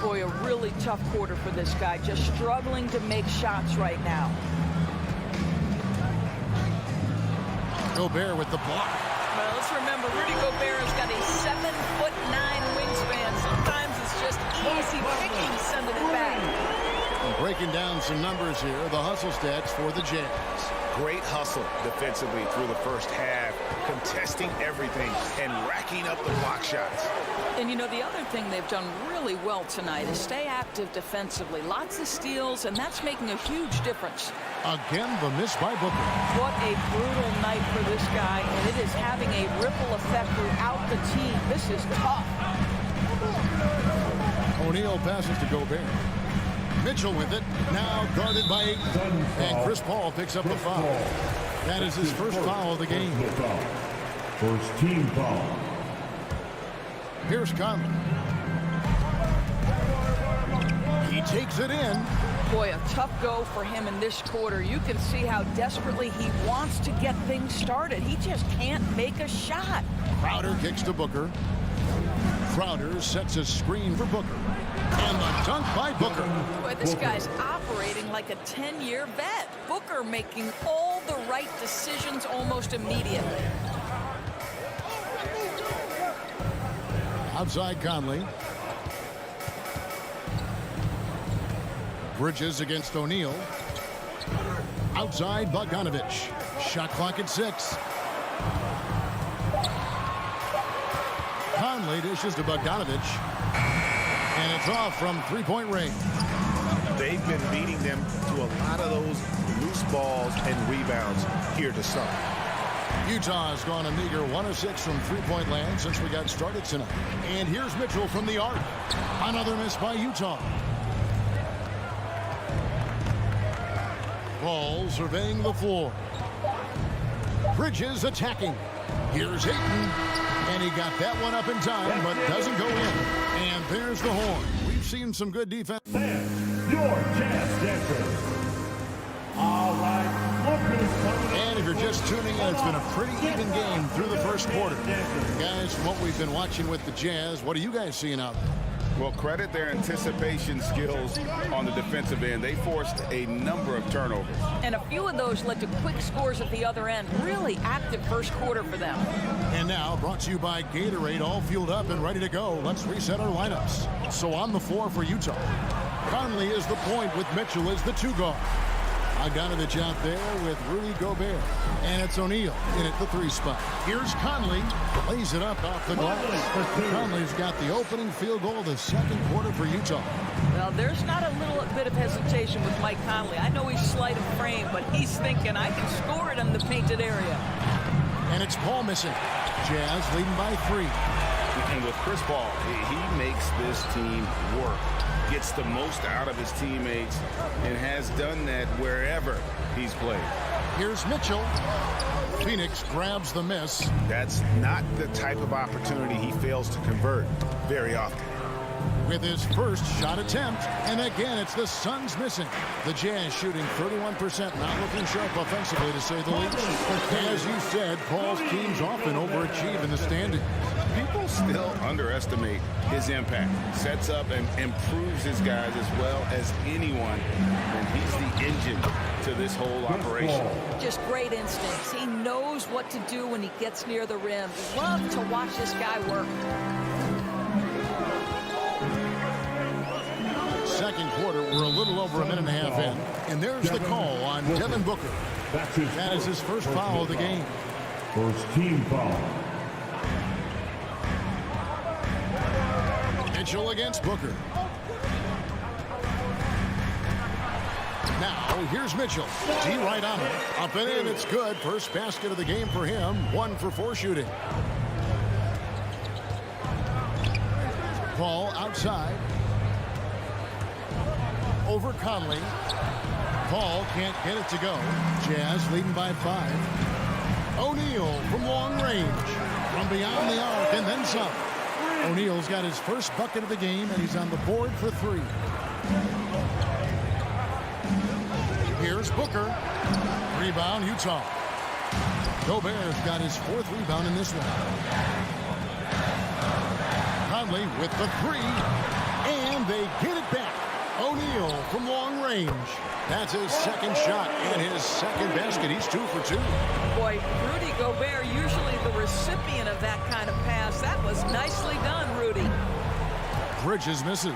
Boy, a really tough quarter for this guy. Just struggling to make shots right now. Gobert with the block. Well, let's remember, Rudy Gobert has got a 7'9" wingspan. Sometimes it's just easy picking, sending it back. Breaking down some numbers here, the hustle stats for the Jazz. Great hustle defensively through the first half, contesting everything and racking up the block shots. And, you know, the other thing they've done really well tonight is stay active defensively. Lots of steals, and that's making a huge difference. Again, the miss by Booker. What a brutal night for this guy, and it is having a ripple effect throughout the team. This is tough. O'Neal passes to Gobert. Mitchell with it, now guarded by Ayton. And Chris Paul picks up the foul. That is his first foul of the game. First team foul. Here's Conley. He takes it in. Boy, a tough go for him in this quarter. You can see how desperately he wants to get things started. He just can't make a shot. Crowder kicks to Booker. Crowder sets a screen for Booker. And the dunk by Booker. Boy, this This guy's operating like a 10-year vet. Booker making all the right decisions almost immediately. Outside Conley. Bridges against O'Neal. Outside Bogdanovich. Shot clock at 6. Conley dishes to Bogdanovich. And it's off from three-point range. They've been beating them to a lot of those loose balls and rebounds here to start. Utah has gone a meager 1 of 6 from three-point land since we got started tonight. And here's Mitchell from the arc. Another miss by Utah. Ball surveying the floor. Bridges attacking. Here's Ayton. And he got that one up in time, but doesn't go in. And there's the horn. We've seen some good defense. Your Jazz dancers. All right. And if you're just tuning in, it's been a pretty even game through the first quarter. Guys, from what we've been watching with the Jazz, what are you guys seeing out there? Well, credit their anticipation skills on the defensive end. They forced a number of turnovers. And a few of those led to quick scores at the other end. Really active first quarter for them. And now, brought to you by Gatorade, all fueled up and ready to go. Let's reset our lineups. So on the floor for Utah, Conley is the point with Mitchell as the 2-guard. Bogdanovich out there with Rudy Gobert. And it's O'Neal in at the 3 spot. Here's Conley. Lays it up off the glass. Conley's got the opening field goal of the second quarter for Utah. Well, there's not a little bit of hesitation with Mike Conley. I know he's slight of frame, but he's thinking, I can score it in the painted area. And it's Paul missing. Jazz leading by 3. And with Chris Paul, he makes this team work. Gets the most out of his teammates and has done that wherever he's played. Here's Mitchell. Phoenix grabs the miss. That's not the type of opportunity he fails to convert very often. With his first shot attempt, and again it's the Suns missing. The Jazz shooting 31%, not looking sharp offensively to say the least. As you said, Paul's teams often overachieve in the standings. People still underestimate his impact. Sets up and improves his guys as well as anyone, and he's the engine to this whole operation. Just great instincts. He knows what to do when he gets near the rim. Love to watch this guy work. Second quarter, we're a little over a minute and a half in. And there's the call on Devin Booker. That is his first foul of the game. First team foul. Mitchell against Booker. Now, here's Mitchell. D right on him. Up and in, it's good. First basket of the game for him. 1 for 4 shooting. Paul outside. Over Conley. Paul can't get it to go. Jazz leading by 5. O'Neal from long range. From beyond the arc and then some. O'Neal's got his first bucket of the game, and he's on the board for 3. Here's Booker. Rebound, Utah. Gobert's got his 4th rebound in this one. Conley with the 3. And they get it back. O'Neal from long range. That's his second shot and his second basket. He's 2 for 2. Boy, Rudy Gobert, usually the recipient of that kind of pass. That was nicely done, Rudy. Bridges misses.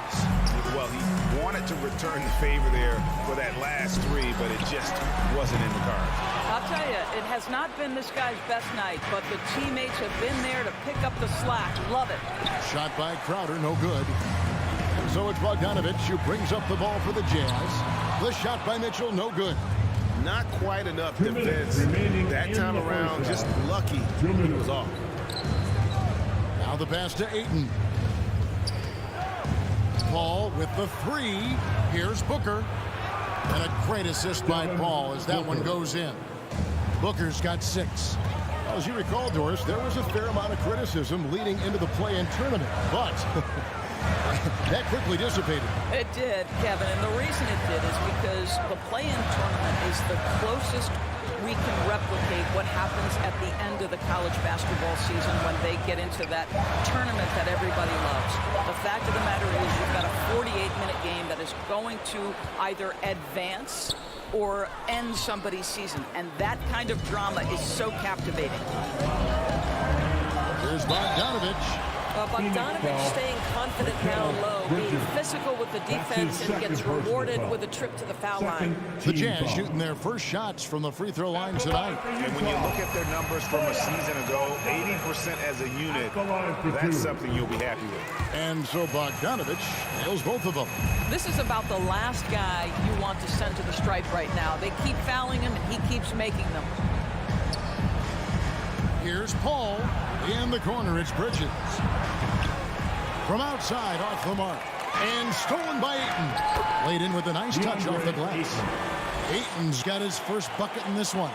Well, he wanted to return the favor there for that last 3, but it just wasn't in the cards. I'll tell you, it has not been this guy's best night, but the teammates have been there to pick up the slack. Love it. Shot by Crowder, no good. And so it's Bogdanovich who brings up the ball for the Jazz. The shot by Mitchell, no good. Not quite enough defense that time around. Just lucky he was off. Now the pass to Ayton. Paul with the 3. Here's Booker. And a great assist by Paul as that one goes in. Booker's got 6. Well, as you recall, Doris, there was a fair amount of criticism leading into the play-in tournament, but that quickly dissipated. It did, Kevin, and the reason it did is because the play-in tournament is the closest we can replicate what happens at the end of the college basketball season when they get into that tournament that everybody loves. The fact of the matter is you've got a 48-minute game that is going to either advance or end somebody's season, and that kind of drama is so captivating. Here's Bogdanovich. Bogdanovich staying confident down low, being physical with the defense, and gets rewarded with a trip to the foul line. The Jazz shooting their first shots from the free throw line tonight. And when you look at their numbers from a season ago, 80% as a unit, that's something you'll be happy with. And so Bogdanovich nails both of them. This is about the last guy you want to send to the stripe right now. They keep fouling him, and he keeps making them. Here's Paul. In the corner, it's Bridges. From outside, off the mark. And stolen by Ayton. Laid in with a nice touch off the glass. Ayton's got his first bucket in this one.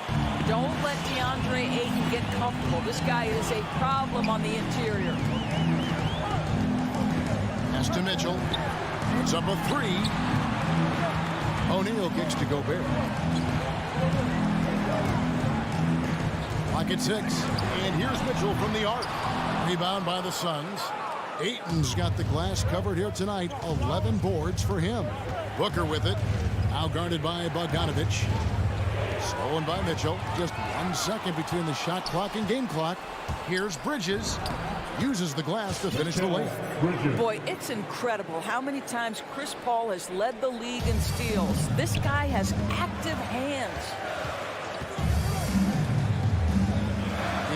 Don't let DeAndre Ayton get comfortable. This guy is a problem on the interior. Pass to Mitchell. It's up a three. O'Neal kicks to Gobert. Clock at 6. And here's Mitchell from the arc. Rebound by the Suns. Ayton's got the glass covered here tonight. 11 boards for him. Booker with it. Now guarded by Bogdanovich. Stolen by Mitchell. Just 1 second between the shot clock and game clock. Here's Bridges. Uses the glass to finish the layup. Boy, it's incredible how many times Chris Paul has led the league in steals. This guy has active hands.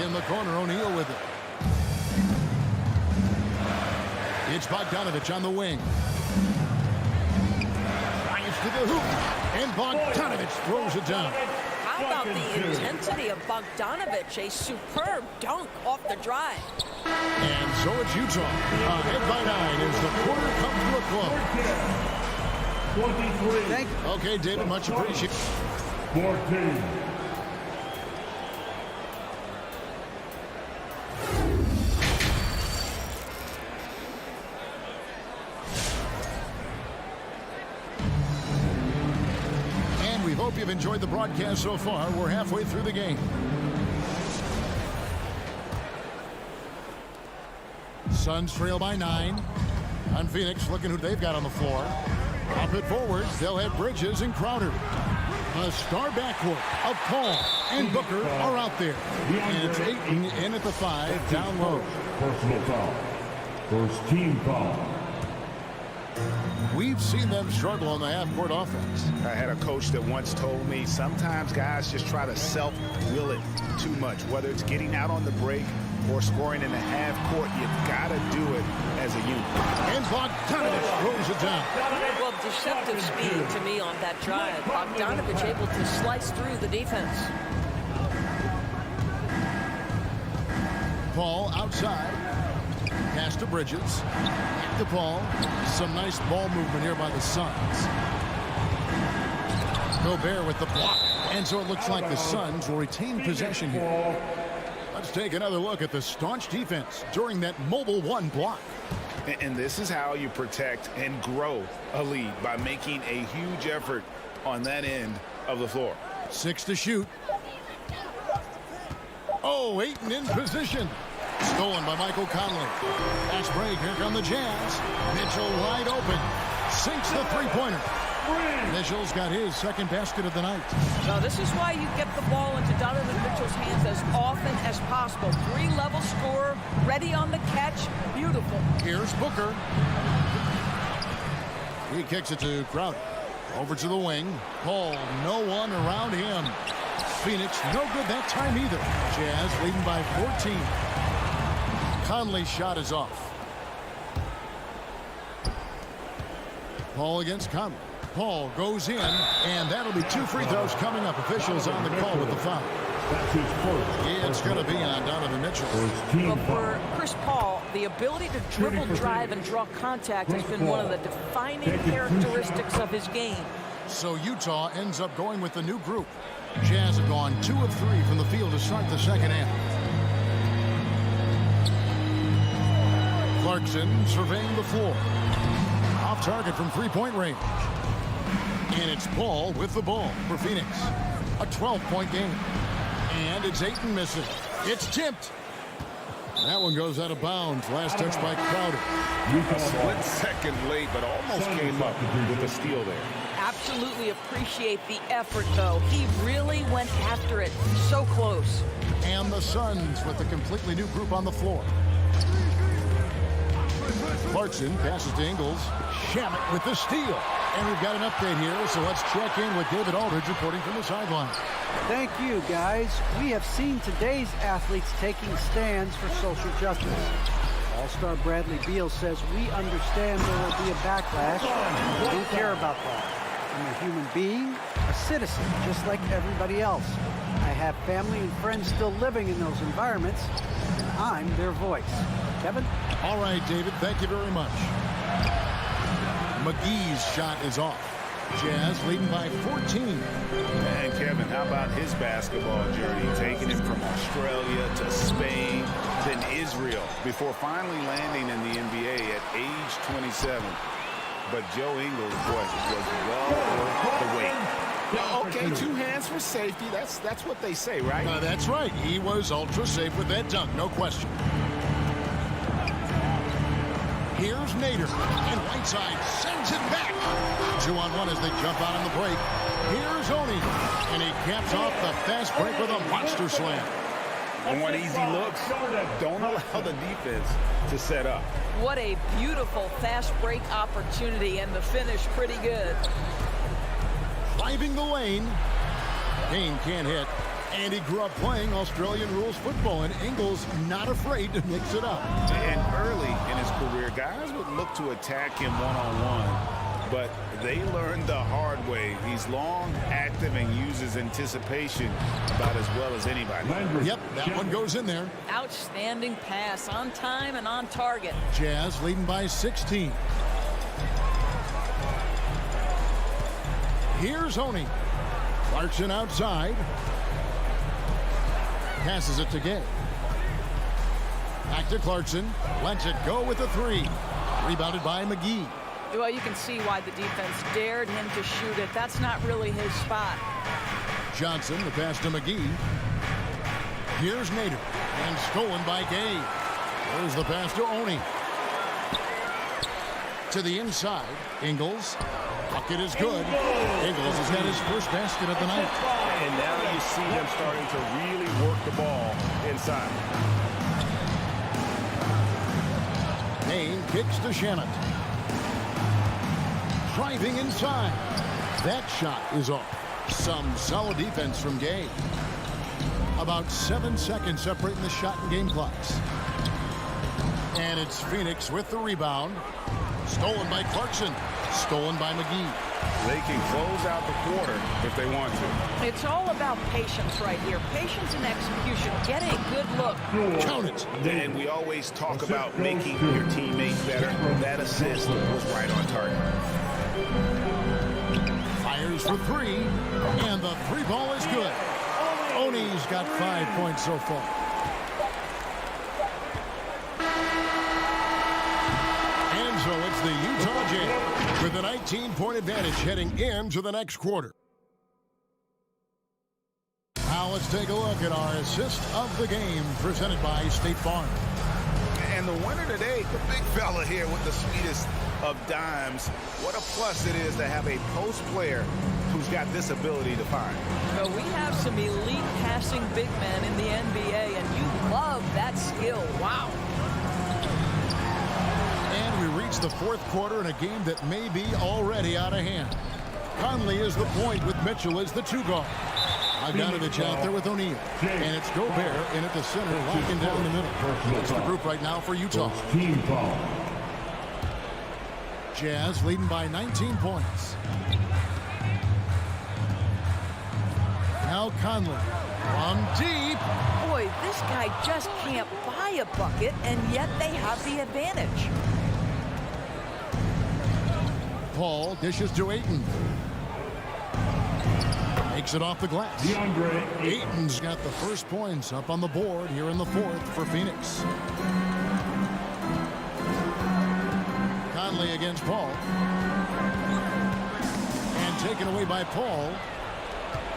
In the corner, O'Neal with it. It's Bogdanovich on the wing. Drives to the hoop. And Bogdanovich throws it down. How about the intensity of Bogdanovich? A superb dunk off the drive. And so it's Utah. Ahead by 9 as the quarter comes to a close. 23. Thank you. Okay, David, much appreciated. 14. Hope you've enjoyed the broadcast so far. We're halfway through the game. Suns trail by 9. On Phoenix, looking who they've got on the floor. Up it forward, they'll have Bridges and Crowder. A star backcourt of Paul and Booker are out there. And it's Ayton in at the 5, down low. Personal foul. First team foul. We've seen them struggle on the half-court offense. I had a coach that once told me sometimes guys just try to self-will it too much, whether it's getting out on the break or scoring in the half-court. You've got to do it as a unit. And Bogdanovich throws it down. Well, deceptive speed to me on that drive. Bogdanovich able to slice through the defense. Paul outside. Pass to Bridges. Back to Paul. Some nice ball movement here by the Suns. Gobert with the block. And so it looks like the Suns will retain possession here. Let's take another look at the staunch defense during that mobile 1 block. And this is how you protect and grow a lead, by making a huge effort on that end of the floor. 6 to shoot. Oh, Ayton in position. Stolen by Michael Conley. Fast break. Here come the Jazz. Mitchell wide open. Sinks the three-pointer. Mitchell's got his second basket of the night. Now, this is why you get the ball into Donovan Mitchell's hands as often as possible. 3-level scorer, ready on the catch. Beautiful. Here's Booker. He kicks it to Crowder. Over to the wing. Paul, no one around him. Phoenix, no good that time either. Jazz leading by 14. Conley's shot is off. Paul against Conley. Paul goes in, and that'll be 2 free throws coming up. Officials on the call with the foul. It's going to be on Donovan Mitchell. But for Chris Paul, the ability to dribble, drive, and draw contact has been one of the defining characteristics of his game. So Utah ends up going with the new group. Jazz have gone 2 of 3 from the field to start the second half. Clarkson surveying the floor. Off target from 3-point range. And it's Paul with the ball for Phoenix. A 12-point game. And it's Ayton missing. It's tipped. That one goes out of bounds. Last touch by Crowder. A split second late, but almost came up with a steal there. Absolutely appreciate the effort, though. He really went after it. So close. And the Suns with a completely new group on the floor. Clarkson passes to Ingles. Shamet with the steal. And we've got an update here, so let's check in with David Aldridge reporting from the sideline. Thank you, guys. We have seen today's athletes taking stands for social justice. All-star Bradley Beal says, we understand there will be a backlash. We don't care about that. I'm a human being, a citizen, just like everybody else. I have family and friends still living in those environments. I'm their voice. Kevin? All right, David, thank you very much. McGee's shot is off. Jazz leading by 14. And Kevin, how about his basketball journey? Taking him from Australia to Spain, then Israel, before finally landing in the NBA at age 27. But Joe Ingles, boy, was well worth the wait. Okay, 2 hands for safety. That's what they say, right? That's right. He was ultra safe with that dunk, no question. Here's Nader, and Whiteside sends it back. 2-on-1 as they jump out on the break. Here's Oni, and he caps off the fast break with a monster slam. And what easy looks, don't allow the defense to set up. What a beautiful fast break opportunity, and the finish pretty good. Driving the lane. Kane can't hit. And he grew up playing Australian rules football, and Ingles not afraid to mix it up. And early in his career, guys would look to attack him one-on-one, but they learned the hard way. He's long, active, and uses anticipation about as well as anybody. Yep, that one goes in there. Outstanding pass, on time and on target. Jazz leading by 16. Here's Oni. Clarkson outside. Passes it to Gay. Back to Clarkson. Lets it go with a 3. Rebounded by McGee. Well, you can see why the defense dared him to shoot it. That's not really his spot. Johnson, the pass to McGee. Here's Nader. And stolen by Gay. There's the pass to Oni. To the inside. Ingles. Bucket is good. Ingles has got his first basket of the night. And now you see him starting to really work the ball inside. Kane kicks to Shamet. Driving inside. That shot is off. Some solid defense from Gay. About 7 seconds separating the shot and game clocks. And it's Phoenix with the rebound. Stolen by Clarkson. Stolen by McGee. They can close out the quarter if they want to. It's all about patience right here. Patience and execution. Get a good look. Count it. And we always talk about making your teammates better. That assist was right on target. Fires for 3. And the 3 ball is good. Oni's got 5 points so far. So it's the Utah Jazz with a 19-point advantage heading into the next quarter. Now let's take a look at our assist of the game presented by State Farm. And the winner today, the big fella here with the sweetest of dimes. What a plus it is to have a post player who's got this ability to find. So we have some elite passing big men in the NBA, and you love that skill. Wow. We reach the 4th quarter in a game that may be already out of hand. Conley is the point with Mitchell as the 2 guard. Bogdanovich out there with O'Neal. And it's Gobert in at the center, locking down the middle. That's the group right now for Utah. Jazz leading by 19 points. Now Conley from deep. Boy, this guy just can't buy a bucket, and yet they have the advantage. Paul dishes to Ayton. Makes it off the glass. Ayton's got the first points up on the board here in the 4th for Phoenix. Conley against Paul. And taken away by Paul.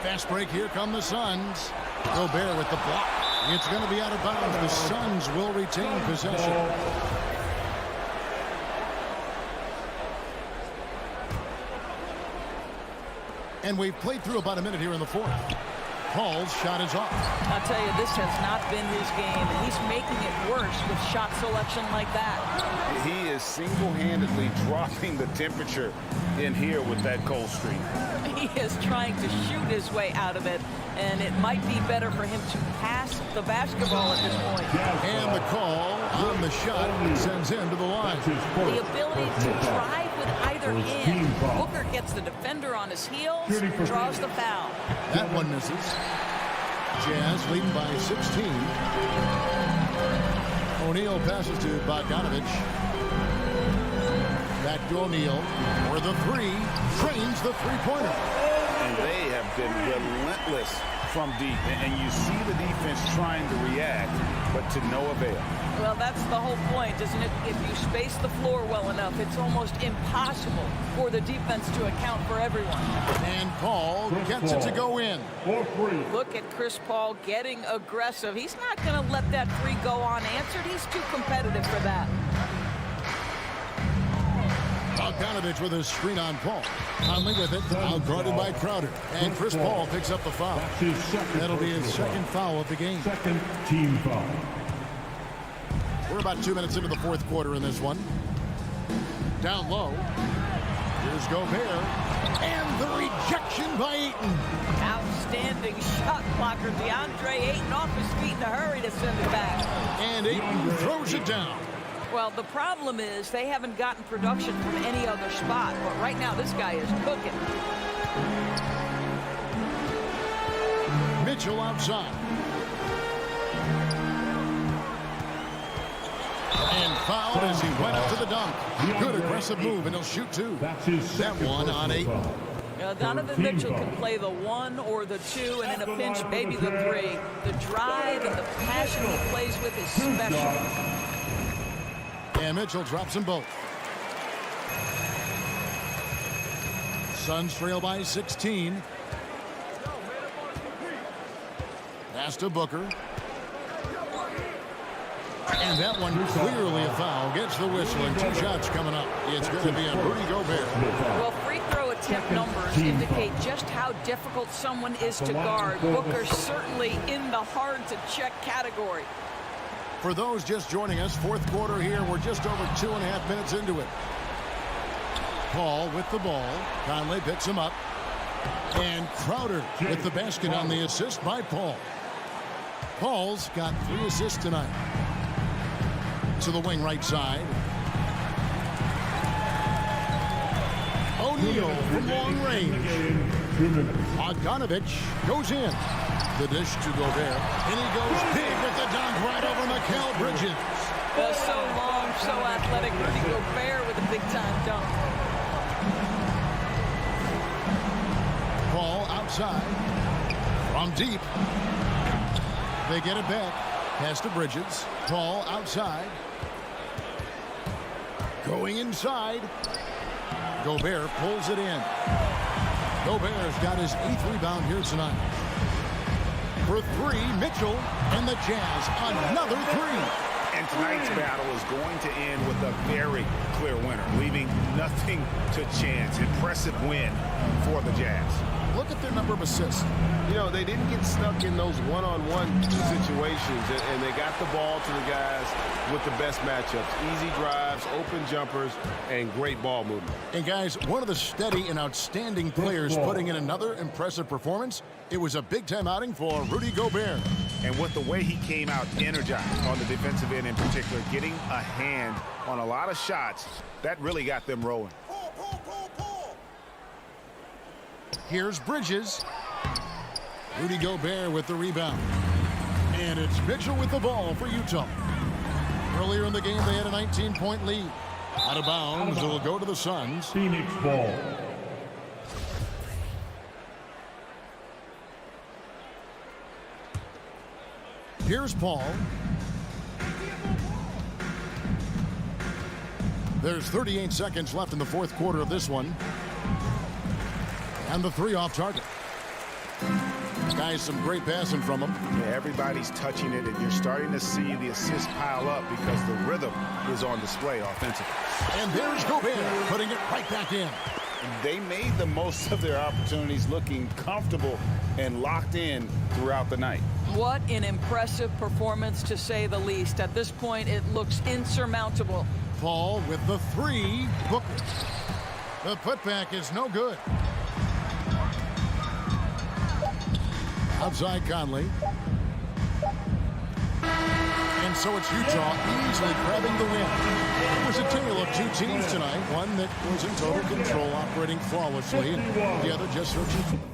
Fast break. Here come the Suns. Gobert with the block. It's going to be out of bounds. The Suns will retain possession. And we've played through about a minute here in the fourth. Paul's shot is off. I'll tell you, this has not been his game, and he's making it worse with shot selection like that. He is single-handedly dropping the temperature in here with that cold streak. He is trying to shoot his way out of it, and it might be better for him to pass the basketball at this point. And the call on the shot sends him to the line. The ability to drive with either hand. Booker gets the defender on his heels, draws the foul. That one misses. Jazz leading by 16. O'Neal passes to Bogdanovich. Back to O'Neal for the three. Trains the three-pointer. And they have been relentless from deep. And you see the defense trying to react, but to no avail. Well, that's the whole point, isn't it? If you space the floor well enough, it's almost impossible for the defense to account for everyone. And Paul gets it to go in. Look at Chris Paul getting aggressive. He's not going to let that three go unanswered. He's too competitive for that. Bogdanovich with a screen on Paul. Conley with it, out-guarded by Crowder. And Chris Paul picks up the foul. That'll be his second foul of the game. Second team foul. We're about 2 minutes into the fourth quarter in this one. Down low. Here's Gobert. And the rejection by Ayton. Outstanding shot blocker. DeAndre Ayton off his feet in a hurry to send it back. And Ayton throws it down. Well, the problem is they haven't gotten production from any other spot. But right now, this guy is cooking. Mitchell outside. And fouled as he went up to the dunk. Good aggressive move, and he'll shoot two. That one on 8. Donovan Mitchell can play the 1 or the 2, and in a pinch, maybe the 3. The drive and the passion he plays with is special. And Mitchell drops them both. Suns trail by 16. Pass to Booker. And that one clearly a foul. Gets the whistle, and 2 shots coming up. It's going to be a Rudy Gobert. Well, free throw attempt numbers indicate just how difficult someone is to guard. Booker's certainly in the hard-to-check category. For those just joining us, fourth quarter here. We're just over 2.5 minutes into it. Paul with the ball. Conley picks him up. And Crowder with the basket on the assist by Paul. Paul's got 3 assists tonight. To the wing right side. O'Neal from long range. Bogdanovich goes in. The dish to Gobert. And he goes big with the dunk right over Mikal Bridges. So long, so athletic. Rudy Gobert with a big-time dunk. Paul outside. From deep. They get it back. Pass to Bridges. Paul outside. Going inside. Gobert pulls it in. Gobert's got his 8th rebound here tonight. For 3, Mitchell and the Jazz. Another 3. And tonight's battle is going to end with a very clear winner, leaving nothing to chance. Impressive win for the Jazz. Look at their number of assists. You know, they didn't get stuck in those one-on-one situations, and they got the ball to the guys with the best matchups. Easy drives, open jumpers, and great ball movement. And guys, one of the steady and outstanding players putting in another impressive performance. It was a big-time outing for Rudy Gobert. And with the way he came out energized on the defensive end in particular, getting a hand on a lot of shots, that really got them rolling. Here's Bridges. Rudy Gobert with the rebound. And it's Mitchell with the ball for Utah. Earlier in the game, they had a 19-point lead. Out of bounds, it'll go to the Suns. Phoenix ball. Here's Paul. There's 38 seconds left in the fourth quarter of this one. And the 3 off target. Guys, some great passing from him. Yeah, everybody's touching it, and you're starting to see the assists pile up because the rhythm is on display offensively. And there's Gobert putting it right back in. They made the most of their opportunities, looking comfortable and locked in throughout the night. What an impressive performance, to say the least. At this point, it looks insurmountable. Paul with the three. Booker. The putback is no good. Outside Conley. And so it's Utah easily grabbing the win. It was a tale of two teams tonight. One that was in total control, operating flawlessly, and the other just searching for